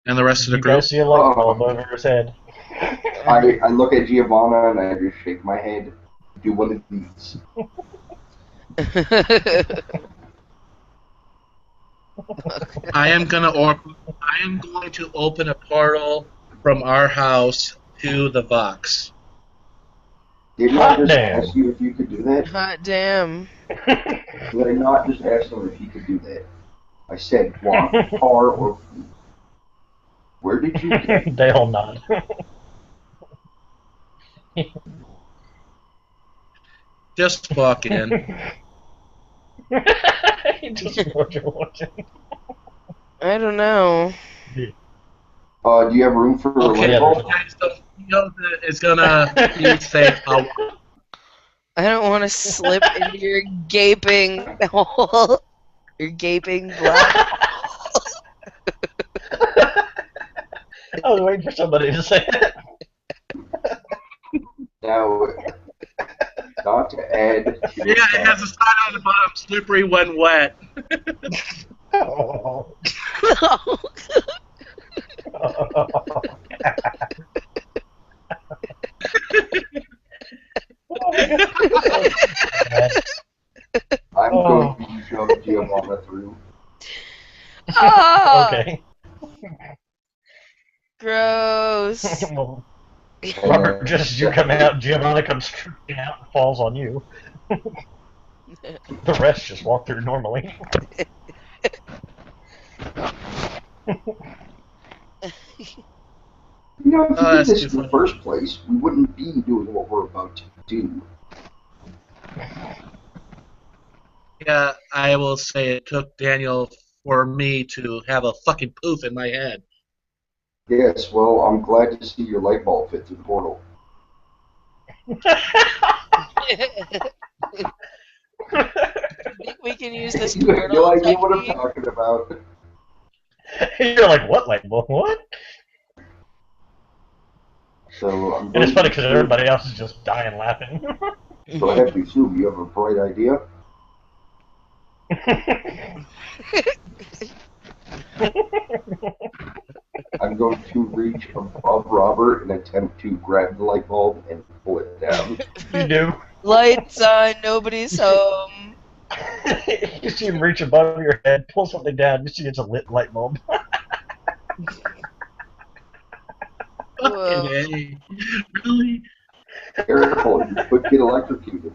and the rest of the You group. guys see a light bulb over his head. I look at Giovanna and I just shake my head. Do one of these. I am going to open a portal from our house to the box. Didn't I just ask you if you could do that? Hot damn. Did I not just ask him if he could do that? I said walk, car, or food. Where did you get? They all nod. Just walk in. Just watching. I don't know. Do you have room for Okay, a label? so Fiona is going to be safe. I don't want to slip into your gaping hole. Your gaping black. I was waiting for somebody to say it. Now, not to add to Yeah, it has a sign on the bottom, slippery when wet. Oh. I'm Oh. going to shove Giovanna through. Ah, Okay. gross. Well, And Robert, just as you come out, Giovanna comes straight out and falls on you. The rest just walk through normally. You know, if Oh, you did that's this too in the funny. first place, we wouldn't be doing what we're about to do. Yeah, I will say it took Daniel for me to have a fucking poof in my head. Yes, well, I'm glad to see your light bulb fit through the portal. Think we can use this You have portal no idea what I'm technique? talking about. You're like, what? Like, what? So I'm And going it's funny to because everybody else is just dying laughing. So I have to assume you have a bright idea. I'm going to reach above Robert and attempt to grab the light bulb and pull it down. You do. Lights on, nobody's home. You see him reach above your head, pull something down, you see it's a lit light bulb. Whoa. Fucking A. Really? Careful, you could get electrocuted.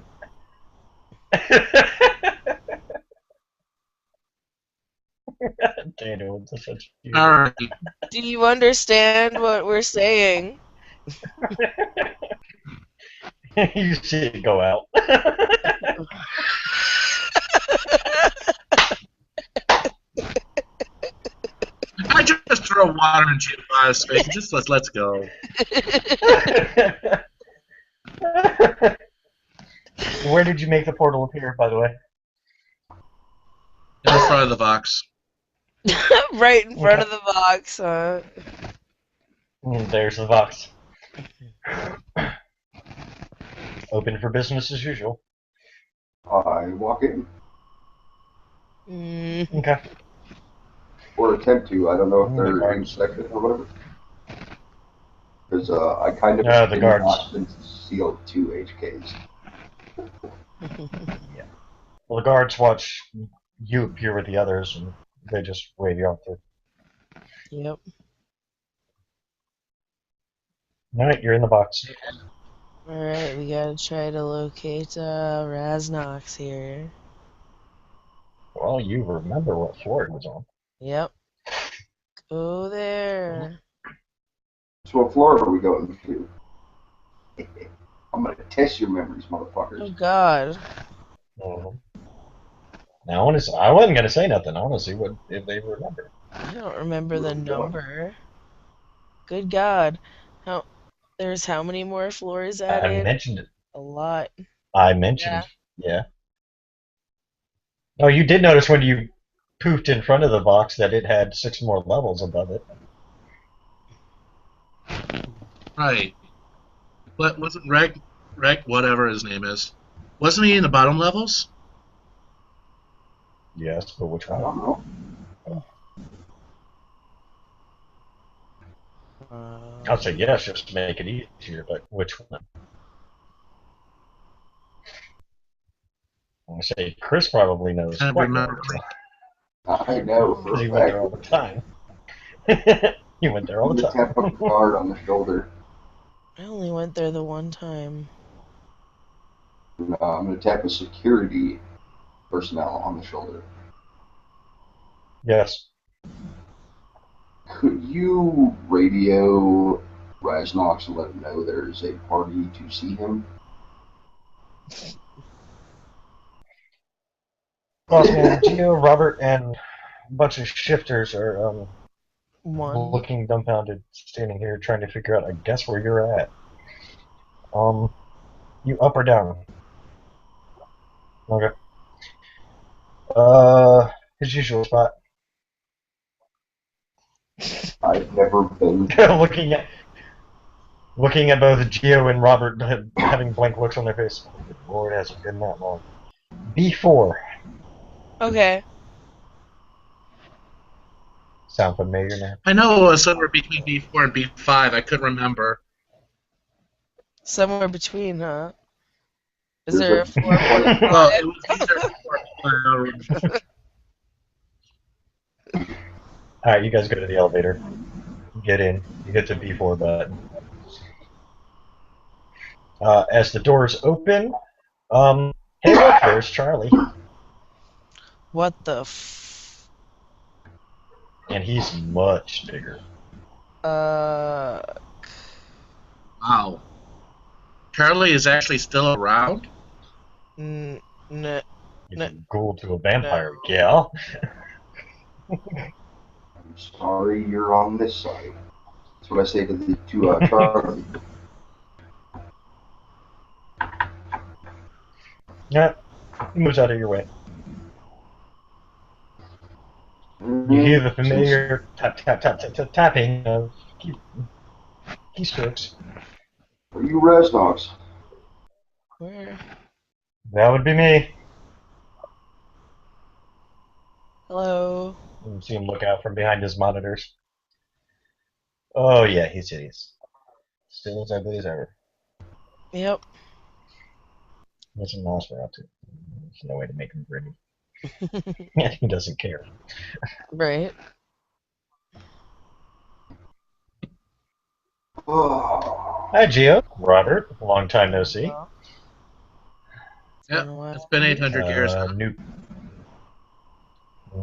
Daniel, it's such Alright. Do you understand what we're saying? You see it go out. I just throw water in Giovanna's face. Just let's go. Where did you make the portal appear, by the way? In the front of the box. Right in front of the box, huh? There's the box. Open for business as usual. I walk in, Mm. Okay. or attempt to. I don't know if The they're guards. inspected or whatever. Because I kind of No, the guards. lost and sealed 2 HKs. Well, the guards watch you appear with the others, and they just wave you off through. Yep. Alright, you're in the box. Alright, we gotta try to locate Raznox here. Well, you remember what floor it was on. Yep. Go there. So what floor are we going to? I'm gonna test your memories, Oh motherfuckers. god. Mhm. Now, I wasn't gonna say nothing. I want to see if they remember. I don't remember the Where are we going? number. Good god. There's how many more floors I added? mentioned it. A lot. I mentioned. Yeah. Oh, you did notice when you poofed in front of the box that it had 6 more levels above it. Right. But wasn't Reg, whatever his name is, wasn't he in the bottom levels? Yes, but which I one? don't know. I'll say yes, just to make it easier, but which one? I'm gonna say Chris probably knows. Can't quite remember. well, I know for because he a went there all fact. the time. He went there all I'm the gonna time. tap a guard on the shoulder. I only went there the one time. No, I'm gonna tap a security personnel on the shoulder. Yes. Could you radio Raznox and let him know there's a party to see him? Bossman, Geo, Robert, and a bunch of shifters are One. looking dumbfounded, standing here trying to figure out, I guess, where you're at. You up or down? Okay. His usual spot. I've never been. looking at both Geo and Robert having blank looks on their face. Oh, good Lord, it hasn't been that long. B4. Okay. Sound familiar now? I know it was somewhere between B4 and B5. I couldn't remember. Somewhere between, huh? Is There's there a 4.5? Well, it was either 4 or Alright, you guys go to the elevator. Get in. You get to B4 button. As the doors open, hey look, there's Charlie. What the And he's much bigger. Wow. Charlie is actually still around? N- He's a ghoul to a vampire, gal. I'm sorry you're on this side. That's what I say to Charlie. Yeah, he moves out of your way. You hear the familiar tapping of keystrokes. Are you Raznox? Where? That would be me. Hello. You see him look out from behind his monitors. Oh yeah, he's hideous. Still as ugly as ever. Yep. What's a Nosferatu? There's no way to make him pretty. And he doesn't care. Right. Oh, Hi, Gio. Robert. Long time no see. Yeah, it's been 800 years. Huh?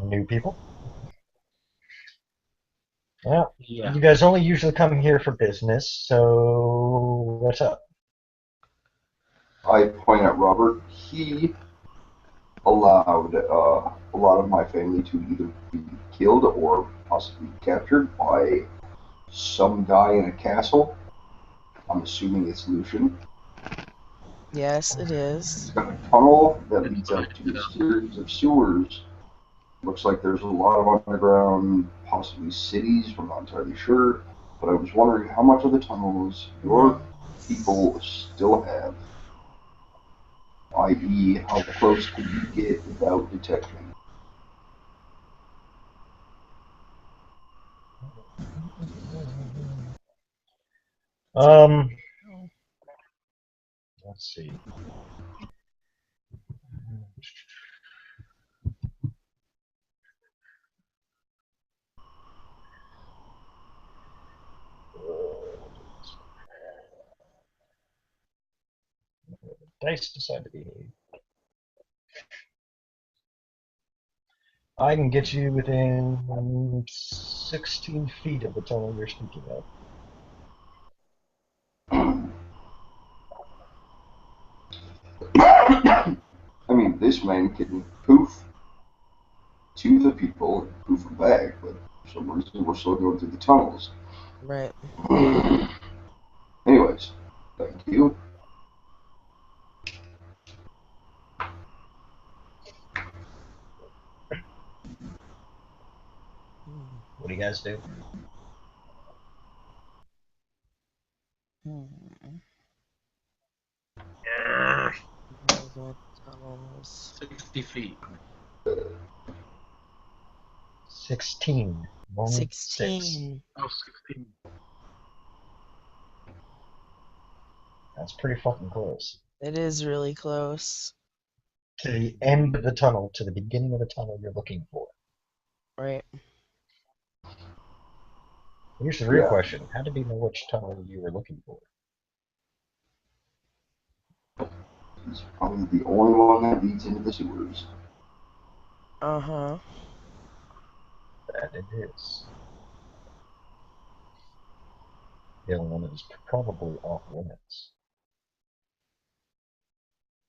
New people. Well, Yeah. you guys only usually come here for business, so what's up? I point at Robert. He allowed a lot of my family to either be killed or possibly captured by some guy in a castle. I'm assuming it's Lucian. Yes, it It's is. got a tunnel that leads up to a series of sewers. Looks like there's a lot of underground, possibly cities. I'm not entirely sure. But I was wondering how much of the tunnels your people still have. I.e., how close can you get without detection? Let's see. Dice decide to behave. I can get you within 16 feet of the tunnel you're speaking of. I mean, this man can poof to the people and poof them back, but for some reason we're still going through the tunnels. Right. Anyways, thank you. What do you guys do? Tunnels. 60 feet. 16. 16. Oh, 16. That's pretty fucking close. It is really close. To the end of the tunnel, to the beginning of the tunnel you're looking for. Right. Here's the real Yeah. question. How did he know which tunnel you were looking for? He's probably the only one that leads into the sewers. Uh-huh. That it is. The other one is probably off limits.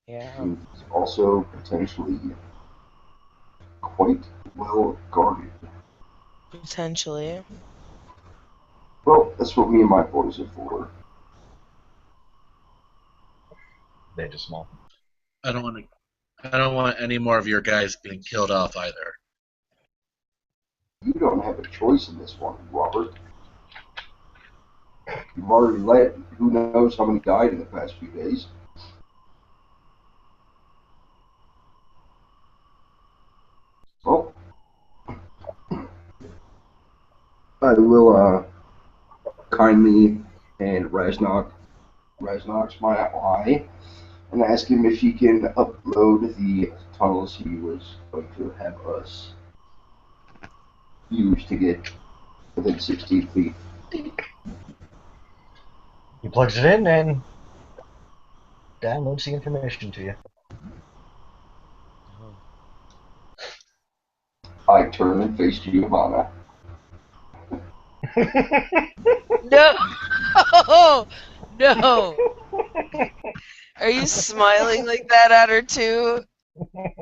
Yeah. He's also potentially quite well guarded. Potentially. Well, that's what me and my boys are for. They just small. I don't want any more of your guys being killed off either. a choice in this one, Robert. You've already let who knows how many died in the past few days. Well, I will kindly hand Raznox my eye and ask him if he can upload the tunnels he was going to have us use to get within 16 feet. He plugs it in and downloads the information to you. I turn and face Giovanna. No! No! Are you smiling like that at her too?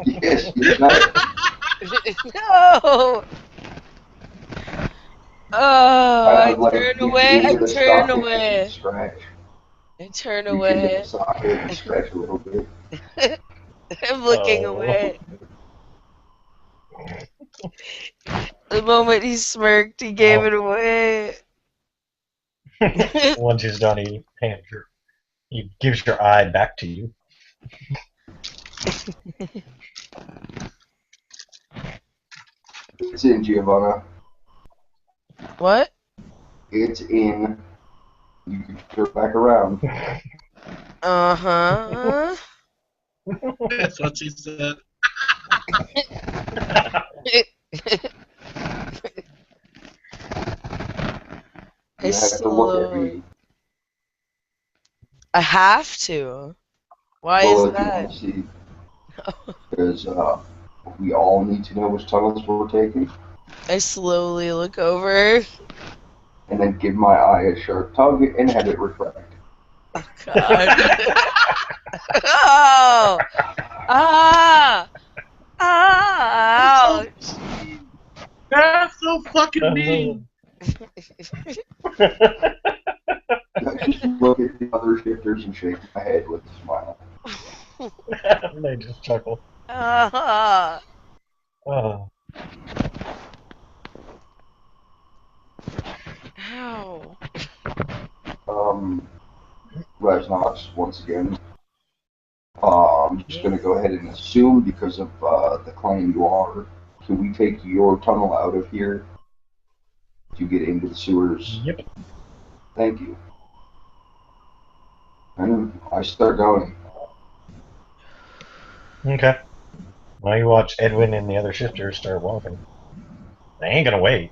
Yes, yes, I No! Oh, I would like turn to away, get I into the turn socket away. and scratch. I turn Reach into away. the socket and scratch a little bit. I'm looking Oh. away. The moment he smirked, he gave it away. Once he's done, he gives your eye back to you. It's in, Giovanna. What? It's in. You can turn back around. Uh-huh. That's what she said. I You have to look at me. I have to. Why Well, is if you that? want to see, because we all need to know which tunnels we're taking, I slowly look over. and then give my eye a sharp tug and have it retract. Oh, God. Oh! Ah! Ah! Ouch! That's so fucking mean. I just look at the other shifters and shake my head with a smile. They just chuckle. Ah! Oh. Ow! Raznox, once again. I'm just going to go ahead and assume, because of the claim you are, can we take your tunnel out of here to get into the sewers? Yep. Thank you. And I start going. Okay. Now you watch Edwin and the other shifters start walking. They ain't gonna wait.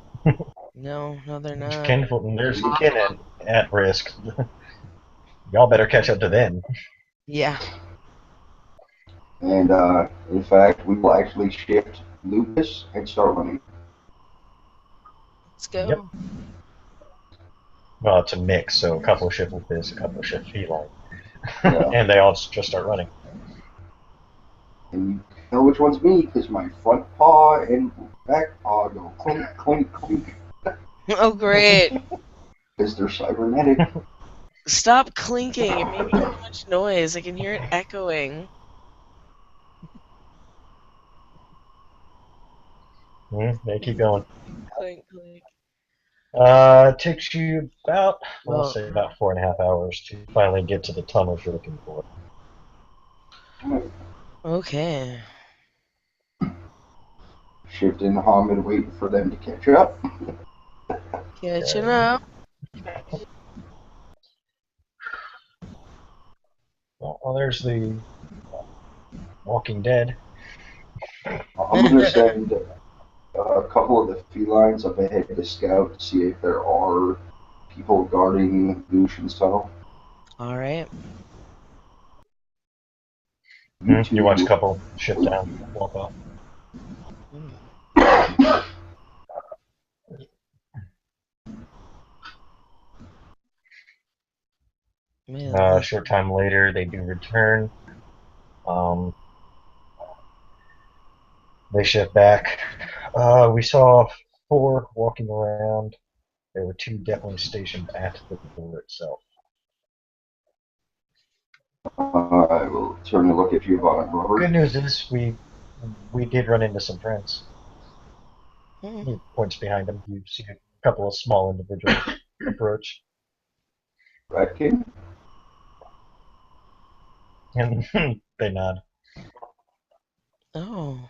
No, they're not. There's Ken at risk. Y'all better catch up to them. Yeah. And in fact, we will actually shift Lucas and start running. Let's go. Yep. Well, it's a mix, so a couple shift with this, a couple shift feline. Yeah. And they all just start running. And you know which one's me, because my front paw and back paw go clink, clink, clink, Oh, great. because they're cybernetic. Stop clinking. You're making too much noise. I can hear it echoing. They keep going. Clink, clink. It takes you about, Well- I'll say about 4.5 hours to finally get to the tunnels you're looking for. Okay. Shifting Hamid, waiting for them to catch up. Catching up. Well, there's the Walking Dead. I'm going to send a couple of the felines up ahead to scout to see if there are people guarding Lucian's tunnel. Alright. You watch a couple shift down, walk off. Man, A short time later, they do return. They shift back. We saw 4 walking around. There were 2 definitely stationed at the door itself. I will turn to look at Giovanna and Robert. Good news is we did run into some friends. Hmm. He points behind him. You see a couple of small individuals approach, Rat King? and they nod. Oh.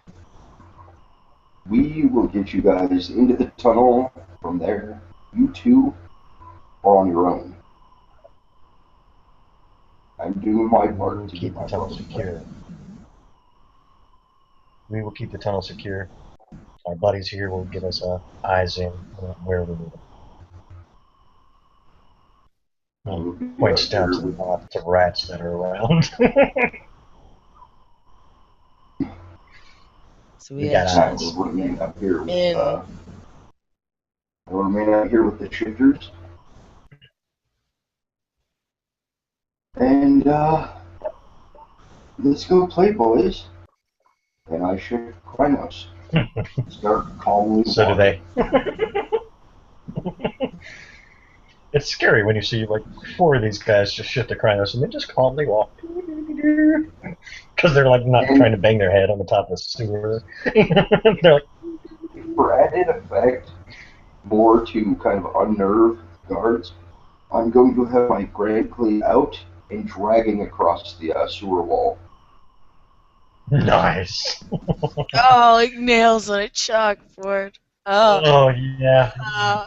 We will get you guys into the tunnel. From there, you two are on your own. I'm doing my We part will to keep get the my tunnel brother secure. back. We will keep the tunnel secure. Our buddies here will give us eyes in where we need them. I will be Points out down here to the with lots of rats that are around. So We we got actually I eyes. will remain out here with in. I will remain out here with the shifters. And let's go play, boys. And I shift Krynos. Start calmly So do walking. they. It's scary when you see like 4 of these guys just shift to Krynos and they just calmly walk. Because they're like not trying to bang their head on the top of the sewer. They're like, For added effect, more to kind of unnerve guards, I'm going to have my Grand Clee out and dragging across the sewer wall. nice. Oh, like nails on a chalkboard. Oh. Oh yeah. Oh.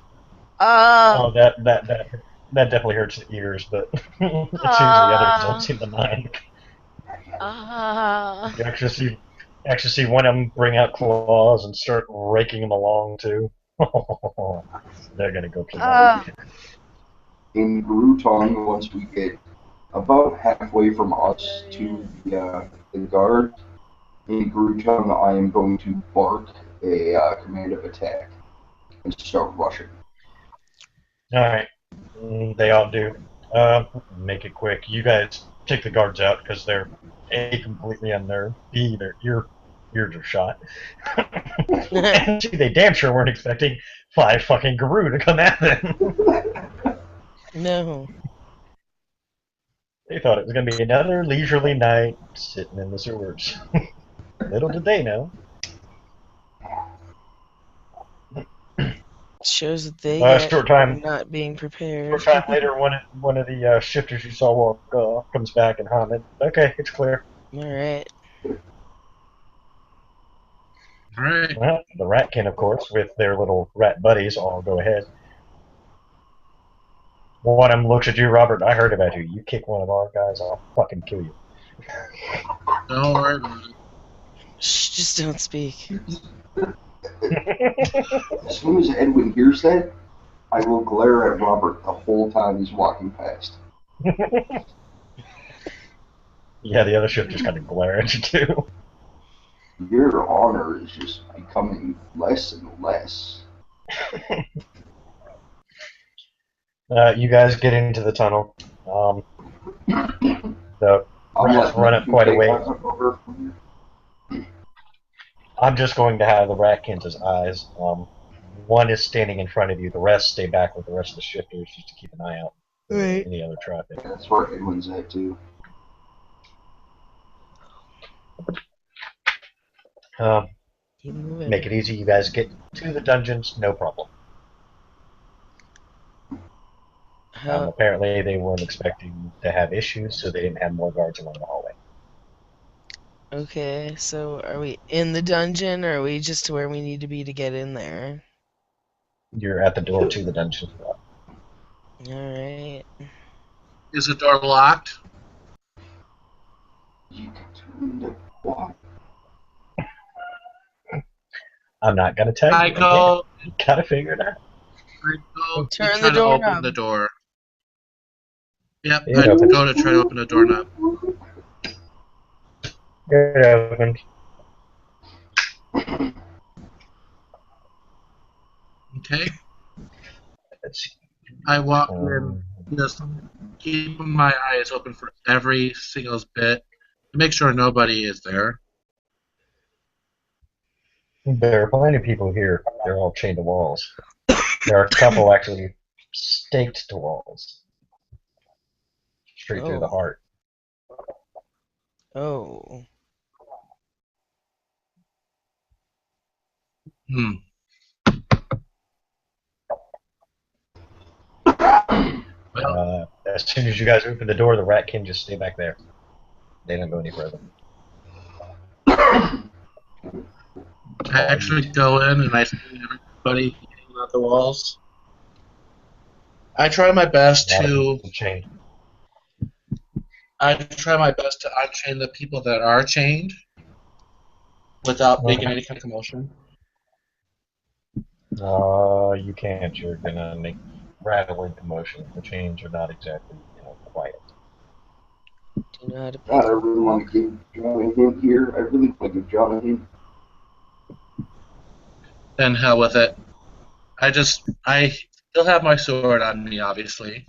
Oh, that definitely hurts the ears, but it seems the others don't seem to mind. You actually see one of them bring out claws and start raking them along too. They're gonna go play. In Gruton, once we get about halfway from us to the guard, in Gruton, I am going to bark a command of attack and start rushing. Alright. They all do. Make it quick. You guys take the guards out because they're A, completely unnerved, B, their ears are shot. And C, they damn sure weren't expecting 5 fucking Guru to come at them. No. They thought it was going to be another leisurely night sitting in the sewers. Little did they know. Shows that they Uh, get short time- not being Short prepared. time later, one of the shifters you saw walk comes back and Hamid. Okay, it's clear. Alright. All right. Well, the Ratkin, of course, with their little rat buddies, all go ahead. One of them looks at you, Robert. I heard about you. You kick one of our guys, I'll fucking kill you. Don't worry about it. Shh, just don't speak. As soon as Edwin hears that, I will glare at Robert the whole time he's walking past. Yeah, the other shifters kind of glare at you too. Your honor is just becoming less and less. You guys get into the tunnel. The rats run up quite a way. I'm just going to have the Ratkins as eyes. One is standing in front of you. The rest stay back with the rest of the shifters just to keep an eye out for Right. any other traffic. That's where Edwin's at too. Keep moving. Make it easy. You guys get to the dungeons, no problem. Apparently, they weren't expecting to have issues, so they didn't have more guards along the hallway. Okay, so are we in the dungeon, or are we just to where we need to be to get in there? You're at the door to the dungeon. Alright. Is the door locked? You can turn the wall. I'm not gonna tell you. I go. You gotta figure it out. I go to Turn try the to door open knob. the door. Yep, It I opens. go to try to open the doorknob. It opens. Okay. Let's see. I walk in, just keeping my eyes open for every single bit to make sure nobody is there. There are plenty of people here. They're all chained to walls. There are a couple actually staked to walls. Straight through the heart. Oh. As soon as you guys open the door, the rat can just stay back there. They don't go any further. I actually go in and I see everybody hanging out the walls. I try my best A lot of to people change. unchain the people that are chained without making any kind of commotion. You can't. You're gonna make rattling commotion. The chains are not exactly, quiet. Do you know how to play God, I really want to give John a hint here. I really want to give John a hint. Then hell with it. I still have my sword on me, obviously.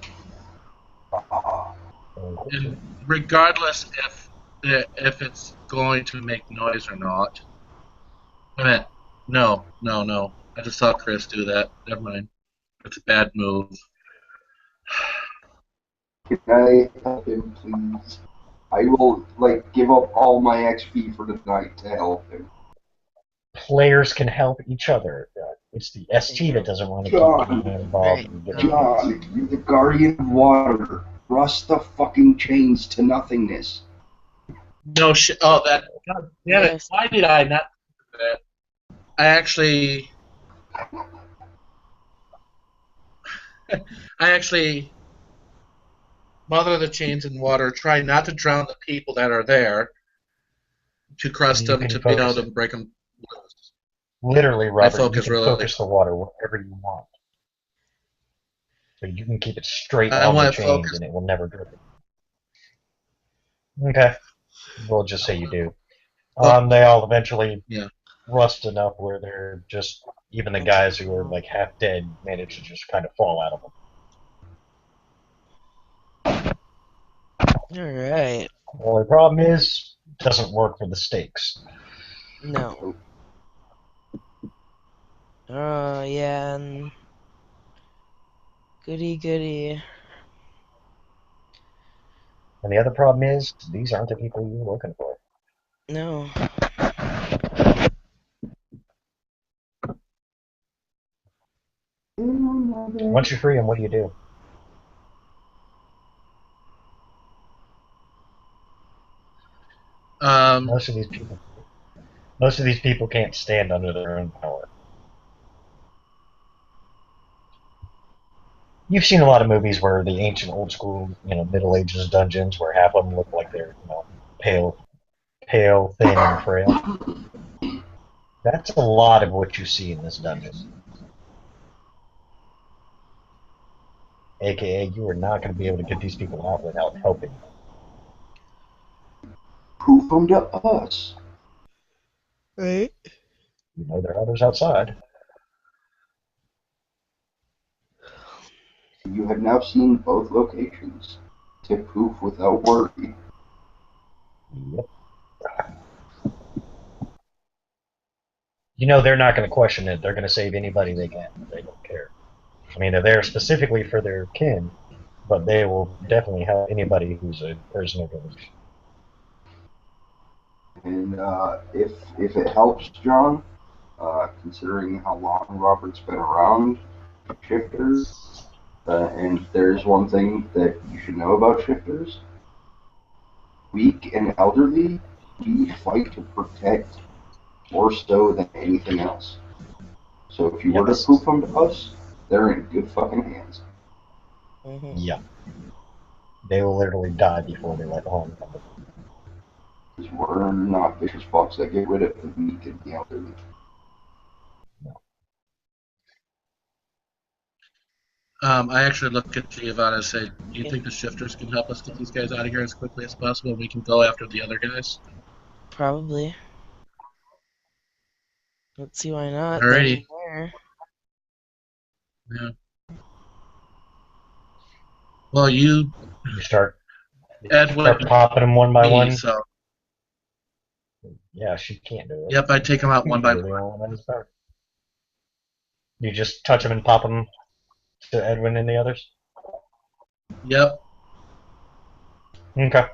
And regardless if it's going to make noise or not. Wait a minute. No. I just saw Chris do that. Never mind. It's a bad move. Can I help him, please? I will, give up all my XP for the night to help him. Players can help each other. It's the ST that doesn't want to John. keep getting involved. Right. And getting John, you're the guardian of water. Rust the fucking chains to nothingness. No shit. Oh, that. God damn it. Yes. Why did I not do that? I actually mother the chains in water, try not to drown the people that are there, to crush You them, can to be able focus to it. break them loose. Literally, Robert, you focus can really- focus the water wherever you want. So you can keep it straight I on the want chains focus. and it will never drip. Okay. We'll just say you do. They all eventually Yeah. rust enough where they're just, even the guys who are half dead manage to just kind of fall out of them. Alright. The only problem is, it doesn't work for the stakes. No. Oh, yeah. And goody. And the other problem is, these aren't the people you're looking for. No. Once you're free, and what do you do? Most of these people can't stand under their own power. You've seen a lot of movies where the ancient, old school, Middle Ages dungeons, where half of them look like they're, pale, thin, and frail. That's a lot of what you see in this dungeon. AKA, you are not going to be able to get these people out without helping. Proof them to us. Right? There are others outside. You have now seen both locations. Tip proof without worry. Yep. They're not going to question it. They're going to save anybody they can. They don't care. I mean, they're there specifically for their kin, but they will definitely help anybody who's a person of village. And if it helps, John, considering how long Robert's been around shifters, and there's one thing that you should know about shifters: weak and elderly, we fight to protect more so than anything else. So if you were to proof them to us, they're in good fucking hands. Mm-hmm. Yeah. They will literally die before they let home. Because we're not vicious fucks that get rid of the weak and the elderly. I actually looked at Giovanna and said, do you think the shifters can help us get these guys out of here as quickly as possible and we can go after the other guys? Probably. Let's see why not. Alrighty. There. Yeah. Well, you start Edwin, popping them one by one. So. Yeah, she can't do it. Yep, I take them out one by one. You just touch them and pop them to Edwin and the others? Yep. Okay.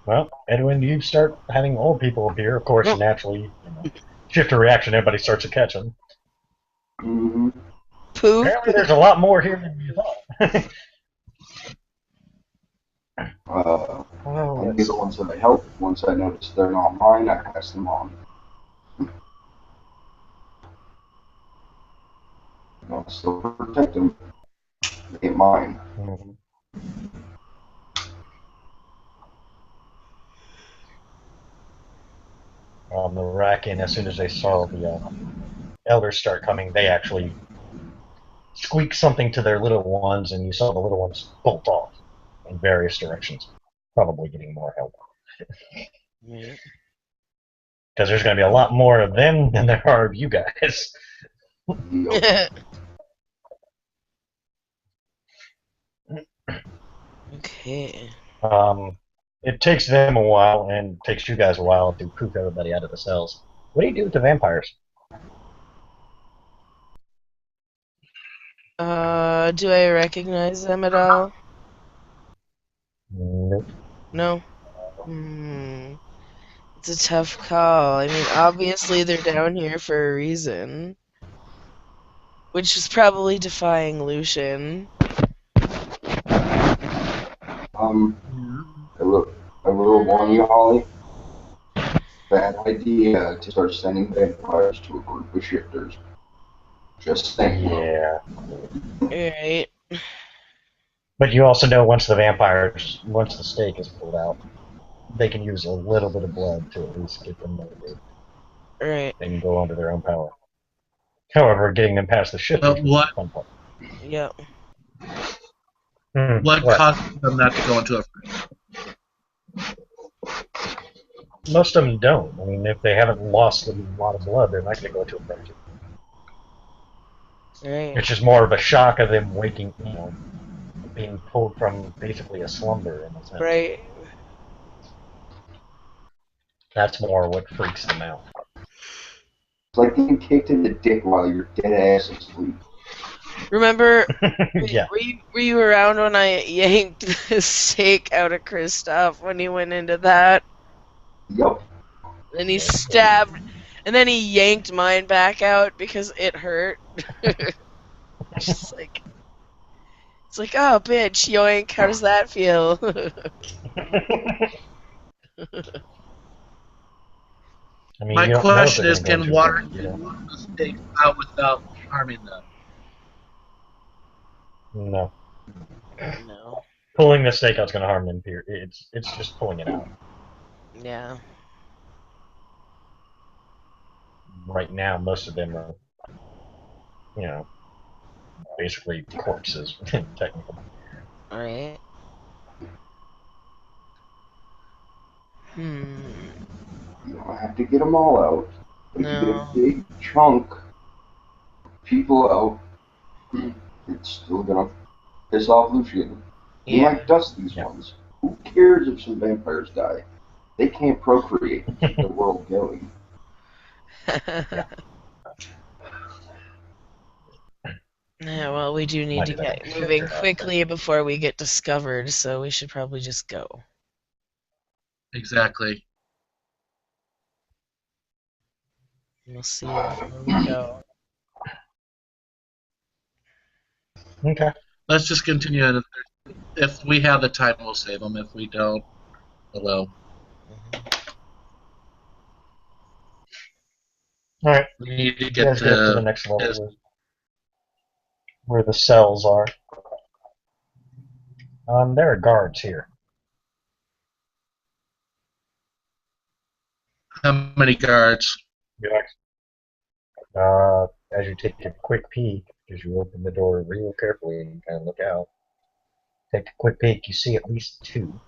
Well, Edwin, you start having old people appear. Of course, naturally, shifter reaction, everybody starts to catch them. Mm-hmm. Pooh? Apparently there's a lot more here than you thought. Only the ones that I help. Once I notice they're not mine, I pass them on. I'll still protect them. They ain't mine. Mhm. The Rakin, as soon as they saw the elders start coming, they actually squeak something to their little ones, and you saw the little ones bolt off in various directions, probably getting more help. Right. Because there's going to be a lot more of them than there are of you guys. Yup. Okay. It takes them a while, and takes you guys a while to poof everybody out of the cells. What do you do with the vampires? Do I recognize them at all? Nope. No. It's a tough call. I mean, obviously they're down here for a reason. Which is probably defying Lucian. I will warn you, Holly. Bad idea to start sending vampires to a group of shifters. Just saying. Yeah. Alright. But you also know once the stake is pulled out, they can use a little bit of blood to at least get them motivated. Alright. They can go under their own power. However, getting them past the shifters But is the fun part. Yep. What causes them not to go into a Most of them don't. I mean, if they haven't lost a lot of blood, they're not going to go into a frenzy. Alright. It's just more of a shock of them waking, being pulled from basically a slumber in a sense. Right. That's more what freaks them out. It's like getting kicked in the dick while you're dead ass asleep. Remember, Yeah. were you around when I yanked the stake out of Kristoff when he went into that? Yup. Then he stabbed, and then he yanked mine back out because it hurt. Just like, it's like, oh, bitch, yoink, how does that feel? I mean, My you don't know if question they're is, gonna go can into a water frenzy, get the stake out without harming them? No. No. Pulling the stake out's going to harm them. It's just pulling it out. Yeah. Right now, most of them are, basically corpses, technically. Alright. You don't have to get them all out. But if you get No. a big chunk of people out, it's still gonna piss off Lucian. He Yeah. might dust these ones. Who cares if some vampires die? They can't procreate and keep the world going. Yeah, well, we do need Might to do that. get moving quickly before we get discovered, so we should probably just go. Exactly. We'll see before we go. Okay. Let's just continue. And if we have the time, we'll save them. If we don't, well, Alright. we need to You get guys get up to the next level where the cells are. There are guards here. how many guards? As you take a quick peek, as you open the door real carefully and kind of look out, take a quick peek, you see at least 2.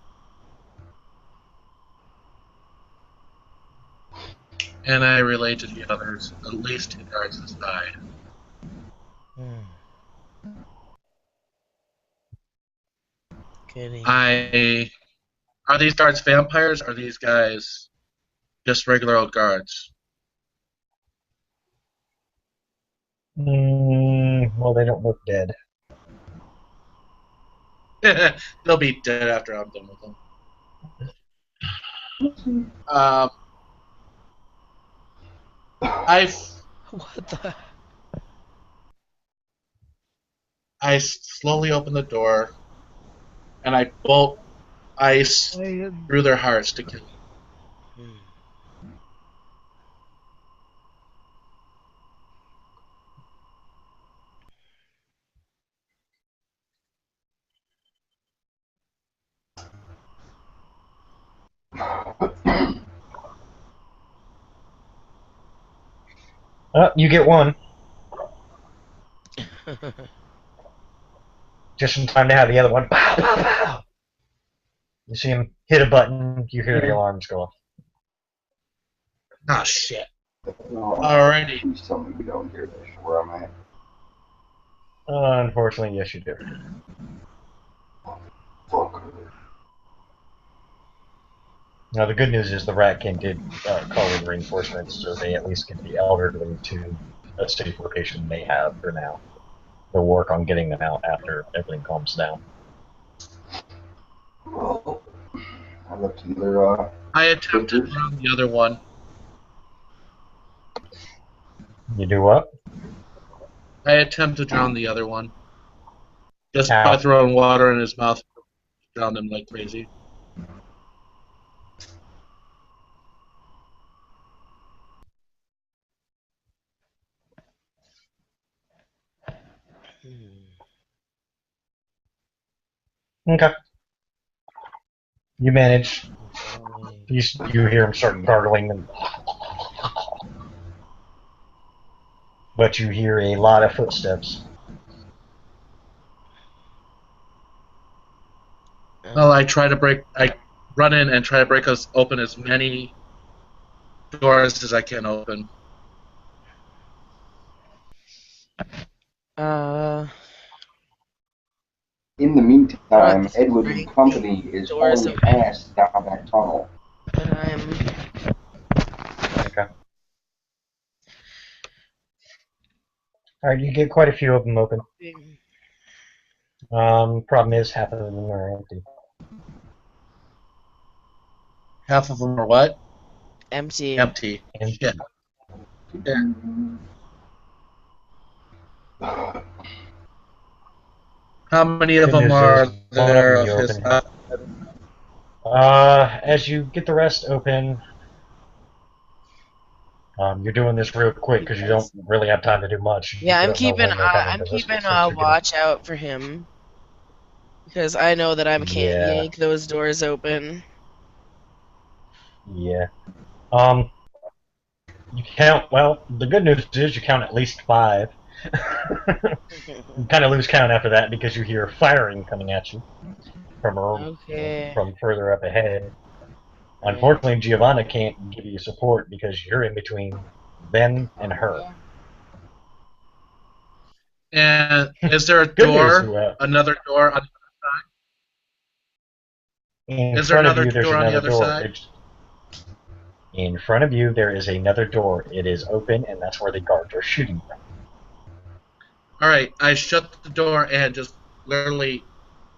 And I relay to the others, at least 2 guards inside. Goody. Are these guards vampires? Or are these guys just regular old guards? Well, they don't look dead. They'll be dead after I'm done with them. What the? I slowly open the door, and I bolt ice through their hearts to kill them. Oh, you get one. Just in time to have the other one. Pow, pow, pow. You see him hit a button, you hear the alarms go off. Ah, shit. No, Alrighty. please tell me we don't hear this where I'm at. Unfortunately, yes, you do. Fuck. Now, the good news is the Rat King did call in reinforcements, so they at least get the elderly to a safe location they have for now. They'll work on getting them out after everything calms down. Well, I looked either, I attempted to run the other one. You do what? I attempted to drown the other one. Just How? by throwing water in his mouth, drowned him like crazy. Okay. You manage. You hear him start gargling, but you hear a lot of footsteps. Well, I run in and try to break open as many doors as I can open. in the meantime, Right. Edward and company is Doors hauling open. ass down that tunnel. But I'm. Okay. Alright, you get quite a few of them open. Problem is, half of them are empty. Half of them are what? Empty. Empty. Empty. Shit. Yeah. How many of Good them news are is, there one of of them his? you as you get the rest open, you're doing this real quick because you don't really have time to do much. Yeah, You I'm don't know keeping when they're coming, I'm 'cause this keeping looks like you're gonna- watch out for him because I know that I can't Yeah. yank those doors open. Yeah. You count. Well, the good news is you count at least 5. You kind of lose count after that because you hear firing coming at you Okay. from further up ahead. Unfortunately, Giovanna can't give you support because you're in between them and her. And is there a Good news, door? Another door on in Is there front of another you, there's door on the another other door. side? In front of you, there is another door. It is open, and that's where the guards are shooting from. Alright, I shut the door and just literally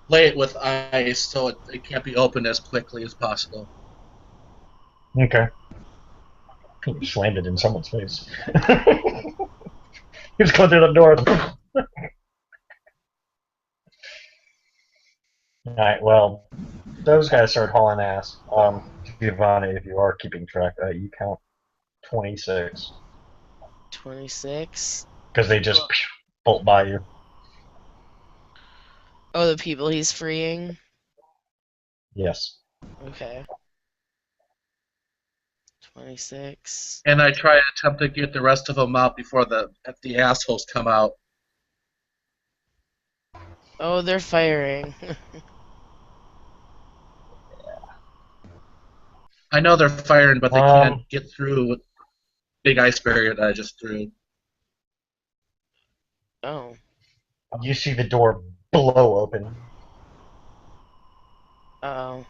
lay it with ice so it can't be opened as quickly as possible. Okay. You slammed it in someone's face. He was going through the door. Alright, well, those guys start hauling ass. Giovanna, if you are keeping track, you count 26. 26. Because they just bolt by you. Oh, the people he's freeing. Yes. Okay. 26. And I try to attempt to get the rest of them out before the assholes come out. Oh, they're firing. I know they're firing, but they can't get through with the big ice barrier that I just threw. Oh. You see the door blow open. Uh-oh.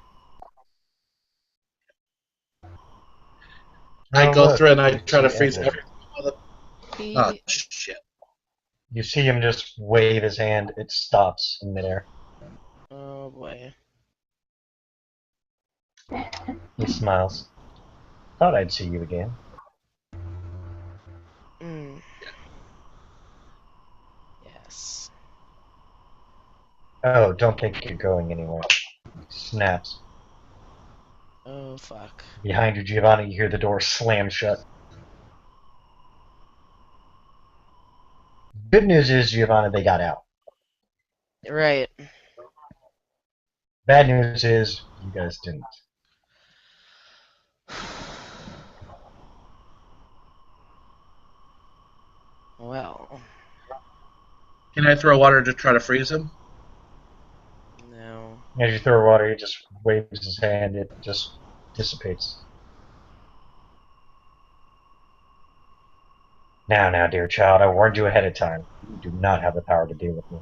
I go look, through and I try to see freeze Edward. every. Oh shit! You see him just wave his hand. It stops in midair. Oh boy. He smiles. Thought I'd see you again. Yes. Oh, don't think you're going anywhere. Snaps. Oh, fuck. Behind you, Giovanni, you hear the door slam shut. Good news is, Giovanni, they got out. Right. Bad news is, you guys didn't. Well, Can I throw water to try to freeze him? no. As you throw water, he just waves his hand, it just dissipates. Now, dear child, I warned you ahead of time. You do not have the power to deal with me.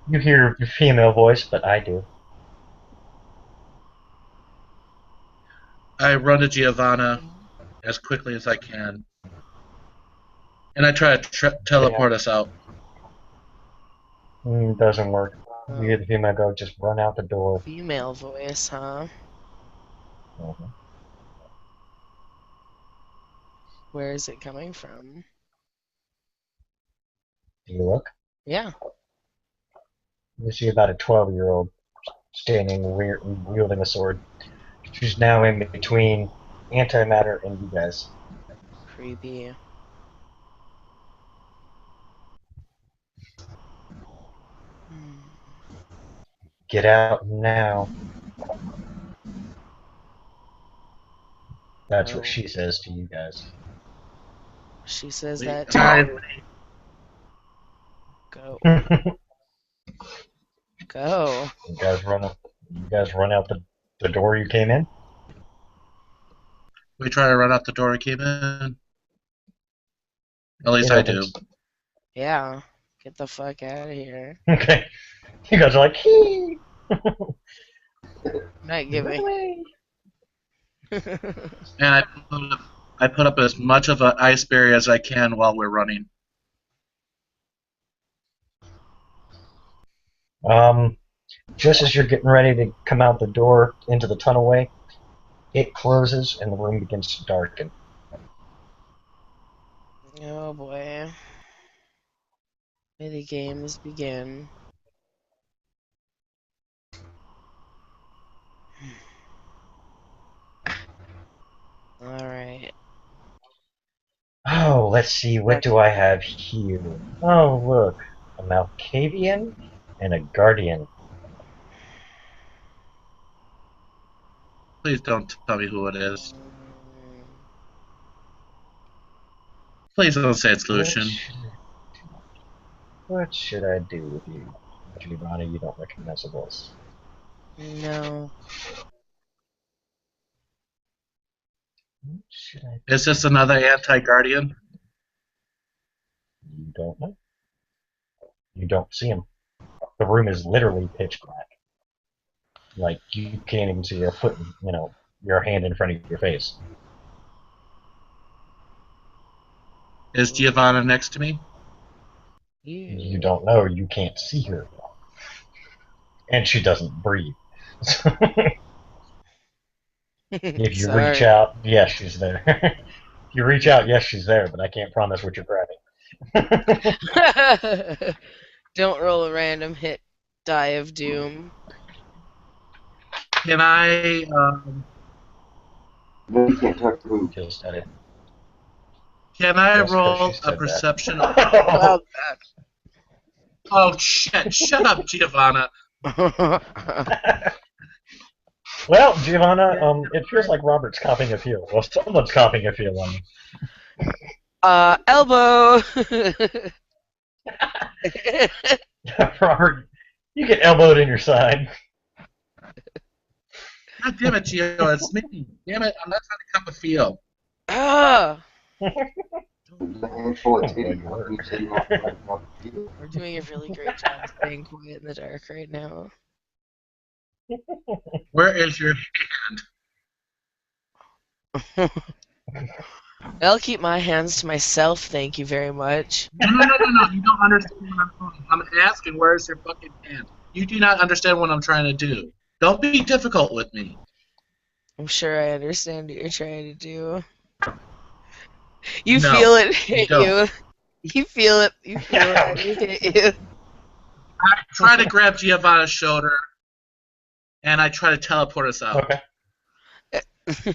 You hear your female voice, but I do. I run to Giovanna as quickly as I can. And I try to teleport us out. Doesn't work. You hear the female go, just run out the door. Female voice, huh? Mhm. Where is it coming from? Do you look? Yeah. You see about a 12-year-old standing wielding a sword. She's now in between antimatter and you guys. Creepy. Get out now. That's what she says to you guys. She says We- that I- too. Go. Go. You guys run out the door you came in? We try to run out the door we came in. At least It I do. opens. Yeah. Get the fuck out of here. Okay. You guys are like, hee! Not giving. And I put up as much of an ice barrier as I can while we're running. Just as you're getting ready to come out the door into the tunnelway, it closes and the room begins to darken. Oh boy. May the games begin. Alright. Oh, let's see, what do I have here? Oh, look, a Malkavian and a Guardian. Please don't tell me who it is. Please don't say it's Lucian. What should I do with you? Giovanni, you don't recognize the voice. No. What should I do? Is this another anti-guardian? You don't know. You don't see him. The room is literally pitch black. Like, you can't even see your foot, your hand in front of your face. Is Giovanna next to me? You don't know, you can't see her. And she doesn't breathe. If you reach out, yes, she's there. If you reach out, yes, she's there, but I can't promise what you're grabbing. Don't roll a random hit die of doom. Can I, No, you can't talk to who. Just said it. can I Just 'cause roll she said a that. perception? Well, Oh shit! Shut up, Giovanna. Well, Giovanna, it feels like Robert's copying a feel. Well, someone's copying a feel on you. Elbow. Robert, you get elbowed in your side. God damn it, Gio, it's me. Damn it, I'm not trying to cup a feel. Ah, There's a handful of Oh, titty my word. fucking sitting off the back of the field. we're doing a really great job staying quiet in the dark right now. Where is your hand? I'll keep my hands to myself, thank you very much. No. You don't understand what I'm doing. I'm asking, where's your fucking hand? You do not understand what I'm trying to do. Don't be difficult with me. I'm sure I understand what you're trying to do. You No, feel it hit don't. you. You feel it. You feel it hit you. I try to grab Giovanna's shoulder, and I try to teleport us out. Okay.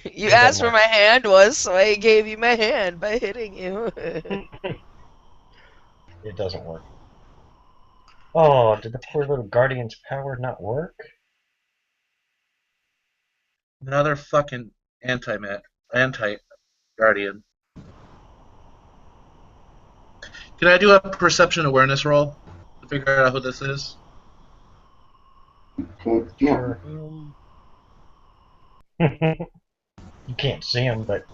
You It asked doesn't where work. my hand was, so I gave you my hand by hitting you. It doesn't work. Oh, did the poor little guardian's power not work? Another fucking anti-guardian. Can I do a perception awareness roll to figure out who this is? Can't Sure. Um, You can't see him, but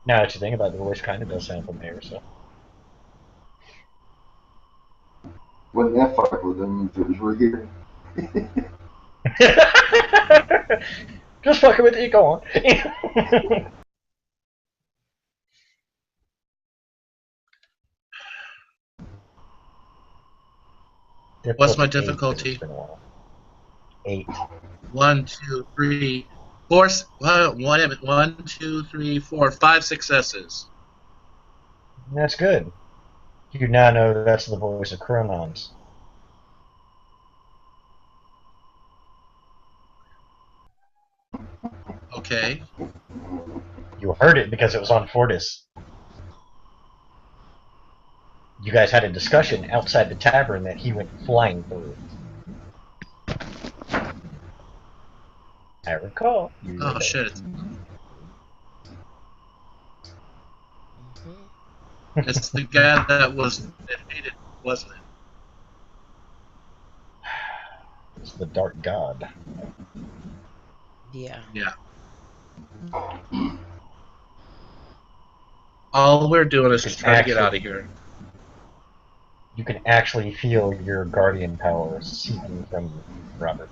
now that you think about it, the voice kind of does sound familiar, so. Wouldn't that fuck with them if it was right here? Just fucking with you, go on. What's my 8, 'cause difficulty? it's been a while. 8. 1, 2, 3, 4. One, two, three, 4, 5 successes. That's good. You now know that's the voice of Chronons. Okay. You heard it because it was on Fortis. You guys had a discussion outside the tavern that he went flying through. I recall. You Oh were shit! It's the guy that was defeated, wasn't it? It's the Dark God. yeah. Yeah. All we're doing is just trying to get out of here. You can actually feel your guardian power seeping from you, Robert.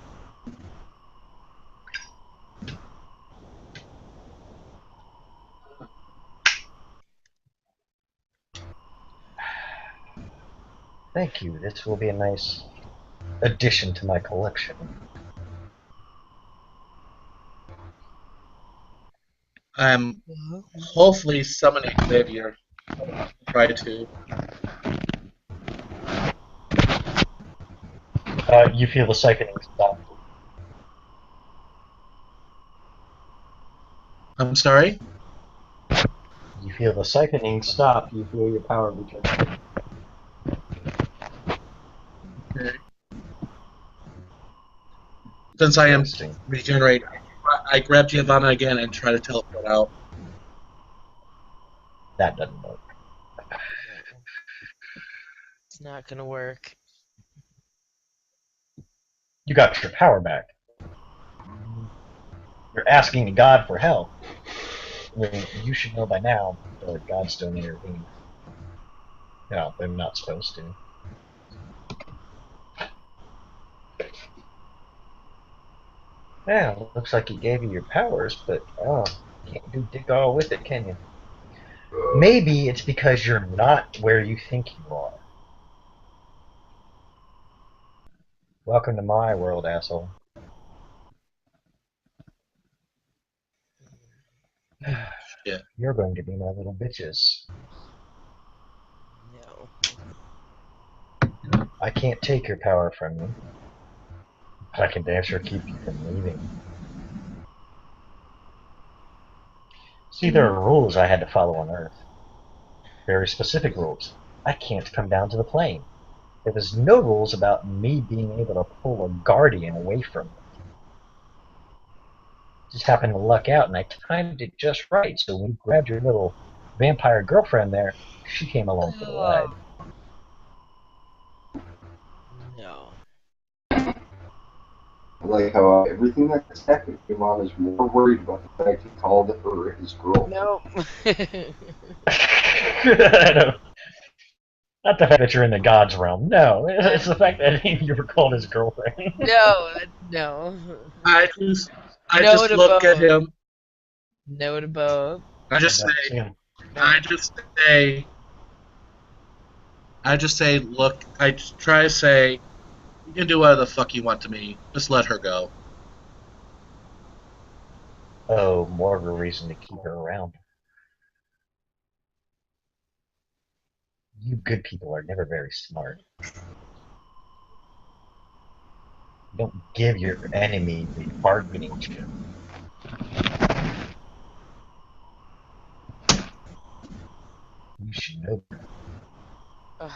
Thank you. This will be a nice addition to my collection. I'm hopefully summoning Xavier. Try to. You feel the siphoning stop. I'm sorry? You feel the siphoning stop. You feel your power return. Okay. Since I am Interesting. regenerate, I grab Giovanna again and try to teleport out. That doesn't work. It's not gonna work. You got your power back. You're asking God for help. I mean, you should know by now that God's don't intervene. No, they're not supposed to. Yeah, looks like he gave you your powers, but can't do dick all with it, can you? Maybe it's because you're not where you think you are. Welcome to my world, asshole. Shit. You're going to be my little bitches. No. I can't take your power from you, but I can damn sure keep you from leaving. See, there are rules I had to follow on Earth. Very specific rules. I can't come down to the plane. There was no rules about me being able to pull a guardian away from it. Just happened to luck out, and I timed it just right, so when you grabbed your little vampire girlfriend there, she came along for the ride. No. I like how everything that's happened, Ivan is more worried about the fact he called her his girl. Nope. Not the fact that you're in the gods realm. No, it's the fact that you were called his girlfriend. No. I just No to look at both. him. No to both. I just say, look, I just try to say, you can do whatever the fuck you want to me. Just let her go. Oh, more of a reason to keep her around. You good people are never very smart. Don't give your enemy the bargaining chip. You should know better. Ugh.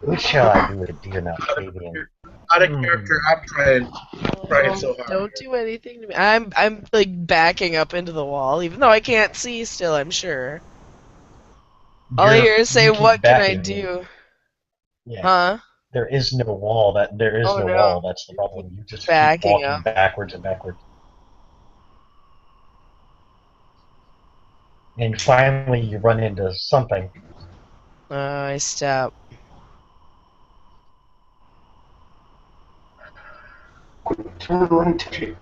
What shall I do with a dear now, Fabian? Out of character, I'm trying so hard. Don't do anything to me. I'm like backing up into the wall, even though I can't see still, I'm sure. All I hear is say, You keep what can I backing in. do? Yeah. Huh? There is no wall. There is Oh, no no. wall. That's the problem. You just keep Backing walking up. backwards and backwards. And finally, you run into something. I stop. Turn around, TJ.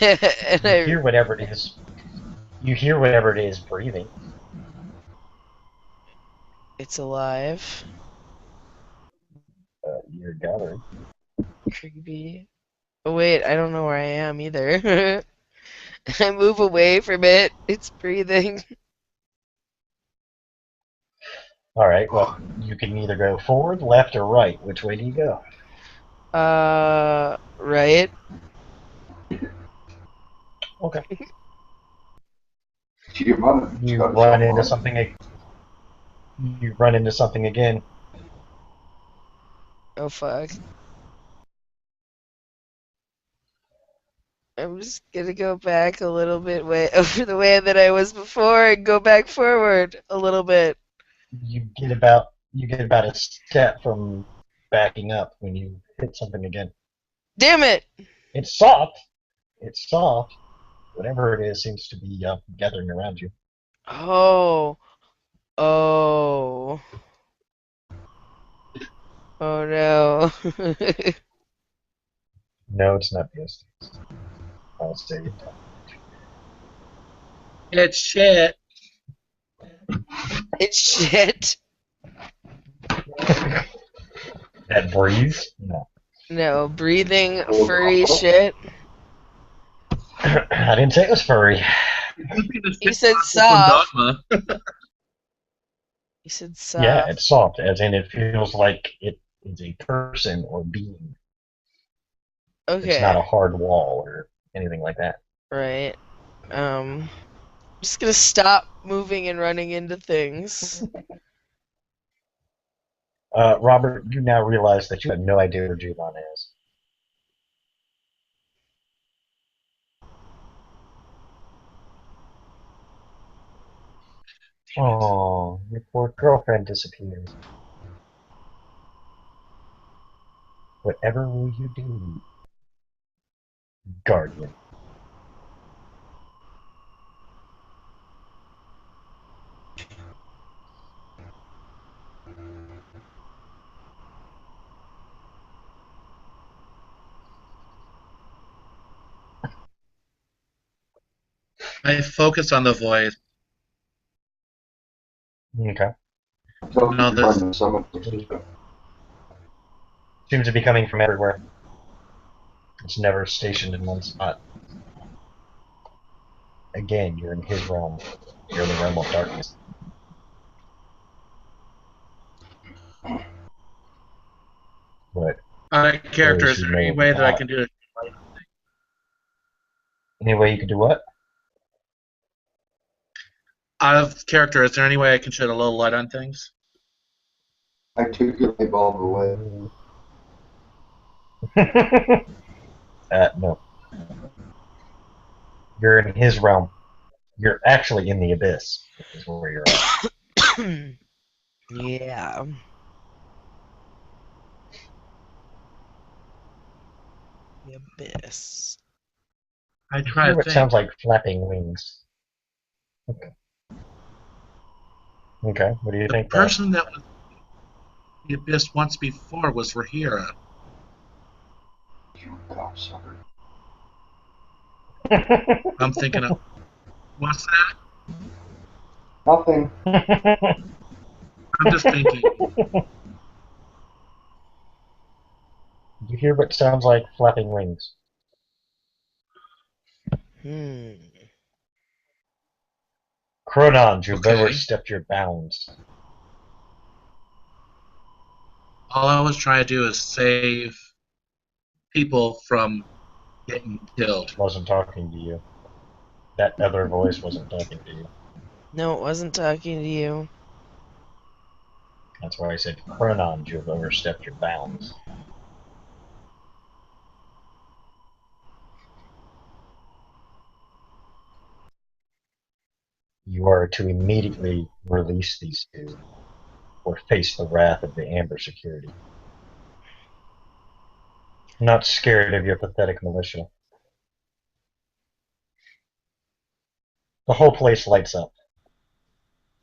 And You hear whatever it is. You hear whatever it is breathing. it's alive. You're gathering. Creepy. Oh wait, I don't know where I am either. I move away from it. It's breathing. All right. Well, you can either go forward, left, or right. Which way do you go? Right. Okay. Your mother. You run into something. You run into something again. Oh fuck. I'm just gonna go back a little bit way over the way that I was before and go back forward a little bit. You get about a step from backing up when you hit something again. Damn it! It's soft. It's soft. Whatever it is seems to be gathering around you. Oh. Oh. Oh no. No, it's not this. I'll say it. It's shit. It's shit. That breathes? No. No, breathing furry shit. I didn't say it was furry. You said soft. Dogma. You said soft. Yeah, it's soft, as in it feels like it is a person or being. Okay. It's not a hard wall or anything like that. Right. I'm just gonna stop moving and running into things. Robert, you now realize that you have no idea where Juvan is. Oh, your poor girlfriend disappeared. Whatever will you do, Guardian? I focus on the void. Okay. So No, you're there's- trying to summon. Seems to be coming from everywhere. It's never stationed in one spot. Again, you're in his realm. You're in the realm of darkness. But character, is Those who there any know way that I that. can do it? any way you can do what? Out of character, is there any way I can shed a little light on things? I took your light bulb away. No. You're in his realm. You're actually in the abyss, is where you're at. Yeah. The abyss. I You try hear to what think. sounds like flapping wings. Okay. Okay, what do you The think? person that was in the abyss once before was Rahira. You cocksucker. I'm thinking of what's that? Nothing. I'm just thinking. You hear what sounds like flapping wings. Chronon, you've Okay. overstepped your bounds. All I was trying to do is save people from getting killed. Wasn't talking to you. That other voice wasn't talking to you. No, it wasn't talking to you. That's why I said, Chronons, you've overstepped your bounds. You are to immediately release these two, or face the wrath of the Amber Security. I'm not scared of your pathetic militia. The whole place lights up.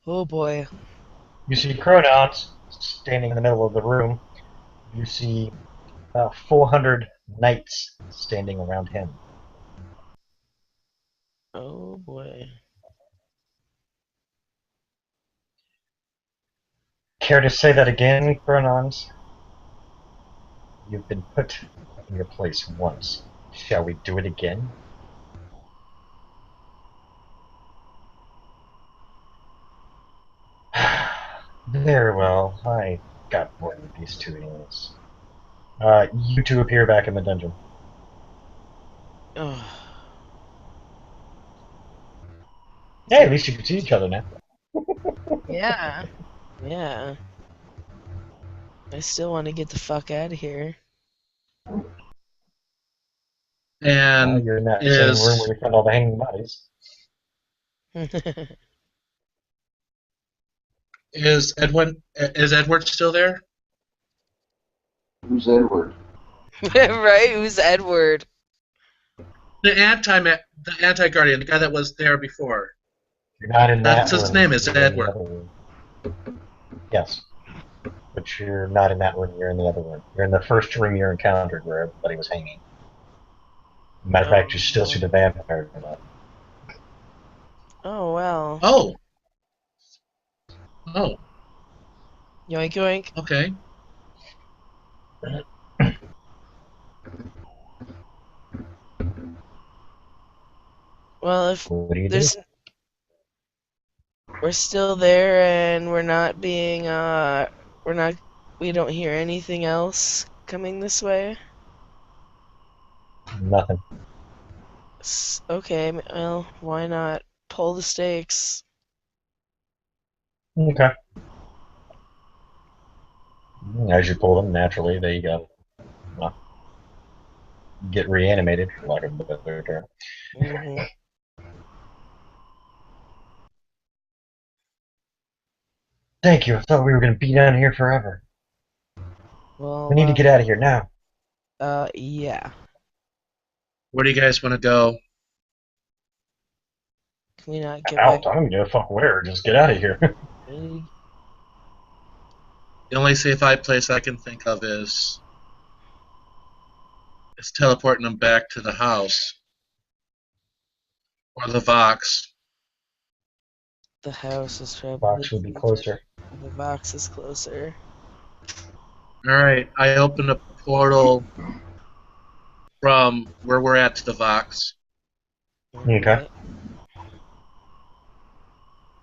Oh boy. You see Chronons standing in the middle of the room. You see about 400 knights standing around him. Oh boy. Care to say that again, Chronons? You've been put in your place once. Shall we do it again? Very well. I got bored with these two idiots. You two appear back in the dungeon. Oh. Hey, at least you can see each other now. Yeah. Yeah. I still want to get the fuck out of here. And You're in that is same room where we found all the hanging bodies. is Edward still there? Who's Edward? Right? Who's Edward? The anti-guardian, the guy that was there before. You're not in that That's room. his name, is You're in the Edward. other room. Yes. But you're not in that room, you're in the other room. You're in the first room you encountered where everybody was hanging. Matter of fact, you still see the vampire in that. Oh, well. Oh. Oh, Yoink yoink. okay. Well, if What do you do? there's... We're still there and we're not being, we don't hear anything else coming this way. Nothing. Okay, well, why not pull the stakes? Okay. As you pull them, naturally they get reanimated, for lack of a better term. Mhm. Thank you. I thought we were going to be down here forever. Well, We need to get out of here now. yeah. Where do you guys want to go? Can we not get Out. back? I don't give a fuck where. Just get out of here. The only safe place I can think of is teleporting them back to the house. Or the Vox. The house is probably... Box would be closer. The box is closer. Alright, I open a portal from where we're at to the Vox. Okay.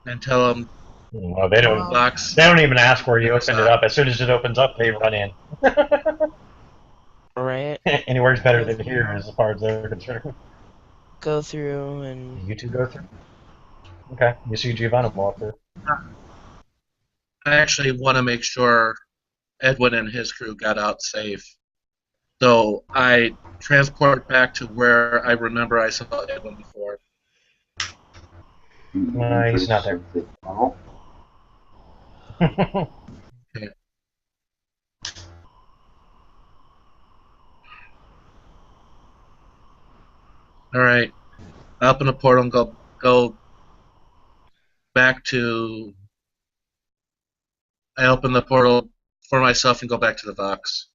And tell them Well, they don't. Vox. They don't even ask where you opened it up. As soon as it opens up, they run in. Right. Anywhere's better than here, as far as they're concerned. Go through and... You two go through. Okay. You see Giovanni walk through. I actually want to make sure Edwin and his crew got out safe. So I transport back to where I remember I saw Edwin before. He's not there. Oh, Alright. I open a portal and go back to... I open the portal for myself and go back to the Vox.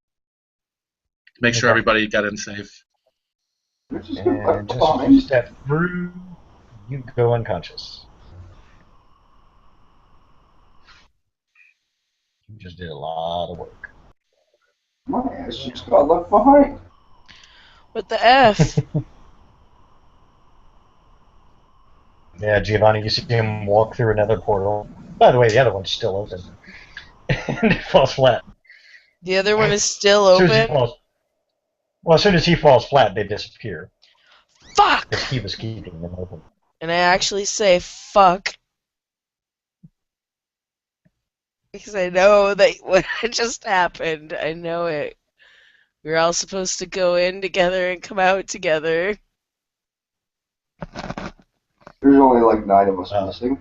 Make sure Okay. everybody got in safe. there's just no And left just as you behind. step through, you go unconscious. You just did a lot of work. My ass just got left behind. What the F? Yeah, Giovanni, you see him walk through another portal. By the way, the other one's still open. And it falls flat. The other one is still As soon as he open? falls, well, as soon as he falls flat, they disappear. Fuck! Because he was keeping them open. And I actually say fuck. Because I know that what just happened. I know it. We were all supposed to go in together and come out together. There's only like 9 of us Oh. missing.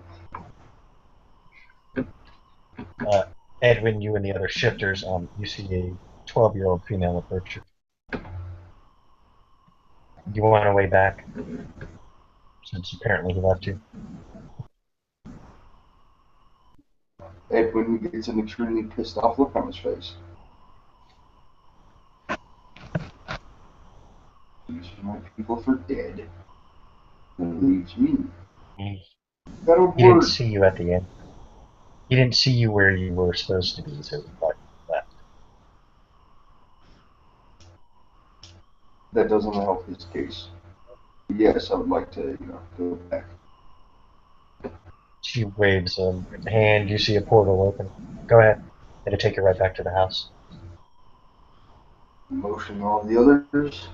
Edwin, you and the other shifters, you see a 12-year-old female approach you. You want a way back? Since apparently he left you. Edwin gets an extremely pissed off look on his face. These are my people for dead. And leaves me. Got a He didn't word. see you at the end. He didn't see you where you were supposed to be, so he thought you left. That doesn't help his case. Yes, I would like to, go back. She waves a hand. You see a portal open. Go ahead. It'll take you right back to the house. Motion all the others.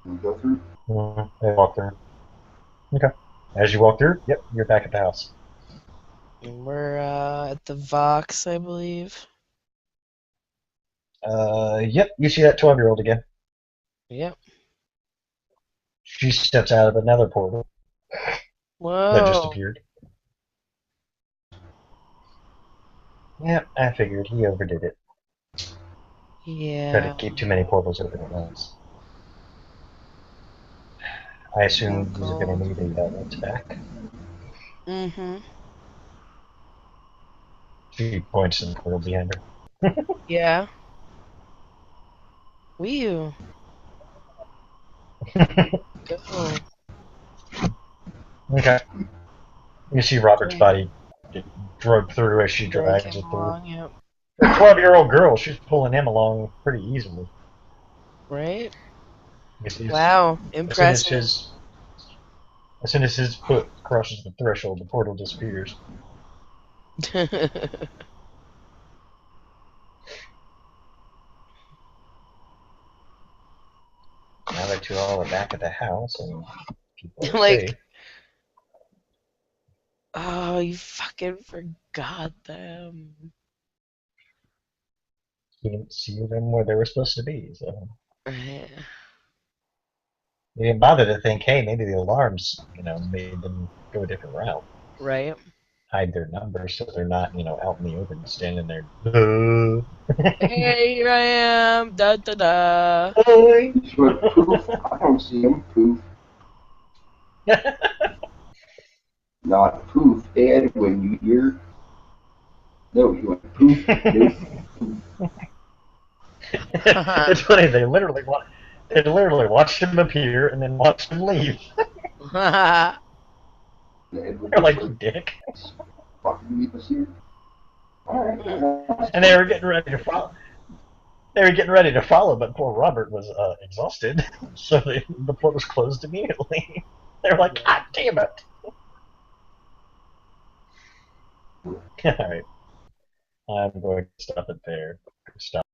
We go through. They walk through. Okay. As you walk through, yep, you're back at the house. And we're at the Vox, I believe. Yep, you see that 12-year-old again. Yep. She steps out of another portal that just Whoa. appeared. Yep, I figured he overdid it. Tried Yeah. to keep too many portals open at once. I assume these are going to need a lens back. Mm-hmm. She points to the portal behind her. Yeah. Wee. Go. Okay. You see Robert's body get drugged through as she drags Drag it him through. along, yep. For a 12-year-old girl, she's pulling him along pretty easily. Right? You see, Wow. As Impressive. soon as his foot crosses the threshold, the portal disappears. Now that you all are back at the house and people are Like- safe, Oh, you fucking forgot them. you didn't see them where they were supposed to be, so Yeah. you didn't bother to think, hey, maybe the alarms, made them go a different route. Right? Hide their numbers so they're not, out in the open standing there. Hey, here I am. Da da da. But poof, I don't see him. Poof. Not poof. Ed, when you hear. No, you went poof. Poof. It's funny, they literally watched him appear and then watched him leave. Ed would They're like, you dick. fucking meet us here. Alright. And they were getting ready to follow. They were getting ready to follow, but poor Robert was exhausted, so the port was closed immediately. They were like, God damn it! All right, I'm going to stop it there. Stop.